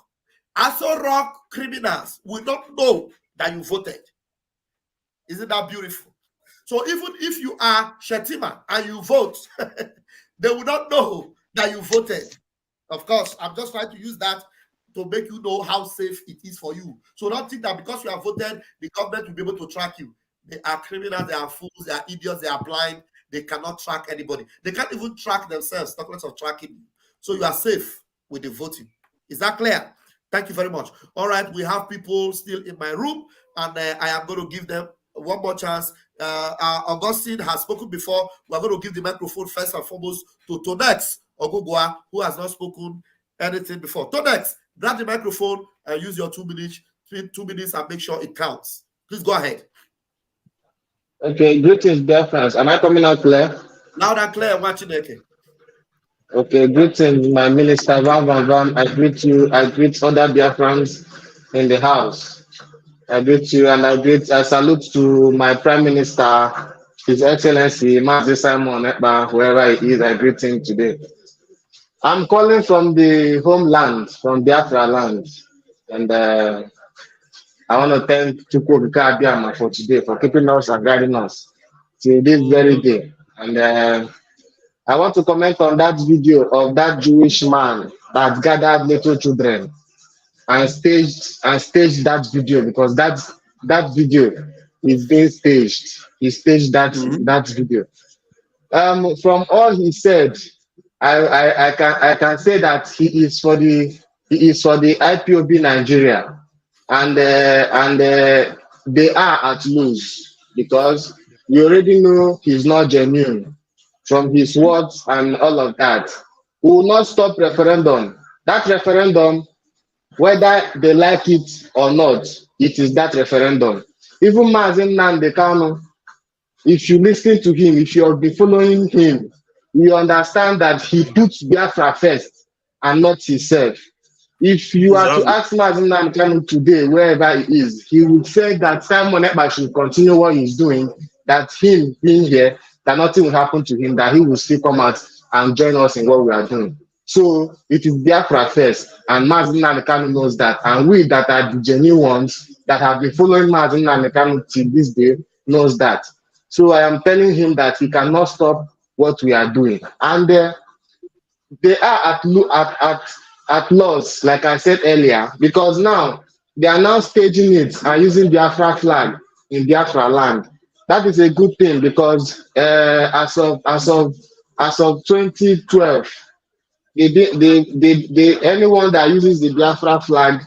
criminals will not know that you voted. Isn't that beautiful? So even if you are Shetima and you vote, they will not know that you voted. Of course, I'm just trying to use that to make you know how safe it is for you. So don't think that because you have voted, the government will be able to track you. They are criminals, they are fools, they are idiots, they are blind. They cannot track anybody. They can't even track themselves, talk less of tracking you. So you are safe with the voting. Is that clear? Thank you very much. All right, we have people still in my room, and I am going to give them one more chance. Augustine has spoken before. We're going to give the microphone first and foremost to Tonex Ogugwa, who has not spoken anything before. Tonex, grab the microphone and use your 2 minutes, 2 minutes, and make sure it counts. Please go ahead. Okay, greetings, dear friends. Am I coming out clear? Loud and clear, watching it. Okay, greetings, my minister, Vam. I greet you. I greet other Biafrans in the house. I greet you, and I salute to my Prime Minister, His Excellency, Mazi Simon Ekpa, wherever he is. I greet him today. I'm calling from the homeland, from Biafra land, and I want to thank Chukwu Abiyama for today, for keeping us and guiding us till this very day. And I want to comment on that video of that Jewish man that gathered little children and staged that video, because that video is being staged. He staged that video. From all he said, I can say that he is for the IPOB Nigeria. And they are at lose, because you already know he's not genuine from his words and all of that. We will not stop referendum. That referendum, whether they like it or not, it is that referendum. Even Mazi Nnamdi Kanu, if you listen to him, if you have been following him, you understand that he puts Biafra first and not himself. If you are to ask Mazi Nnamdi Kanu today, wherever he is, he would say that Simon Ekpa should continue what he's doing, that him being here, that nothing will happen to him, that he will still come out and join us in what we are doing. So it is Biafra first, and Mazi Nnamdi Kanu knows that, and we that are the genuine ones that have been following Mazi Nnamdi Kanu till this day knows that. So I am telling him that he cannot stop what we are doing. And they are at loss, like I said earlier, because now they are now staging it and using Biafra flag in Biafra land. That is a good thing, because as of 2012, anyone that uses the Biafra flag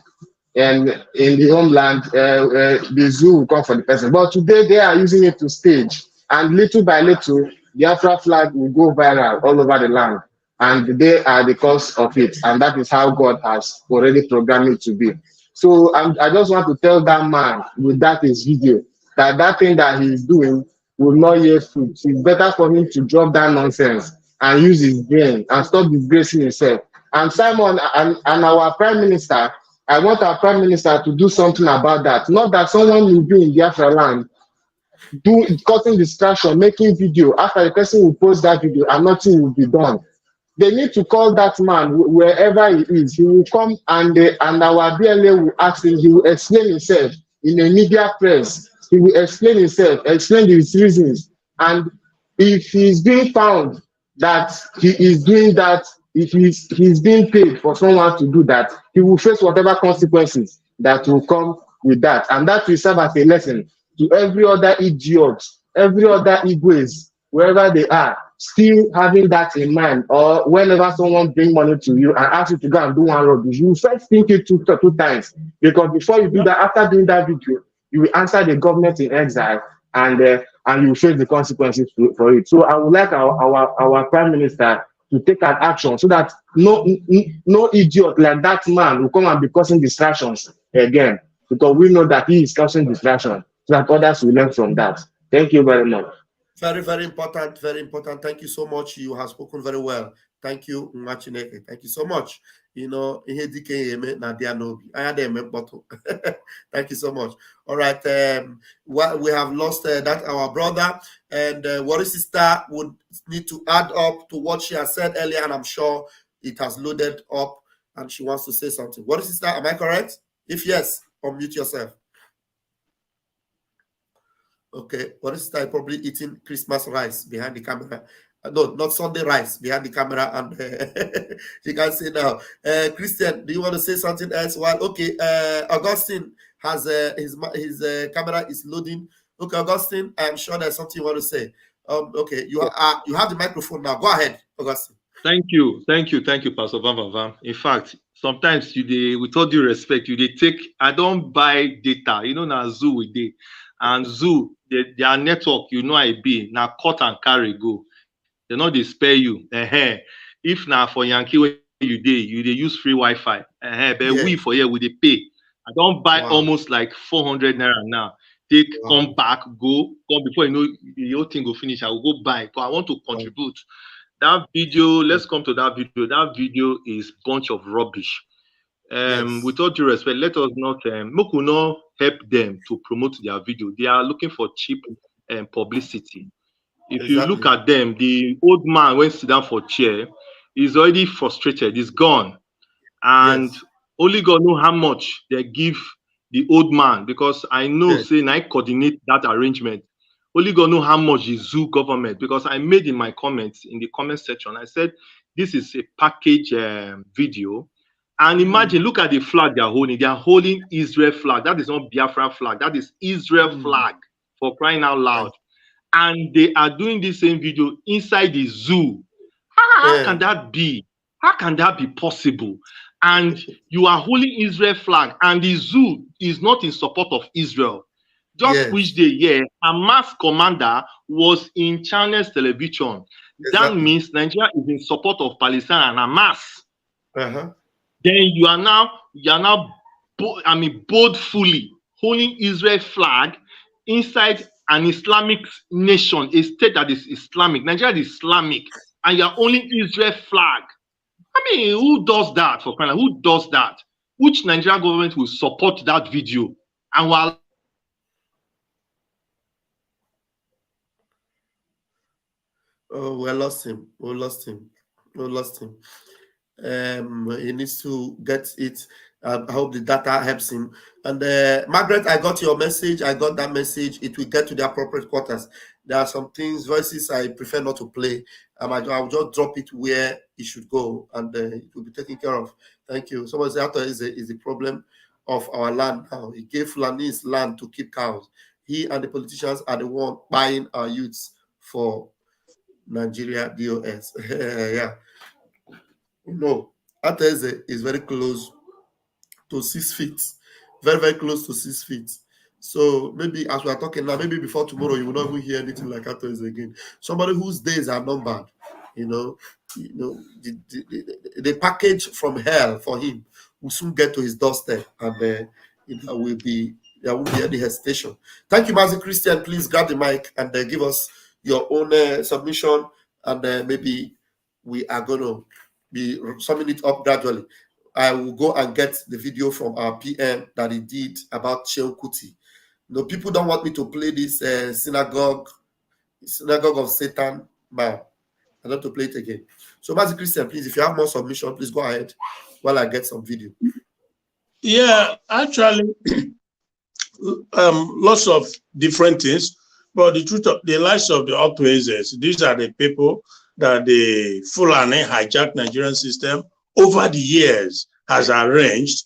and in the homeland, the zoo will come for the person. But today they are using it to stage, and little by little, Biafra flag will go viral all over the land. And they are the cause of it, and that is how God has already programmed it to be. So I just want to tell that man with that his video that thing that he's doing will not yield fruit. It's better for him to drop that nonsense and use his brain and stop disgracing himself. And Simon and our Prime Minister, I want our Prime Minister to do something about that. Not that someone will be in Biafra land causing distraction, making video, after the person will post that video and nothing will be done. They need to call that man wherever he is. He will come and our BLA will ask him. He will explain himself in a media press. He will explain himself, explain his reasons. And if he's being found that he is doing that, if he's being paid for someone to do that, he will face whatever consequences that will come with that. And that will serve as a lesson to every other idiot, every other Igwes, wherever they are, still having that in mind, or whenever someone brings money to you and asks you to go and do one rubbish, you first think it two times, because before you do that, after doing that video, you will answer the government in exile, and you face the consequences for it. So I would like our Prime Minister to take an action so that no idiot like that man will come and be causing distractions again, because we know that he is causing distraction, so that others will learn from that. Thank you very much. Very, very important. Very important. Thank you so much. You have spoken very well. Thank you, Machineke. Thank you so much. You know, thank you so much. All right. We have lost that our brother, and Warri sister would need to add up to what she has said earlier, and I'm sure it has loaded up, and she wants to say something. Warri sister, am I correct? If yes, unmute yourself. Okay, Warri sister probably eating Christmas rice behind the camera. No, not Sunday rice behind the camera, and you can say now. Christian, do you want to say something else? Well, okay. Augustine has his camera is loading. Okay, Augustine, I am sure there's something you want to say. Okay, you have the microphone now. Go ahead, Augustine. Thank you, Pastor Van. In fact, sometimes with all due respect, take. I don't buy data. You know, now Zoo with it, and Zoo their network. You know, I be now cut and carry go. They know they spare you. If now for Yankee where you use free Wi-Fi. But we for here we they pay. I don't buy almost like 400 naira now. Take come back, come before you know the whole thing will finish. I will go buy. But I want to contribute. That video, let's come to that video. That video is bunch of rubbish. With all due respect, let us not Mokuno help them to promote their video. They are looking for cheap publicity. If you look at them, the old man went sit down for chair, he's already frustrated, he's gone. And only God know how much they give the old man, because I know, saying I coordinate that arrangement. Only God know how much the Zoo government, because I made in my comments, in the comment section, I said, this is a package video. And imagine, look at the flag they're holding. They're holding Israel flag. That is not Biafra flag. That is Israel flag, for crying out loud. And they are doing the same video inside the zoo. How can that be? How can that be possible? And you are holding Israel flag, and the zoo is not in support of Israel. Just which day, Hamas commander was in China's television. That means Nigeria is in support of Palestine and Hamas. Then you are now boldly holding Israel flag inside an Islamic nation, a state that is Islamic. Nigeria is Islamic, and you're only Israel flag. I mean, who does that for crying out? Who does that? Which Nigerian government will support that video? And while we lost him. He needs to get it. I hope the data helps him. And Margaret, I got your message. I got that message. It will get to the appropriate quarters. There are some voices I prefer not to play. I'll just drop it where it should go, and it will be taken care of. Thank you. Someone said after is the problem of our land now. He gave Fulanis land to keep cows. He and the politicians are the one buying our youths for Nigeria DOS. No, Ateze is very close to 6 feet, very, very close to 6 feet. So maybe as we are talking now, maybe before tomorrow, you will not even hear anything like Ateze again. Somebody whose days are numbered, the package from hell for him will soon get to his doorstep, and there won't be any hesitation. Thank you, Mazi Christian. Please grab the mic and give us your own submission, and maybe we are going to be summing it up gradually. I will go and get the video from our PM that he did about Shehu Kuti. People don't want me to play this synagogue of Satan man. I don't have to play it again. So, Mazi Christian, please, if you have more submission, please go ahead while I get some video. Yeah, actually, lots of different things. But the truth of the lives of the Otwezes, these are the people that the Fulani hijacked Nigerian system over the years has arranged,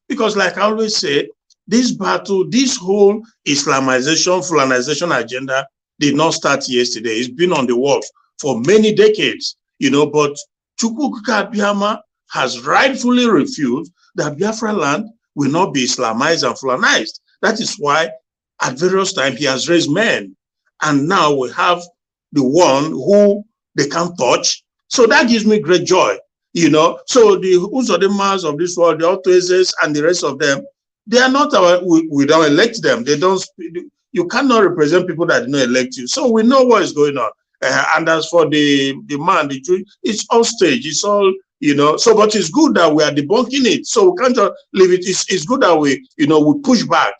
because like I always say, this battle, this whole Islamization, Fulanization agenda did not start yesterday. It's been on the works for many decades, but Chukwuka Abiyama has rightfully refused that Biafra land will not be Islamized and Fulanized. That is why at various times he has raised men. And now we have the one who they can't touch, So that gives me great joy, you know. So the Uzodimas of this world, the Otuezes and the rest of them, they are not our, we don't elect them. They don't, you cannot represent people that did not elect you. So we know what is going on. And as for the man, the Jew, it's all stage, it's all, you know. So, but it's good that we are debunking it. So we can't just leave it. It's good that we, you know, we push back.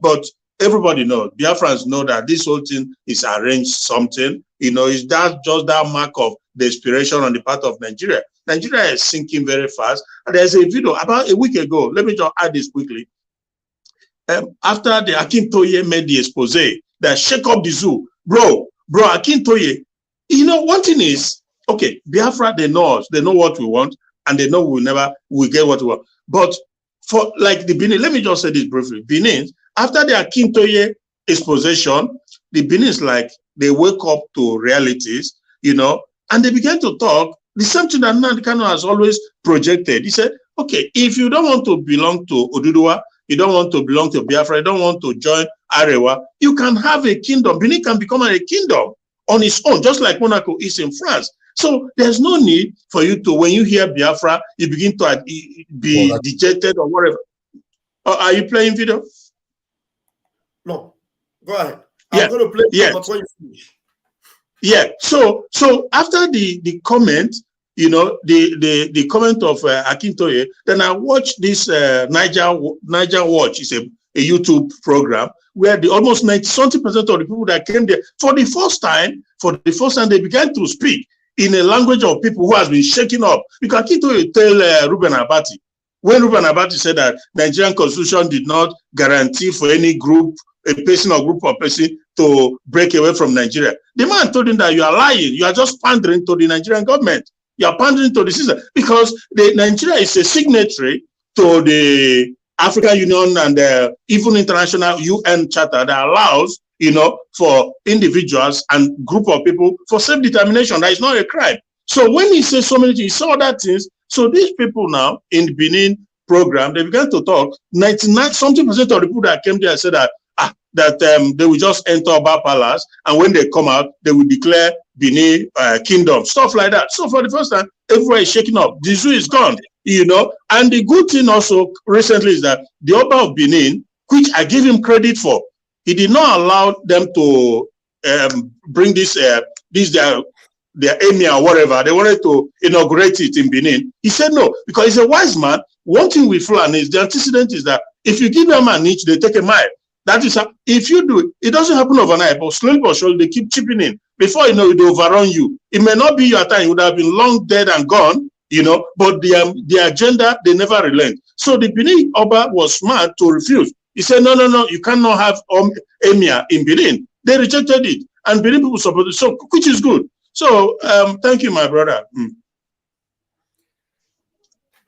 But everybody knows, Biafrans know that this whole thing is arranged something. You know, is that just that mark of desperation on the part of Nigeria? Nigeria is sinking very fast. And there's a video about a week ago. Let me just add this quickly. After the Akintoye made the expose that shake up the zoo, bro, Akintoye, you know, one thing is, okay, Biafra, they know us, they know what we want, and they know we'll get what we want. But for like the Benin, let me just say this briefly. Benin, after the Akintoye exposition, the Benin is like, they wake up to realities, you know, and they began to talk the same thing that Nnamdi Kanu has always projected. He said, okay, if you don't want to belong to Oduduwa, you don't want to belong to Biafra, you don't want to join Arewa, you can have a kingdom. Benin can become a kingdom on its own, just like Monaco is in France. So there's no need for you to, when you hear Biafra, you begin to be dejected or whatever. Are you playing video? No, go ahead. I'm going to play but when you finish. Yeah, so after the comment, you know, the comment of Akintoye, then I watched this Naija Watch. It's a YouTube program where the almost 90% of the people that came there for the first time, they began to speak in a language of people who has been shaken up. Because Akintoye tell Reuben Abati, when Reuben Abati said that Nigerian constitution did not guarantee for any group, a person or group of person to break away from Nigeria, the man told him that you are lying. You are just pandering to the Nigerian government. You are pandering to the system because Nigeria is a signatory to the African Union and even international UN charter that allows, you know, for individuals and group of people for self-determination. That is not a crime. So when he says so many things, he saw other things. So these people now in the Benin program, they began to talk. 99% of the people that came there said that they will just enter Oba Palace, and when they come out, they will declare Benin kingdom, stuff like that. So for the first time, everywhere is shaking up. The zoo is gone, you know. And the good thing also recently is that the Oba of Benin, which I give him credit for, he did not allow them to bring their emir or whatever. They wanted to inaugurate it in Benin. He said no, because he's a wise man. One thing with Fulani is the antecedent is that if you give them an inch, they take a mile. That is how, if you do it doesn't happen overnight, but slowly but surely they keep chipping in. Before you know it, they overrun you. It may not be your time, you would have been long dead and gone, you know, but the agenda, they never relent. So the Benin Oba was smart to refuse. He said, no, you cannot have emir in Benin. They rejected it, and Benin people supported it, so, which is good. So thank you, my brother.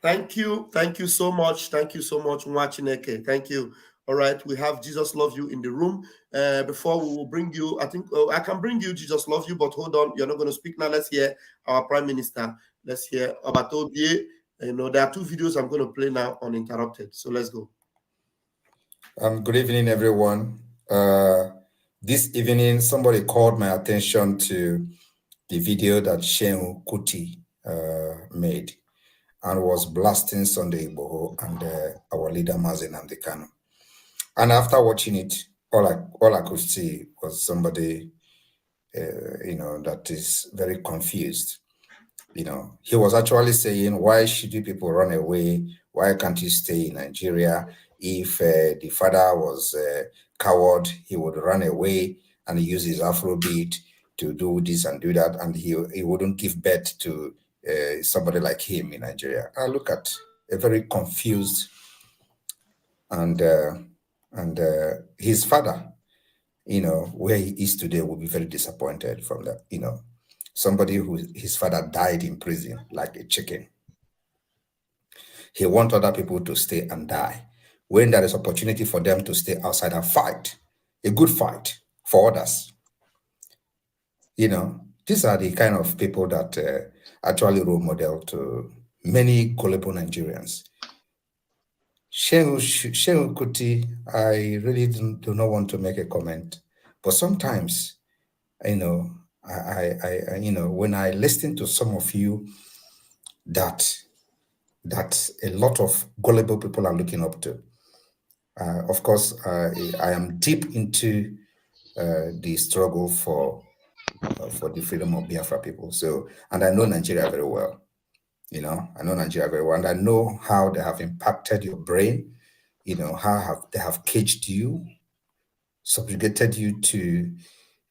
Thank you so much, Mwachineke. Thank you. All right, we have Jesus Love You in the room. Before we will bring you, I think I can bring you Jesus Love You, but hold on, you're not going to speak now. Let's hear our Prime Minister. Let's hear Obatobie. You know, there are two videos I'm going to play now uninterrupted. So let's go. Good evening, everyone. This evening, somebody called my attention to the video that Shehu Kuti made and was blasting Sunday Igboho and our leader Mazi Nnamdi Kanu. And after watching it, all I could see was somebody, you know, that is very confused. You know, he was actually saying, why should you people run away? Why can't you stay in Nigeria? If the father was a coward, he would run away and use his Afrobeat to do this and do that, and he wouldn't give birth to somebody like him in Nigeria. I look at a very confused and his father, you know, where he is today will be very disappointed from that, you know, somebody who his father died in prison like a chicken. He wants other people to stay and die when there is opportunity for them to stay outside and fight, a good fight for others. You know, these are the kind of people that actually role model to many gullible Nigerians. Shehu Kuti, I really do not want to make a comment, but sometimes, you know, you know, when I listen to some of you that a lot of gullible people are looking up to. Of course, I am deep into the struggle for the freedom of Biafra people. So, and I know Nigeria very well. You know, I know Nigeria very well, and I know how they have impacted your brain. You know, how they have caged you, subjugated you to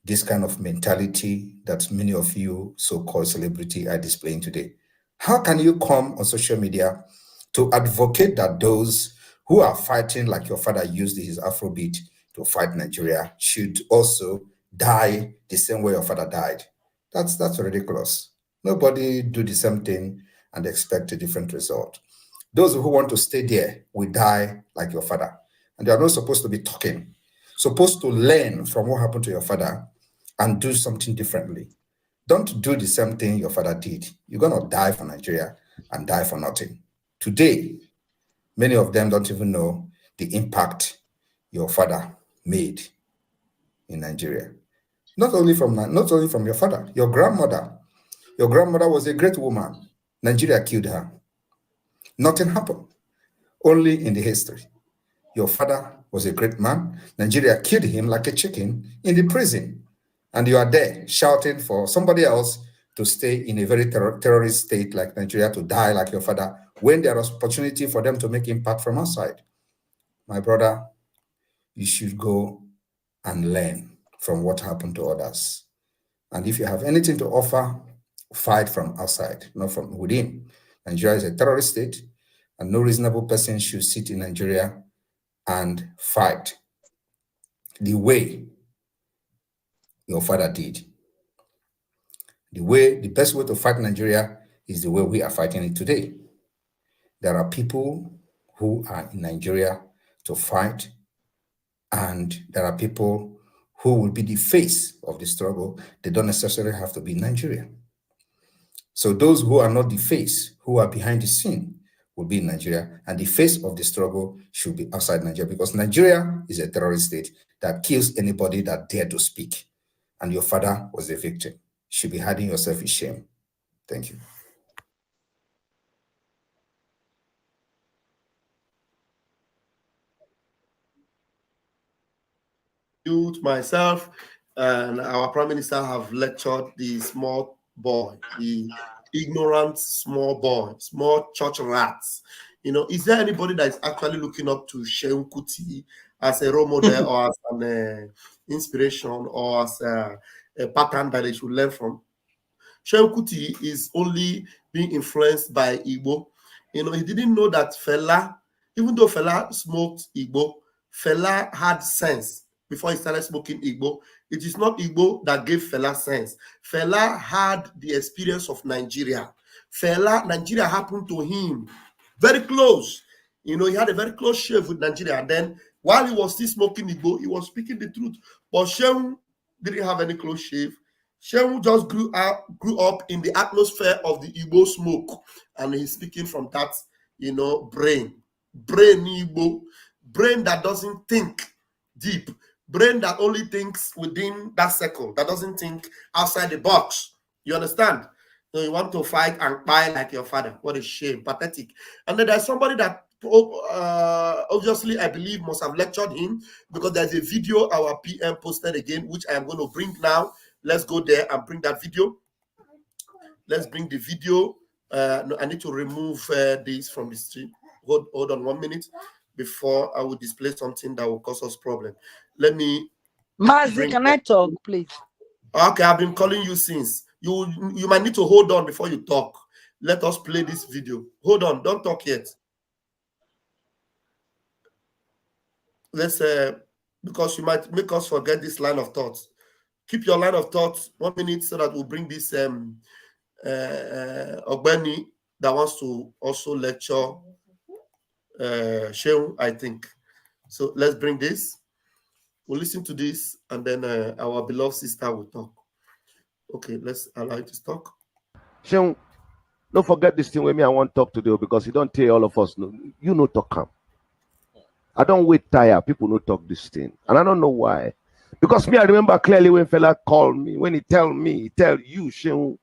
this kind of mentality that many of you so-called celebrity are displaying today. How can you come on social media to advocate that those who are fighting like your father used his Afrobeat to fight Nigeria should also die the same way your father died? That's ridiculous. Nobody do the same thing and expect a different result. Those who want to stay there will die like your father. And they are not supposed to be talking, supposed to learn from what happened to your father and do something differently. Don't do the same thing your father did. You're going to die for Nigeria and die for nothing. Today, many of them don't even know the impact your father made in Nigeria. Not only from your father, your grandmother. Your grandmother was a great woman. Nigeria killed her. Nothing happened. Only in the history. Your father was a great man. Nigeria killed him like a chicken in the prison. And you are there shouting for somebody else to stay in a very terrorist state like Nigeria, to die like your father, when there is opportunity for them to make impact from outside. My brother, you should go and learn from what happened to others. And if you have anything to offer, fight from outside, not from within. Nigeria is a terrorist state, and no reasonable person should sit in Nigeria and fight the way your father did. The best way to fight Nigeria is the way we are fighting it today. There are people who are in Nigeria to fight, and there are people who will be the face of the struggle. They don't necessarily have to be in Nigeria. So those who are not the face, who are behind the scene, will be in Nigeria, and the face of the struggle should be outside Nigeria, because Nigeria is a terrorist state that kills anybody that dare to speak. And your father was a victim. You should be hiding yourself in shame. Thank you. Myself and our Prime Minister have lectured the small boy, the ignorant small boy, small church rats. You know, is there anybody that is actually looking up to Shehu Kuti as a role model or as an inspiration or as a pattern that they should learn from? Shehu Kuti is only being influenced by Igbo. You know, he didn't know that Fela, even though Fela smoked Igbo, Fela had sense before he started smoking Igbo. It is not Igbo that gave Fela sense. Fela had the experience of Nigeria. Nigeria happened to him very close. You know, he had a very close shave with Nigeria. And then while he was still smoking Igbo, he was speaking the truth. But Shehu didn't have any close shave. Shehu just grew up in the atmosphere of the Igbo smoke. And he's speaking from that, you know, brain Igbo, brain that doesn't think deep, brain that only thinks within that circle, that doesn't think outside the box. You understand? So you want to fight and buy like your father. What a shame, pathetic. And then there's somebody that obviously I believe must have lectured him, because there's a video our PM posted again, which I am going to bring now. Let's go there and bring that video. Let's bring the video. No, I need to remove this from the stream. Hold on 1 minute before I will display something that will cause us problem. Let me. Mazi, can I talk, please? Okay, I've been calling you since. You might need to hold on before you talk. Let us play this video. Hold on, don't talk yet. Let's because you might make us forget this line of thoughts. Keep your line of thoughts 1 minute so that we'll bring this Ogbeni that wants to also lecture Shehu, I think. So let's bring this. We'll listen to this, and then our beloved sister will talk. Okay, let's allow you to talk. Shehu, don't forget this thing with me. I want to talk today, because you don't tell all of us. No, you know talk come. I don't wait tire. People don't talk this thing, and I don't know why. Because me, I remember clearly when fella called me, when he tell you, Sheung.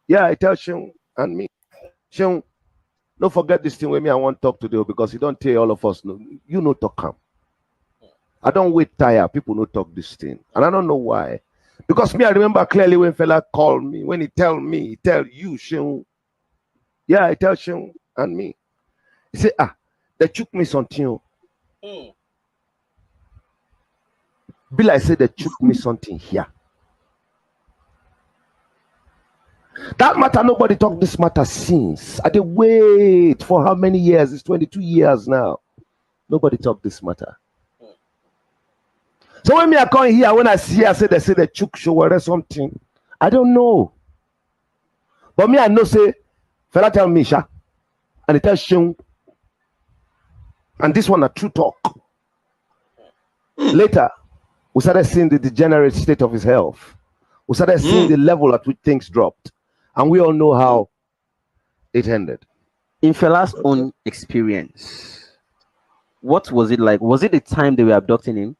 Yeah, I tell Sheung and me. Sheung, don't forget this thing with me I want to talk to you because you don't tell all of us, no, you know talk come. I don't wait tire, people no talk this thing. And I don't know why. Because me, I remember clearly when fella called me, when he tell you, Sheung. Yeah, I tell Sheung and me. He say, they took me something. Bill, I said they took me something here. That matter, nobody talk this matter since. I did wait for how many years? It's 22 years now. Nobody talk this matter. So when me I come here, when I see, I say the chook show or something. I don't know. But me, I know say, fella tell me, Sha, and it tells Sheung. And this one a true talk. Later, we started seeing the degenerate state of his health. We started seeing the level at which things dropped. And we all know how it ended. In Fela's own experience, what was it like? Was it the time they were abducting him?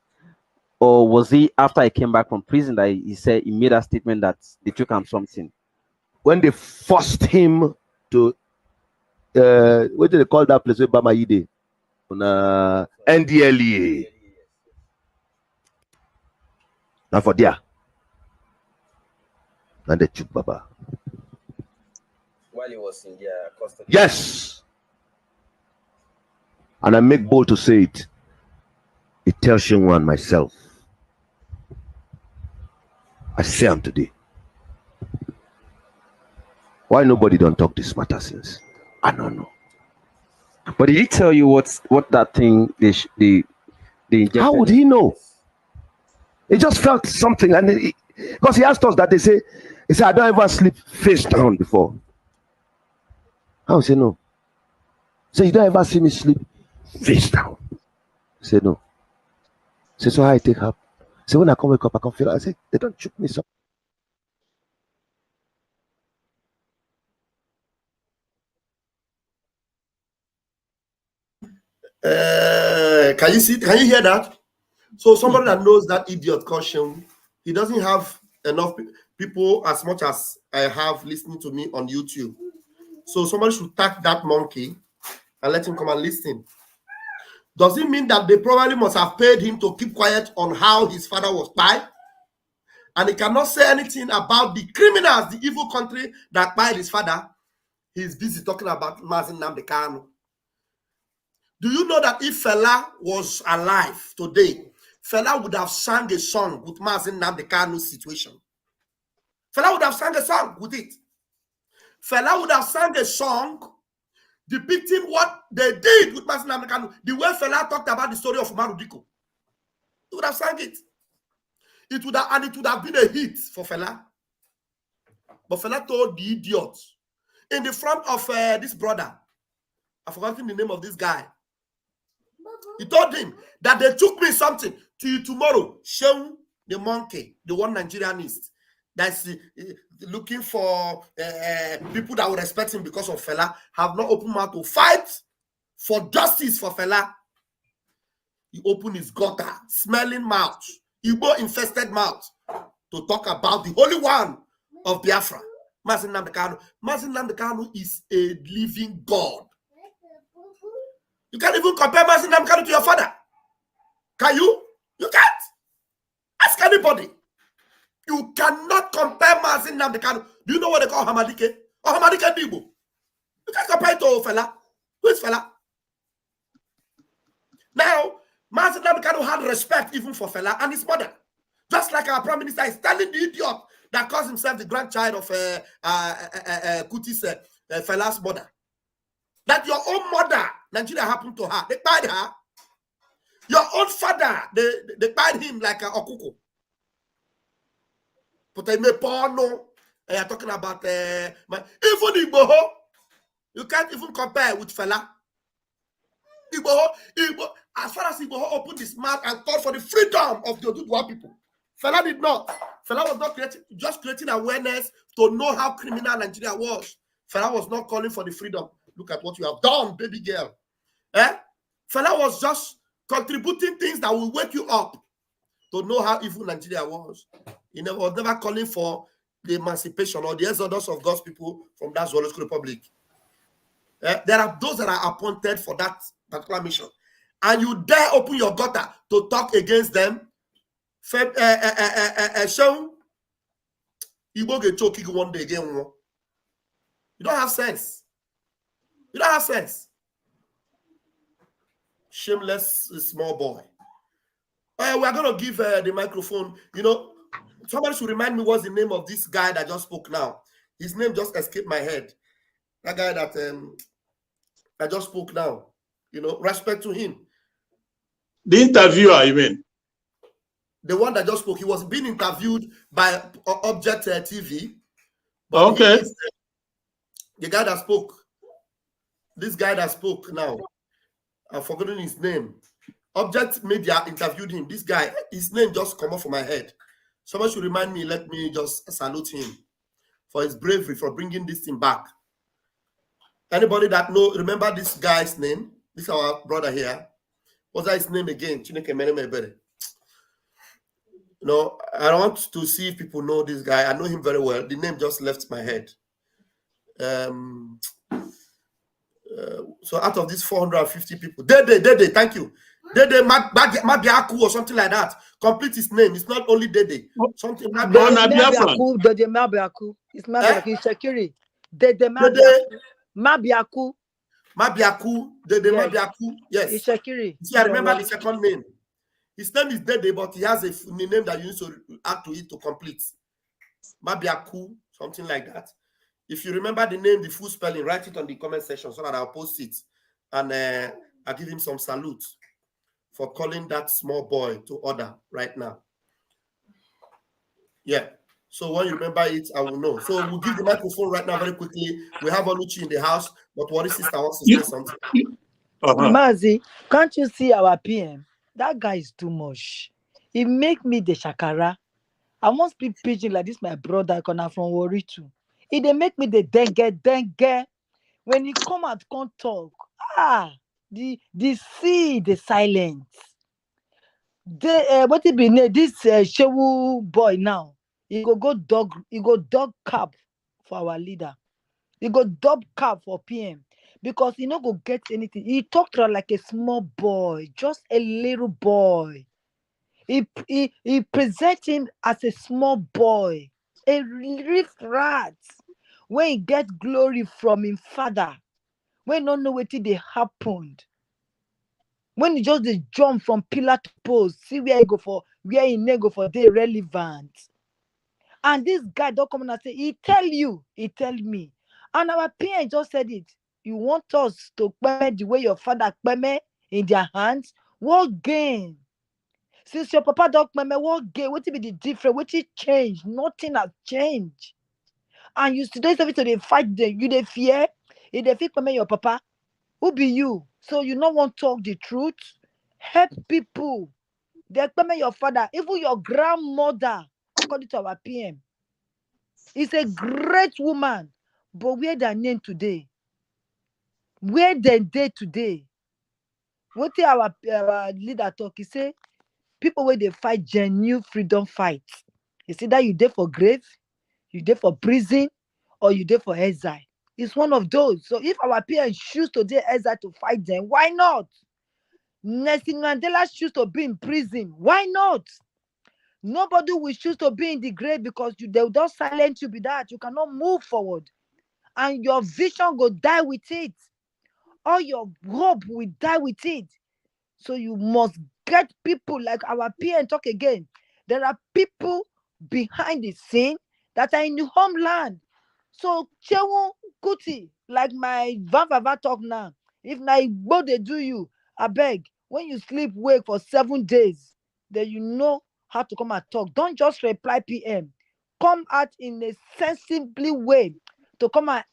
Or was he after he came back from prison that he said he made a statement that they took him something? When they forced him to what do they call that place? Bamayide on NDLEA. Now for there. And they took Baba. While he was in their custody. Yes. And I make bold to say it. It tells Sheung and myself. I say him today. Why nobody don't talk this matter since? I don't know. But did he tell you what that thing they injected? How would he know? He just felt something, and because he asked us that he said, I don't ever sleep face down before. I would say no. So you don't ever see me sleep face down. I say no. Say so how I take up. So when I come wake up, I can feel. I say they don't choke me so. Can you see? Can you hear that? So somebody that knows that idiot caution, he doesn't have enough people as much as I have listening to me on YouTube. So somebody should tag that monkey and let him come and listen. Does it mean that they probably must have paid him to keep quiet on how his father was died? And he cannot say anything about the criminals, the evil country that died his father. He's busy talking about Mazin Nnamdi Kanu. Do you know that if Fela was alive today, Fela would have sang a song with Mazin Nnamdi Kanu's situation? Fela would have sang a song with it. Fela would have sang a song depicting what they did with Mazin Nnamdi Kanu, the way Fela talked about the story of Umaru Diko. He would have sang it. It would have been a hit for Fela. But Fela told the idiot in the front of this brother, I've forgotten the name of this guy. He told him that they took me something to you tomorrow. Sheung the monkey, the one Nigerianist that's looking for people that will respect him because of Fela, have not opened mouth to fight for justice for Fela. He opened his gutter, smelling mouth, Igbo infested mouth, to talk about the Holy One of Biafra, Mazin Nnamdi Kanu. Mazin Nnamdi Kanu is a living God. You can't even compare Mazin Nnamdi Kanu to your father. Can you? You can't. Ask anybody. You cannot compare Mazin Nnamdi Kanu. Do you know what they call Hamadike? Or Hamadike Dibo? You can't compare it to Fela. Who is Fela? Now, Mazin Nnamdi Kanu had respect even for Fela and his mother. Just like our Prime Minister is telling the idiot that calls himself the grandchild of Kuti's Fela's mother, that your own mother, Nigeria, happened to her. They buried her. Your own father, they buried him like a okuko. But they may porno. They are talking about even Igboho. You can't even compare with Fela. Igbo, as far as Igboho opened his mouth and called for the freedom of the Oduduwa people, Fela did not. Fela was not just creating awareness to know how criminal Nigeria was. Fela was not calling for the freedom. Look at what you have done, baby girl. Fela was just contributing things that will wake you up. to know how evil Nigeria was. He was never calling for the emancipation or the exodus of God's people from that Zoological Republic. There are those that are appointed for that particular mission. And you dare open your gutter to talk against them. Show you will get choking one day again. You don't have sense. You don't have sense. Shameless small boy. We are going to give the microphone. You know, somebody should remind me what's the name of this guy that just spoke now. His name just escaped my head. That guy that just spoke now. You know, respect to him. The interviewer, you mean? The one that just spoke. He was being interviewed by Object TV. But okay. The guy that spoke. This guy that spoke now. I've forgotten his name. Object Media interviewed him. This guy, his name just come off from my head. Someone should remind me, let me just salute him for his bravery, for bringing this thing back. Anybody that remember this guy's name? This is our brother here. What's that his name again? No, I want to see if people know this guy. I know him very well. The name just left my head. So out of these 450 people, Dede, thank you. Dede Mabiaku or something like that. Complete his name. It's not only Dede. Something Mabiaku. Dede Mabiaku. It's Mabiaku. It's Shakiri. Dede Mabiaku. Mabiaku. Dede Mabiaku. Yes. It's Shakiri. See, I remember the second name. His name is Dede, but he has a name that you need to add to it to complete. Mabiaku, something like that. If you remember the name, the full spelling, write it on the comment section so that I'll post it. And I'll give him some salute for calling that small boy to order right now. Yeah. So when you remember it, I will know. So we'll give the microphone right now very quickly. We have Oluchi in the house, but what is sister wants to say something? Mazi, can't you see our PM? That guy is too much. He make me the shakara. I won't speak pidgin like this, my brother, from Wari too. He they make me the dengue. When he come out, can't talk. The sea, the silence. What it be this Shewu boy now? He go dog cab for our leader. He go dog cab for PM because he no go get anything. He talked to her like a small boy, just a little boy. He present him as a small boy, a rift rat. When he get glory from his father, when he don't know what they happened, when he just they jump from pillar to post, see where he go for, where he may go for, they relevant. And this guy don't come and say, he tell me. And our PM just said it. You want us to peme the way your father peme in their hands? What gain? Since your papa don't peme, what gain? What be the difference? What it change? Nothing has changed. And you today to the fight them. You they fear. If they feel peme your papa, who be you? So you don't want to talk the truth? Help people. They peme your father, even your grandmother, according to our PM. Is a great woman, but where their name today? Where they day today? What our leader talk? He say people where they fight genuine freedom fight. You see that you there for grave, you there for prison, or you there for exile. It's one of those. So if our parents choose to do exile to fight them, why not? Nelson Mandela choose to be in prison. Why not? Nobody will choose to be in the grave because they will just silence you with that. You cannot move forward. And your vision will die with it. All your hope will die with it. So you must get people like our PM talk again. There are people behind the scene that are in the homeland. So Chewu Kuti, like my Vava talk now. If what they do you, I beg, when you sleep wake for 7 days, then you know how to come and talk. Don't just reply PM. Come out in a sensibly way to come and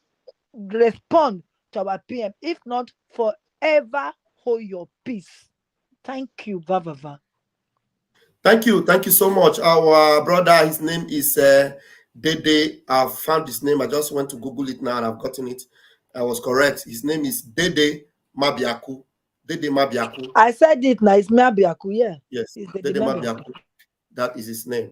respond to our PM. If not, forever hold your peace. Thank you, Vava. Thank you so much. Our brother, his name is Dede. I've found his name. I just went to Google it now and I've gotten it. I was correct. His name is Dede Mabiaku. Dede Mabiaku. I said it now. It's Mabiaku, yeah. Yes, Dede Mabiaku. That is his name.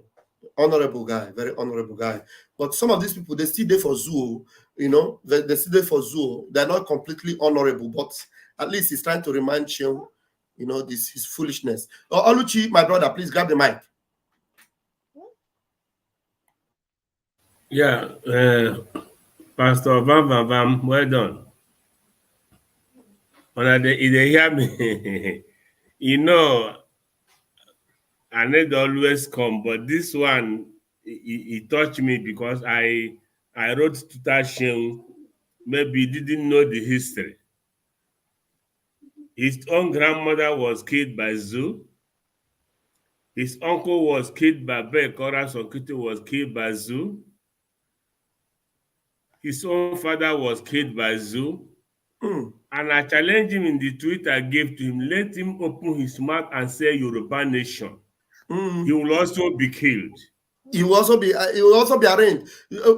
Honorable guy, very honorable guy. But some of these people, they still there for zoo, you know, they still there for zoo. They're not completely honorable, but at least he's trying to remind you, you know, this his foolishness. Oluchi, my brother, please grab the mic. Yeah, Pastor Vam, well done. When they hear me, you know, I need always come, but this one, he touched me because I wrote to that shame. Maybe he didn't know the history. His own grandmother was killed by zoo. His uncle was killed by Bekora Sonkiti was killed by zoo. His own father was killed by zoo. And I challenged him in the tweet I gave to him, let him open his mouth and say Yoruba nation. He will also be killed. He will also be arraigned.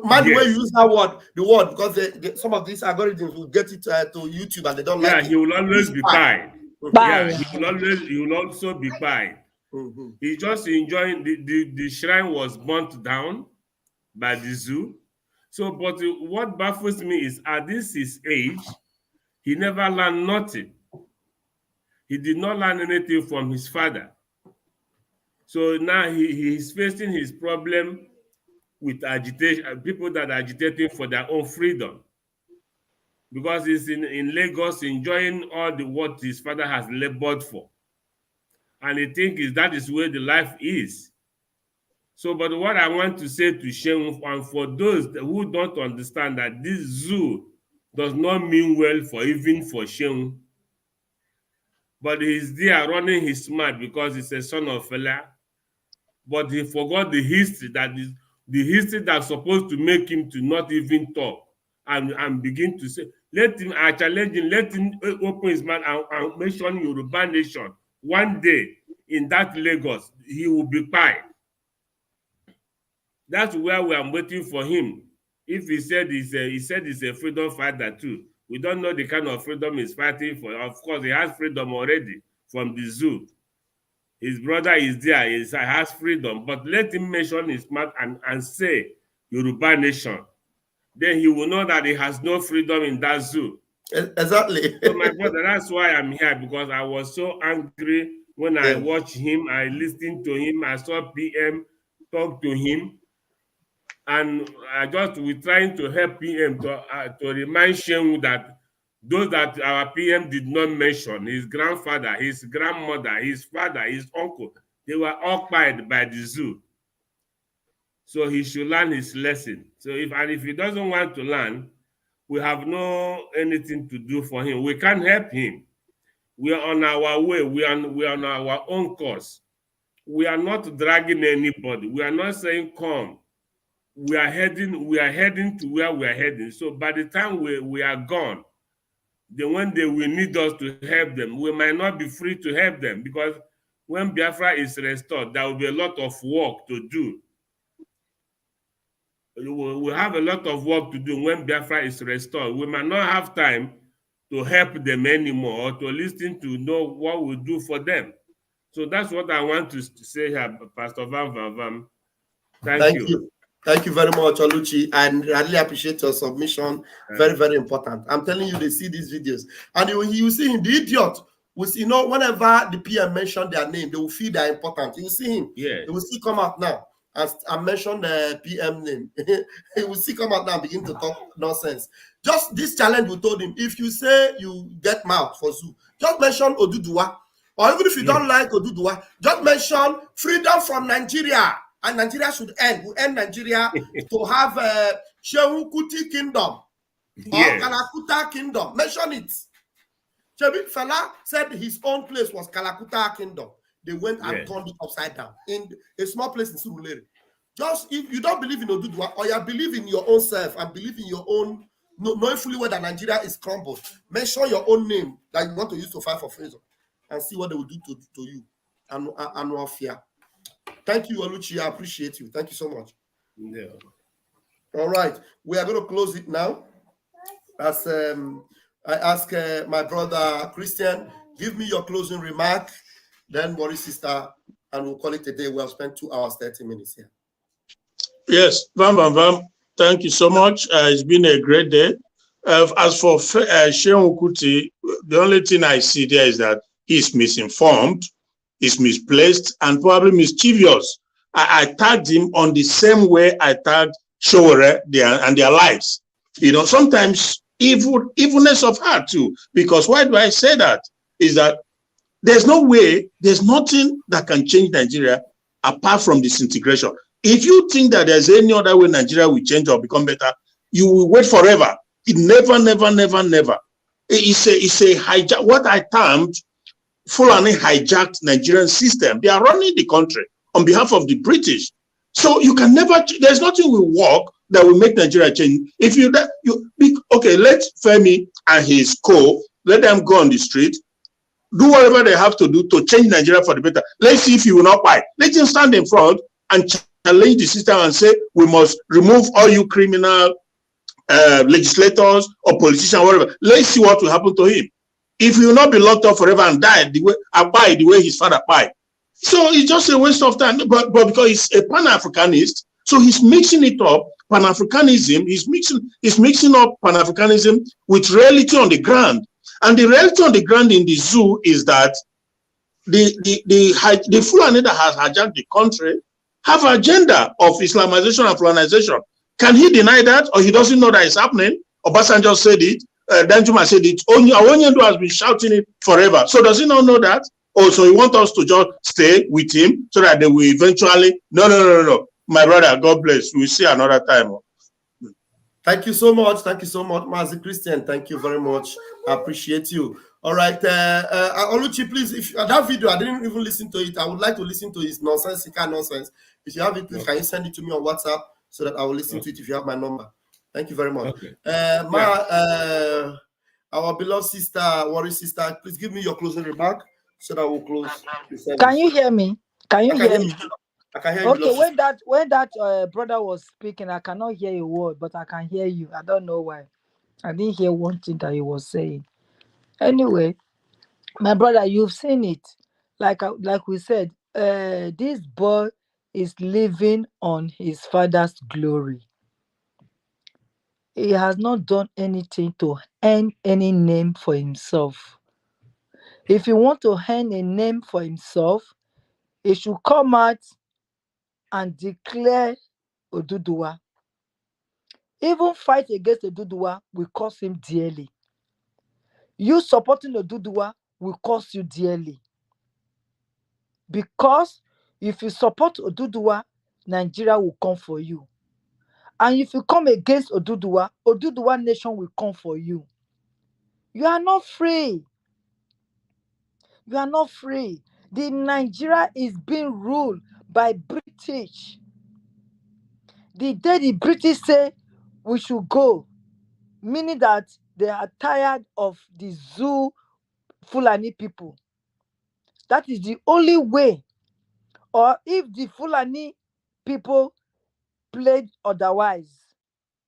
Mind the way you use that word, the word, because some of these algorithms will get it to YouTube and they don't like it. Yeah, he will always be quiet. Yeah, he will also be quiet. He's just enjoying the shrine was burnt down by the zoo. So, but what baffles me is at this his age, he never learned nothing. He did not learn anything from his father. So now he is facing his problem with agitation, people that are agitating for their own freedom. Because he's in Lagos enjoying all what his father has labored for. And he thinks that is where the life is. So, but what I want to say to Shem, and for those who don't understand that this zoo does not mean well for even for Shem, but he's there running his mouth because he's a son of fella, but he forgot the history that's supposed to make him to not even talk and begin to say, let him, I challenge him, let him open his mouth and mention Yoruba nation. One day in that Lagos, he will be quiet. That's where we are waiting for him. If he said he's a freedom fighter too, we don't know the kind of freedom he's fighting for. Of course, he has freedom already from the zoo. His brother is there, he has freedom, but let him mention his mouth and say Yoruba nation. Then he will know that he has no freedom in that zoo. Exactly. So my brother, that's why I'm here, because I was so angry when I watched him, I listened to him, I saw PM talk to him. And we're trying to help PM to remind Shem that those that our PM did not mention, his grandfather, his grandmother, his father, his uncle, they were occupied by the zoo. So he should learn his lesson. So if he doesn't want to learn, we have no anything to do for him. We can't help him. We are on our way. We are on our own course. We are not dragging anybody. We are not saying come. We are heading to where we are heading. So by the time we are gone, then when they will need us to help them, we might not be free to help them, because when Biafra is restored, there will be a lot of work to do. We have a lot of work to do when Biafra is restored. We might not have time to help them anymore, or to listen to know what we do for them. So that's what I want to say here, Pastor Vam. Thank you. Thank you very much, Oluchi. And I really appreciate your submission. Very, very important. I'm telling you, they see these videos. And you see him, the idiot, whenever the PM mention their name, they will feel they're important. You will see him. Yeah. They will still come out now. As I mentioned the PM name. He will still come out now and begin to talk nonsense. Just this challenge we told him, if you say you get mouth for zoo, just mention Oduduwa. Or even if you don't like Oduduwa, just mention freedom from Nigeria. And Nigeria should end. We end Nigeria to have Shehu Kuti Kingdom or Kalakuta Kingdom. Mention it. Chebi Fela said his own place was Kalakuta Kingdom. They went and turned it upside down in a small place in Surulere. Just if you don't believe in Oduduwa, or you believe in your own self and believe in your own, knowing fully well that Nigeria is crumbled, mention your own name that you want to use to fight for freedom and see what they will do to you and no fear. Thank you, Oluchi. I appreciate you. Thank you so much. Yeah. All right. We are going to close it now. As I ask my brother Christian, give me your closing remark. then Boris sister, and we'll call it a day. We'll spend 2 hours, 30 minutes here. Yes, Vam. Thank you so much. It's been a great day. As for Shehu Kuti, the only thing I see there is that he's misinformed, he's misplaced, and probably mischievous. I tagged him on the same way I tagged Showore and their lives. Sometimes evilness of heart too. Because why do I say that? Is that there's nothing that can change Nigeria apart from disintegration. If you think that there's any other way Nigeria will change or become better, you will wait forever. It never. It's a hijack. What I termed Fulani hijacked Nigerian system. They are running the country on behalf of the British. So you can never. There's nothing will work that will make Nigeria change. If let Femi and his let them go on the street, do whatever they have to do to change Nigeria for the better. Let's see if he will not buy. Let him stand in front and challenge the system and say, we must remove all you criminal legislators or politicians, whatever. Let's see what will happen to him. If he will not be locked up forever and die the way his father died. So it's just a waste of time. But because he's a Pan-Africanist, so he's mixing it up, Pan-Africanism, he's mixing up Pan-Africanism with reality on the ground. And the reality on the ground in the zoo is that the Fulani that has hijacked the country have an agenda of Islamization and Fulanization. Can he deny that, or he doesn't know that it's happening? Obasanjo said it, Danjuma said it, Onyendu has been shouting it forever. So does he not know that? Oh, so he wants us to just stay with him so that they will eventually, no. My brother, God bless. We'll see another time. Thank you so much. Mazi Christian, thank you very much. I appreciate you. All right. Oluchi, please, if that video, I didn't even listen to it. I would like to listen to his nonsensical nonsense. If you have it, please, can you send it to me on WhatsApp so that I will listen to it if you have my number? Thank you very much. Okay. Our beloved sister, Warri sister, please give me your closing remark so that we'll close the service. Can you hear me? Can you hear me? I can hear you. Okay, when that brother was speaking, I cannot hear a word, but I can hear you. I don't know why. I didn't hear one thing that he was saying. Anyway, my brother, you've seen it. Like we said, this boy is living on his father's glory. He has not done anything to earn any name for himself. If you want to earn a name for himself, he should come out and declare Oduduwa. Even fight against Oduduwa will cost him dearly. You supporting Oduduwa will cost you dearly. Because if you support Oduduwa, Nigeria will come for you. And if you come against Oduduwa, Oduduwa nation will come for you. You are not free. You are not free. The Nigeria is being ruled by British. The day the British say we should go, meaning that they are tired of the zoo Fulani people. That is the only way. Or if the Fulani people played otherwise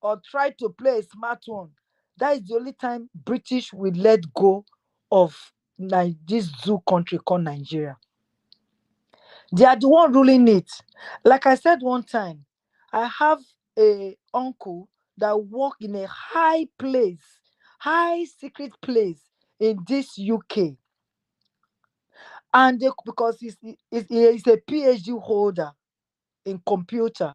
or tried to play a smart one, that is the only time British will let go of this zoo country called Nigeria. They are the one ruling it. Like I said one time, I have a uncle that work in a high secret place in this UK. And because he's a PhD holder in computer.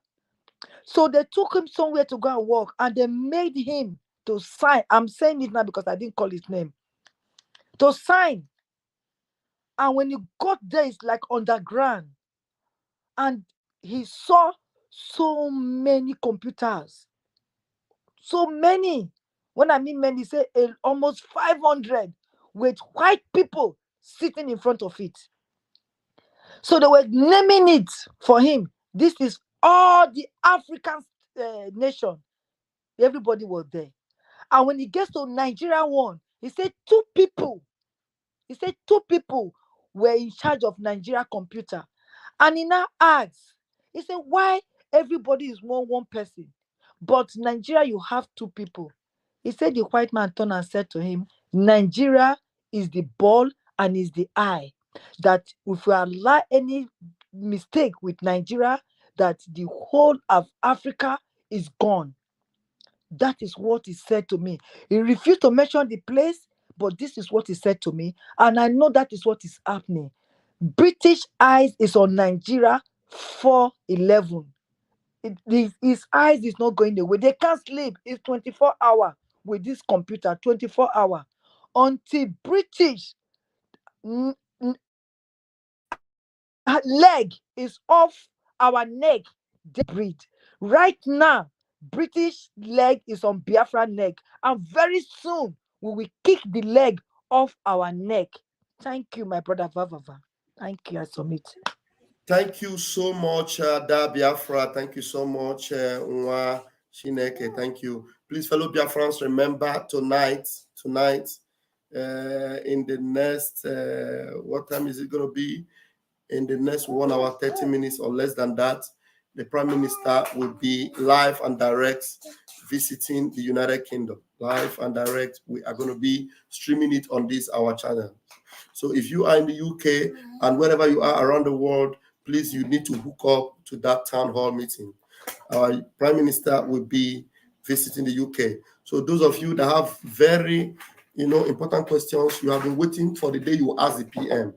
So they took him somewhere to go and work, and they made him to sign. I'm saying it now because I didn't call his name. To sign. And when he got there, it's like underground. And he saw so many computers. So many. When I mean many, say almost 500 with white people sitting in front of it. So they were naming it for him. This is all the African nation. Everybody was there. And when he gets to Nigeria one, he said 2 people. He said 2 people were in charge of Nigeria computer. And he now asks, he said, why everybody is one person? But Nigeria, you have 2 people. He said the white man turned and said to him, Nigeria is the ball and is the eye. that if we allow any mistake with Nigeria, that the whole of Africa is gone. That is what he said to me. He refused to mention the place, but this is what he said to me. And I know that is what is happening. British eyes is on Nigeria 4/11. His eyes is not going away. They can't sleep. It's 24 hours with this computer, 24 hours. Until British leg is off our neck, they breathe. Right now, British leg is on Biafra neck, and very soon we will kick the leg off our neck. Thank you, my brother Vavava. Thank you. I submit. Thank you so much, Da Biafra. Thank you so much, Nwa Shineke. Thank you. Please, fellow Biafrans, remember tonight, in the next, what time is it going to be? In the next 1 hour, 30 minutes or less than that, the Prime Minister will be live and direct visiting the United Kingdom. Live and direct. We are going to be streaming it on our channel. So if you are in the UK and wherever you are around the world, please, you need to hook up to that town hall meeting. Our Prime Minister will be visiting the UK. So those of you that have very, important questions, you have been waiting for the day you ask the PM.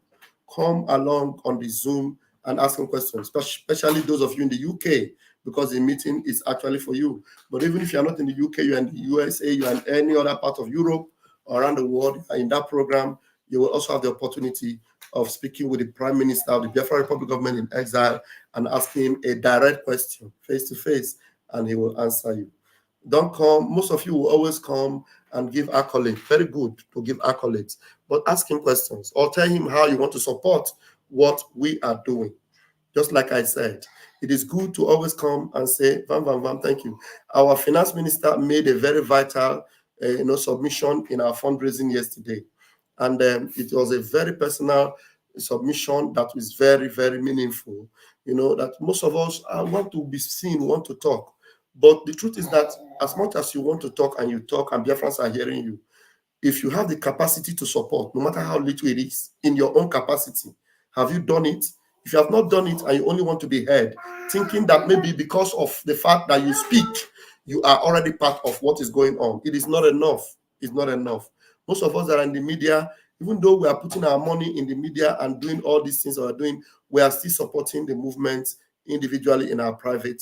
Come along on the Zoom and ask him questions, especially those of you in the UK, because the meeting is actually for you. But even if you're not in the UK, you're in the USA, you're in any other part of Europe or around the world, in that program, you will also have the opportunity of speaking with the Prime Minister of the Biafra Republic government in exile and asking him a direct question, face to face, and he will answer you. Don't come. Most of you will always come and give accolades. Very good to give accolades, but ask him questions or tell him how you want to support what we are doing. Just like I said, it is good to always come and say, Vam, Vam, Vam, thank you. Our finance minister made a very vital submission in our fundraising yesterday. And it was a very personal submission that was very, very meaningful. That most of us want to be seen, want to talk. But the truth is that as much as you want to talk and you talk and Biafrans are hearing you, if you have the capacity to support, no matter how little it is, in your own capacity, have you done it? If you have not done it and you only want to be heard, thinking that maybe because of the fact that you speak, you are already part of what is going on, it is not enough. It's not enough. Most of us that are in the media, even though we are putting our money in the media and doing all these things we're doing, we are still supporting the movement individually in our private,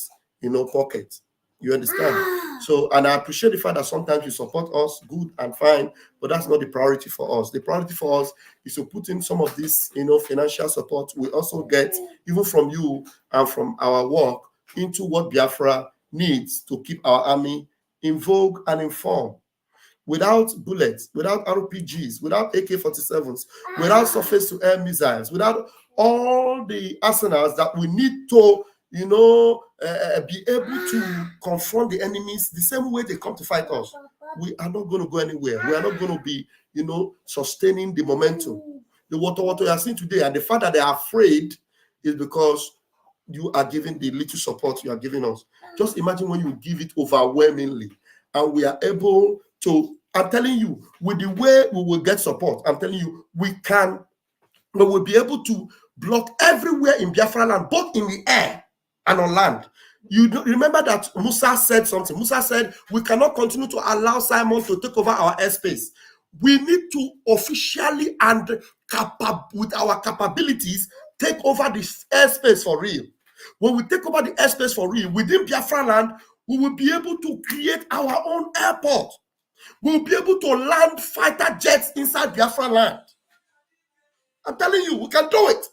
pocket. You understand? So, and I appreciate the fact that sometimes you support us, good and fine, but that's not the priority for us. The priority for us is to put in some of this, financial support we also get, even from you and from our work, into what Biafra needs to keep our army in vogue and informed. Without bullets, without RPGs, without AK-47s, without surface-to-air missiles, without all the arsenals that we need to, be able to confront the enemies the same way they come to fight us, we are not going to go anywhere. We are not going to be, sustaining the momentum. The what you are seeing today and the fact that they are afraid is because you are giving the little support you are giving us. Just imagine when you give it overwhelmingly and we are able to, I'm telling you, with the way we will get support, I'm telling you, we will be able to block everywhere in Biafra land, both in the air and on land. You remember that Musa said something. Musa said, we cannot continue to allow Simon to take over our airspace. We need to officially and with our capabilities take over the airspace for real. When we take over the airspace for real, within Biafra land, we will be able to create our own airport. We will be able to land fighter jets inside Biafra land. I'm telling you, we can do it.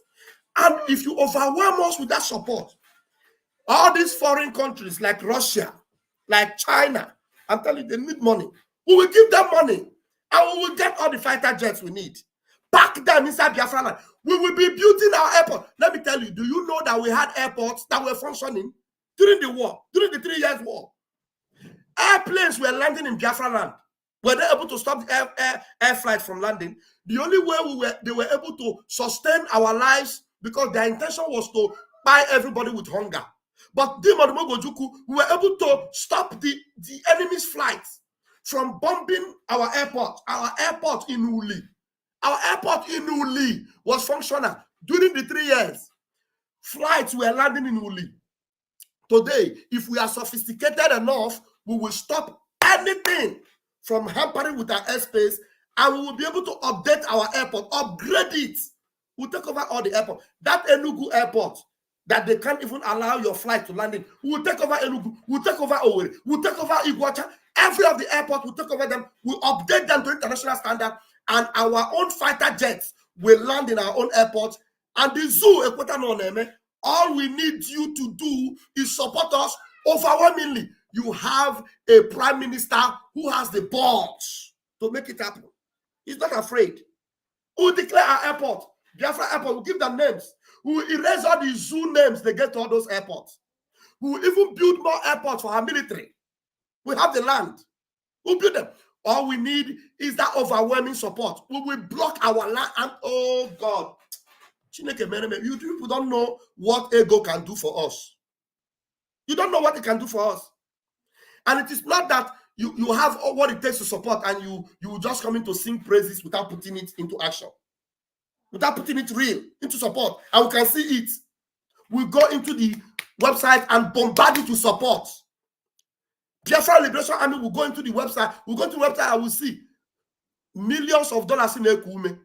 And if you overwhelm us with that support, all these foreign countries like Russia, like China, I'm telling you, they need money. We will give them money and we will get all the fighter jets we need. Pack them inside Biafra land. We will be building our airport. Let me tell you, do you know that we had airports that were functioning during the war, during the 3 years war? Airplanes were landing in Biafra land. Were they able to stop the air flight from landing? The only way they were able to sustain our lives, because their intention was to buy everybody with hunger. But we were able to stop the enemy's flights from bombing our airport in Uli. Our airport in Uli was functional during the 3 years. Flights were landing in Uli. Today, if we are sophisticated enough, we will stop anything from hampering with our airspace, and we will be able to update our airport, upgrade it. We'll take over all the airport. That Enugu airport that they can't even allow your flight to land in, we'll take over Enugu, we'll take over Owerri, we'll take over Iguacha. Every of the airports, we'll take over them, we'll update them to international standard, and our own fighter jets will land in our own airport. And the zoo, all we need you to do is support us overwhelmingly. You have a prime minister who has the balls to make it happen. He's not afraid. We'll declare our airport, Biafra airport, we'll give them names. We'll erase all the zoo names they get to all those airports. We'll even build more airports for our military. We have the land. We'll build them. All we need is that overwhelming support. We will block our land. And oh God, you people don't know what ego can do for us. You don't know what it can do for us. And it is not that you have what it takes to support and you just come in to sing praises without putting it into action. Without putting it real into support. And we can see it. We go into the website and bombard it with support. Biafra Liberation Army will go into the website. We'll go to the website and we'll see millions of dollars in Ekume.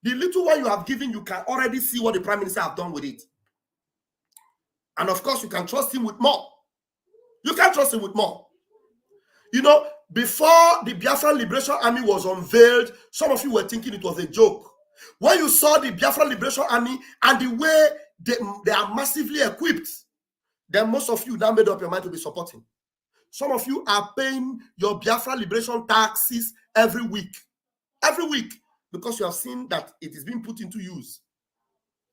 The little one you have given, you can already see what the Prime Minister have done with it. And of course, you can trust him with more. You can trust him with more. You know, before the Biafra Liberation Army was unveiled, some of you were thinking it was a joke. When you saw the Biafra Liberation Army and the way they are massively equipped, then most of you now made up your mind to be supporting. Some of you are paying your Biafra Liberation taxes every week. Every week. Because you have seen that it is being put into use.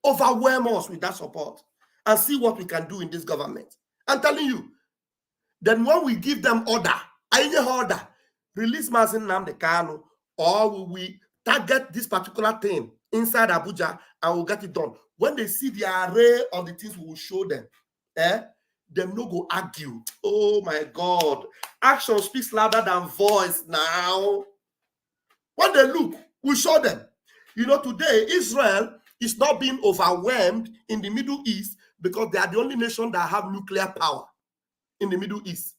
Overwhelm us with that support and see what we can do in this government. I'm telling you, then when we give them order, release Mazin Nnamdi Kanu, or will we target this particular thing inside Abuja and we'll get it done. When they see the array of the things we will show them, them no go argue. Oh my God. Action speaks louder than voice now. When they look, we show them. You know, today, Israel is not being overwhelmed in the Middle East because they are the only nation that have nuclear power in the Middle East.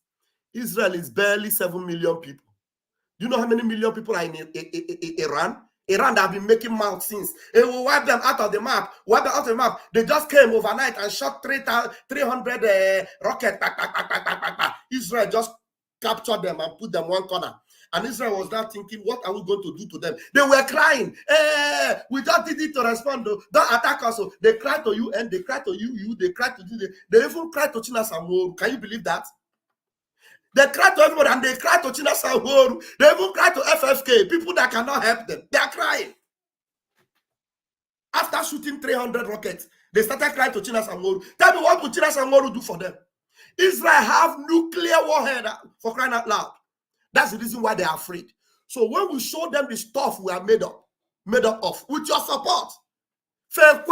Israel is barely 7 million people. Do you know how many million people are in Iran? Iran that have been making mouth since. It will wipe them out of the map. Wipe them out of the map. They just came overnight and shot 300 rockets. Israel just captured them and put them one corner. And Israel was now thinking, what are we going to do to them? They were crying. We just did it to respond. Don't attack us. They cried to you and they cried to you. They cried to you. They even cried to China Samworu. Can you believe that? They cried to everybody and they cried to China Samworu. They even cried to FFK, people that cannot help them. They are crying. After shooting 300 rockets, they started crying to China Samworu. Tell me, what would China Samworu do for them? Israel have nuclear warhead, for crying out loud. That's the reason why they are afraid. So when we show them the stuff we are made up of, with your support, and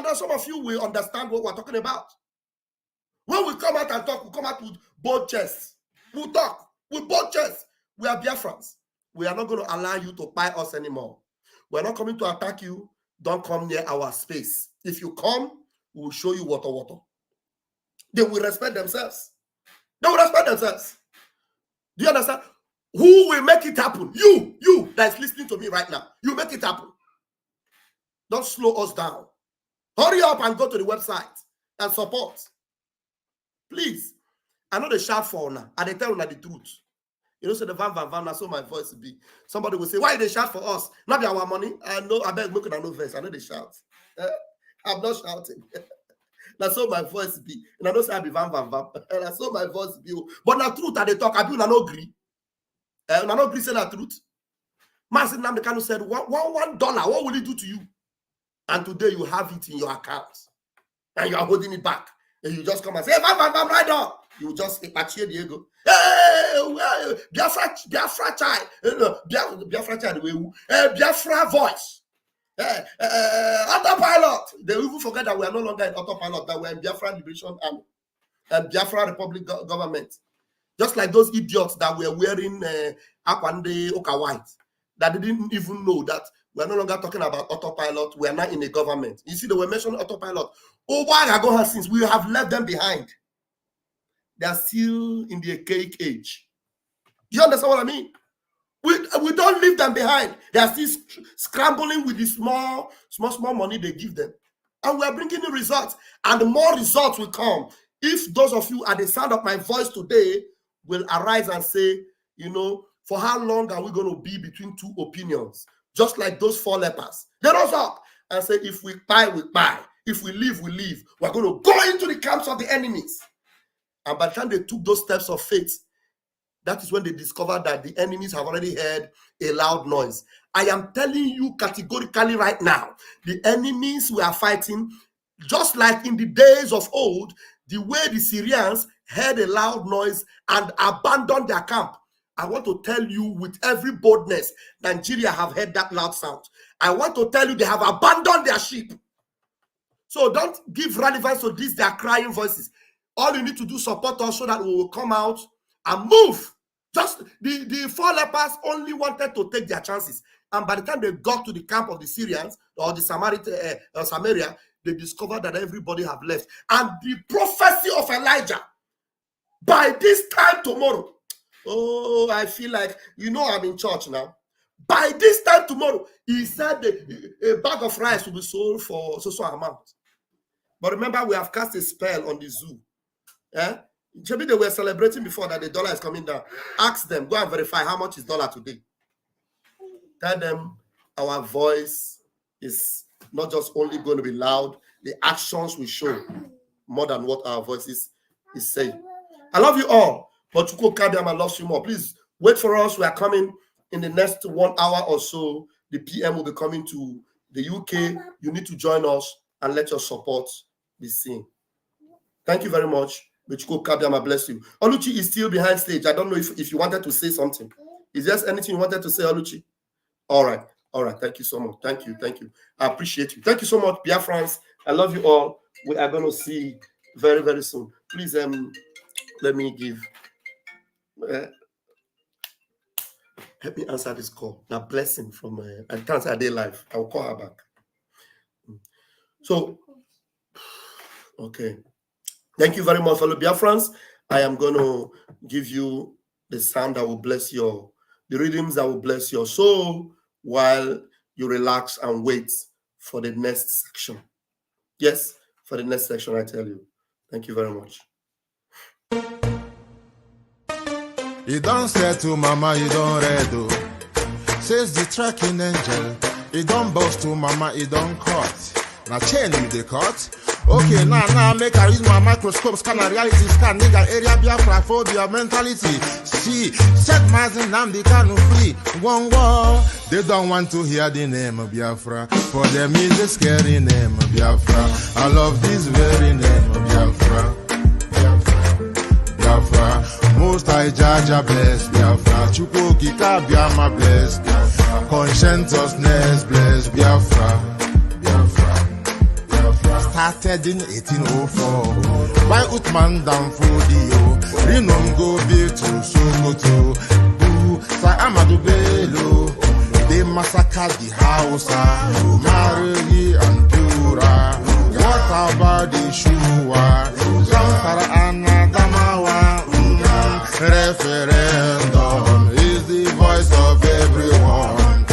then some of you will understand what we're talking about. When we come out and talk, we come out with both chests. We'll talk with both chests. We are Biafrans. We are not going to allow you to buy us anymore. We're not coming to attack you. Don't come near our space. If you come, we will show you water. They will respect themselves. They will respect themselves. Do you understand? Who will make it happen? You that is listening to me right now. You make it happen. Don't slow us down. Hurry up and go to the website and support. Please. I know they shout for now. And they tell you the truth. You know, so the van, so my voice will be. Somebody will say, why they shout for us? Not be our money. I know, I beg, look at no verse. I know they shout. I'm not shouting. That's so my voice be. And I don't say I be van. And that's so my voice be. But the truth that they talk, I do not agree. I don't agree say the truth. Mazin Nnamdi Kanu said, $1, what will it do to you? And today you have it in your account. And you are holding it back. And you just come and say, hey, van, right on. You just Apache Diego. Hey, Biafra child. Biafra child. Biafra voice. Autopilot. They even forget that we are no longer in autopilot, that we are in Biafra Liberation Army and Biafra Republic government. Just like those idiots that were wearing Akwande Oka White, that didn't even know that we're no longer talking about autopilot. We are not in a government. You see, they were mentioning autopilot. Oh, why ago has since we have left them behind. They are still in the archaic age. Do you understand what I mean? We don't leave them behind. They are still scrambling with the small money they give them. And we are bringing in results. And more results will come. If those of you at the sound of my voice today will arise and say, you know, for how long are we going to be between two opinions? Just like those 4 lepers. They rose up and say, if we buy, we buy. If we leave, we leave. We're going to go into the camps of the enemies. And by the time they took those steps of faith, that is when they discovered that the enemies have already heard a loud noise. I am telling you categorically right now, the enemies we are fighting, just like in the days of old, the way the Syrians heard a loud noise and abandoned their camp. I want to tell you with every boldness, Nigeria have heard that loud sound. I want to tell you they have abandoned their sheep. So don't give relevance to these, their crying voices. All you need to do is support us so that we will come out and move. Just the 4 lepers only wanted to take their chances. And by the time they got to the camp of the Syrians or the Samaria, they discovered that everybody have left. And the prophecy of Elijah, by this time tomorrow, oh, I feel like, you know, I'm in church now. By this time tomorrow, he said a bag of rice will be sold for so amount. But remember, we have cast a spell on the zoo. Maybe they were celebrating before that the dollar is coming down. Ask them, go and verify how much is dollar today. Tell them our voice is not just only going to be loud, the actions will show more than what our voices is saying. I love you all, but Chuko Kabiama loves you more. Please wait for us. We are coming in the next 1 hour or so. The PM will be coming to the UK. You need to join us and let your support be seen. Thank you very much. Chuko Kabiama bless you. Oluchi is still behind stage. I don't know if you wanted to say something. Is there anything you wanted to say, Oluchi? All right. Thank you so much. Thank you. I appreciate you. Thank you so much, Biafrans. I love you all. We are going to see very, very soon. Please, let me give. Help me answer this call. Now, blessing from I can't say a day live. I will call her back. So, okay. Thank you very much, fellow Biafrans. I am going to give you the sound that will bless the rhythms that will bless your soul while you relax and wait for the next section. Yes, for the next section, I tell you. Thank you very much. You don't say to mama, you don't redo. Says the tracking angel. You don't boast to mama, you don't cut. Now chain with the cut. Okay, now make I use my microscope, scan a reality, scan nigga area Biafra phobia mentality. See, set Mazin Namdi Kanu free. One war, they don't want to hear the name of Biafra. For them is a scary name of Biafra. I love this very name of Biafra. Biafra, most I judge a bless Biafra. Chuko Kika Biama bless Biafra. Conscientiousness bless Biafra. Started in 1804 by Utman Danfodio. Rinom go build to Sokoto. Sa Amadou Bello. They massacred the Hausa, Marili and Pura. What about the Shua? Zamfara and Adamawa. Referendum is the voice of everyone.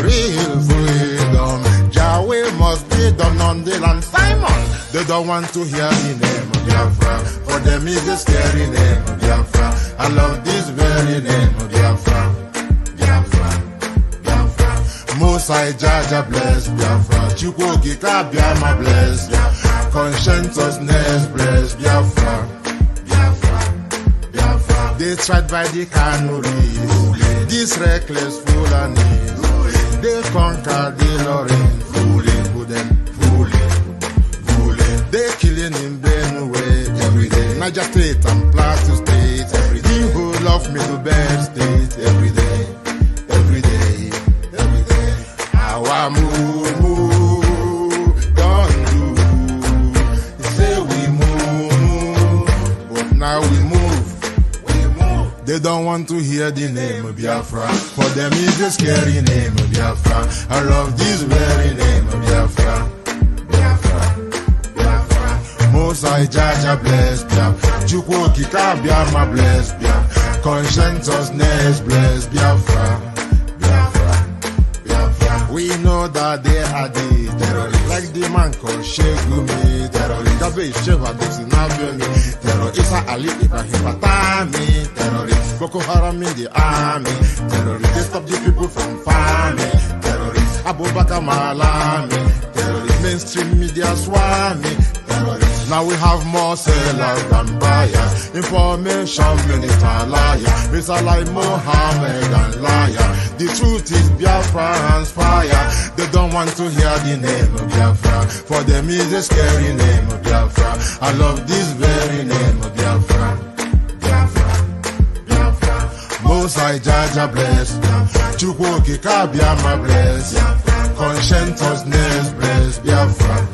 Real freedom. Yahweh must be done on the land. Simon, they don't want to hear the name of Biafra. For them is a scary name of Biafra. I love this very name of Biafra. Most I judge bless Biafra. Chuko Kika Biama bless Biafra. Conscientiousness bless Biafra. They tried by the canories. This reckless Fulani. They conquered the Lorraine. They killing in Benue every day. Naija State and Plateau State every day. The whole of Middle State every day. Our move, don't do. Say we move, but now we move. They don't want to hear the name of Biafra. For them it's a scary name of Biafra. I love this very name of Biafra. Biafra, Biafra. Most I Jaja bless Biafra. Chukwu Okike Biafra bless Biafra. Conscientiousness bless Biafra. Biafra, Biafra. We know that they are the terrorists. Like the man called Shegumi, terrorist. Gabe Sheva Dexinabemi, terrorist. Isa Ali Ibrahim Patami, terrorist. Boko Haram in the army, terrorist. They stop the people from farming, terrorist. Abubakar Malami, terrorist. Mainstream media swami, terrorist. Now we have more sellers than buyers. Information minister liar. Mr. like Mohammed and liar. The truth is Biafra's fire. They don't want to hear the name of Biafra. For them is a scary name of Biafra. I love this very name of Biafra. Biafra, Biafra. Most I Jaja bless. Chukwu Okike Biafra bless. Conscientiousness bless Biafra.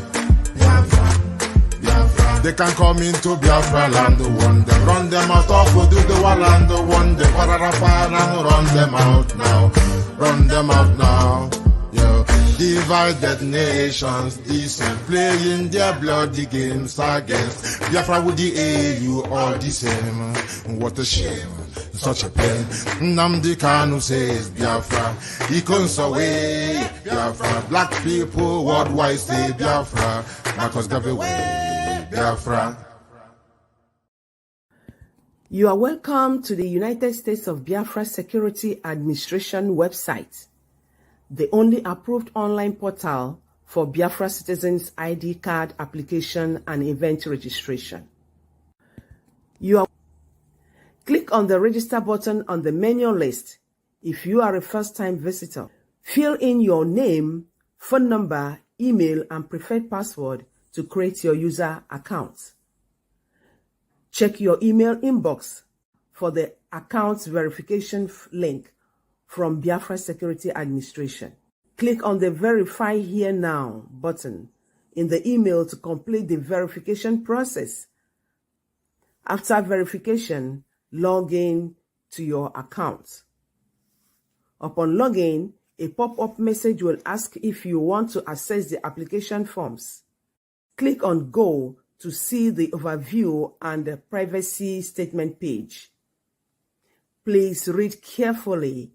They can come into Biafra land one day. Run them out of Oduduwa land one day. Pararafara, run them out now. Run them out now. Yo. Divided nations, decent, playing their bloody games against Biafra with the AU all the same. What a shame, such a pain. Nnamdi Kanu says Biafra, he comes away Biafra. Black people worldwide say Biafra. Marcus gave away Biafra. You are welcome to the United States of Biafra Security Administration website, the only approved online portal for Biafra citizens' ID card application and event registration. Click on the register button on the menu list if you are a first-time visitor. Fill in your name, phone number, email, and preferred password to create your user account. Check your email inbox for the account verification link from Biafra Security Administration. Click on the Verify Here Now button in the email to complete the verification process. After verification, log in to your account. Upon login, a pop-up message will ask if you want to access the application forms. Click on Go to see the overview and the privacy statement page. Please read carefully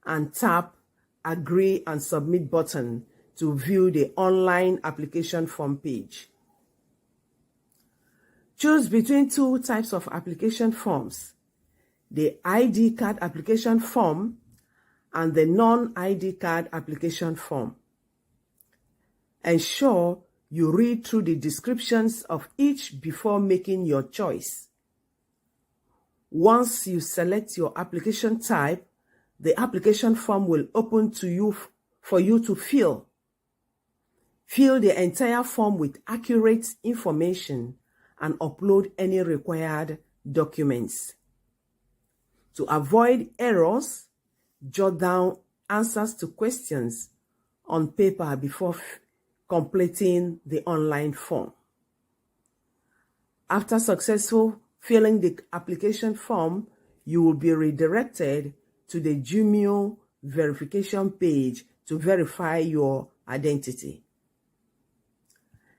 and tap Agree and Submit button to view the online application form page. Choose between two types of application forms, the ID card application form and the non-ID card application form. Ensure you read through the descriptions of each before making your choice. Once you select your application type, the application form will open to you for you to fill. Fill the entire form with accurate information and upload any required documents. To avoid errors, jot down answers to questions on paper before completing the online form. After successful filling the application form, you will be redirected to the Jumio verification page to verify your identity.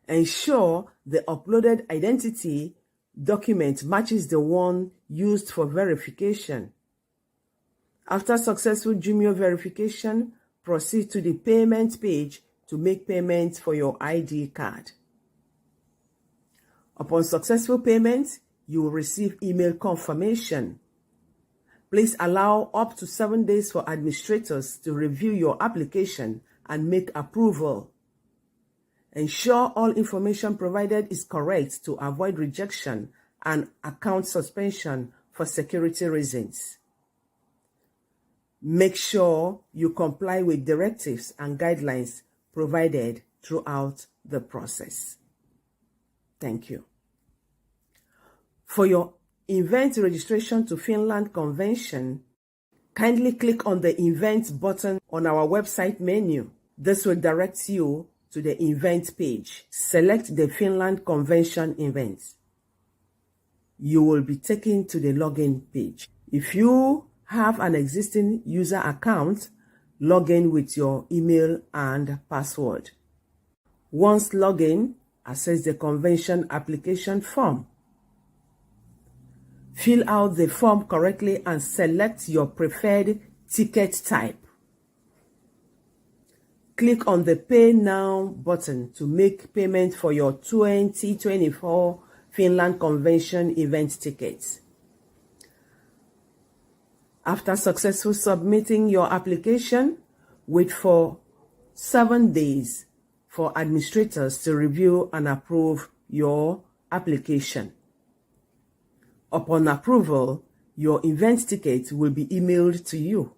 Ensure the uploaded identity document matches the one used for verification. After successful Jumio verification, proceed to the payment page to make payments for your ID card. Upon successful payment, you will receive email confirmation. Please allow up to 7 days for administrators to review your application and make approval. Ensure all information provided is correct to avoid rejection and account suspension for security reasons. Make sure you comply with directives and guidelines provided throughout the process. Thank you. For your event registration to Finland Convention, kindly click on the Events button on our website menu. This will direct you to the event page. Select the Finland Convention event. You will be taken to the login page. If you have an existing user account, log in with your email and password. Once logged in, access the convention application form. Fill out the form correctly and select your preferred ticket type. Click on the Pay Now button to make payment for your 2024 Finland Convention event tickets. After successfully submitting your application, wait for 7 days for administrators to review and approve your application. Upon approval, your event ticket will be emailed to you.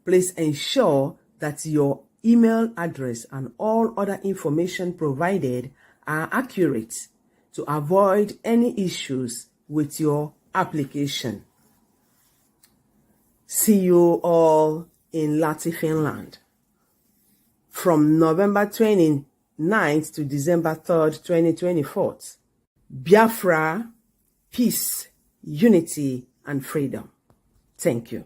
Please ensure that your email address and all other information provided are accurate to avoid any issues with your application. See you all in Lahti, Finland from November 29th to December 3rd, 2024. Biafra, peace, unity, and freedom. Thank you.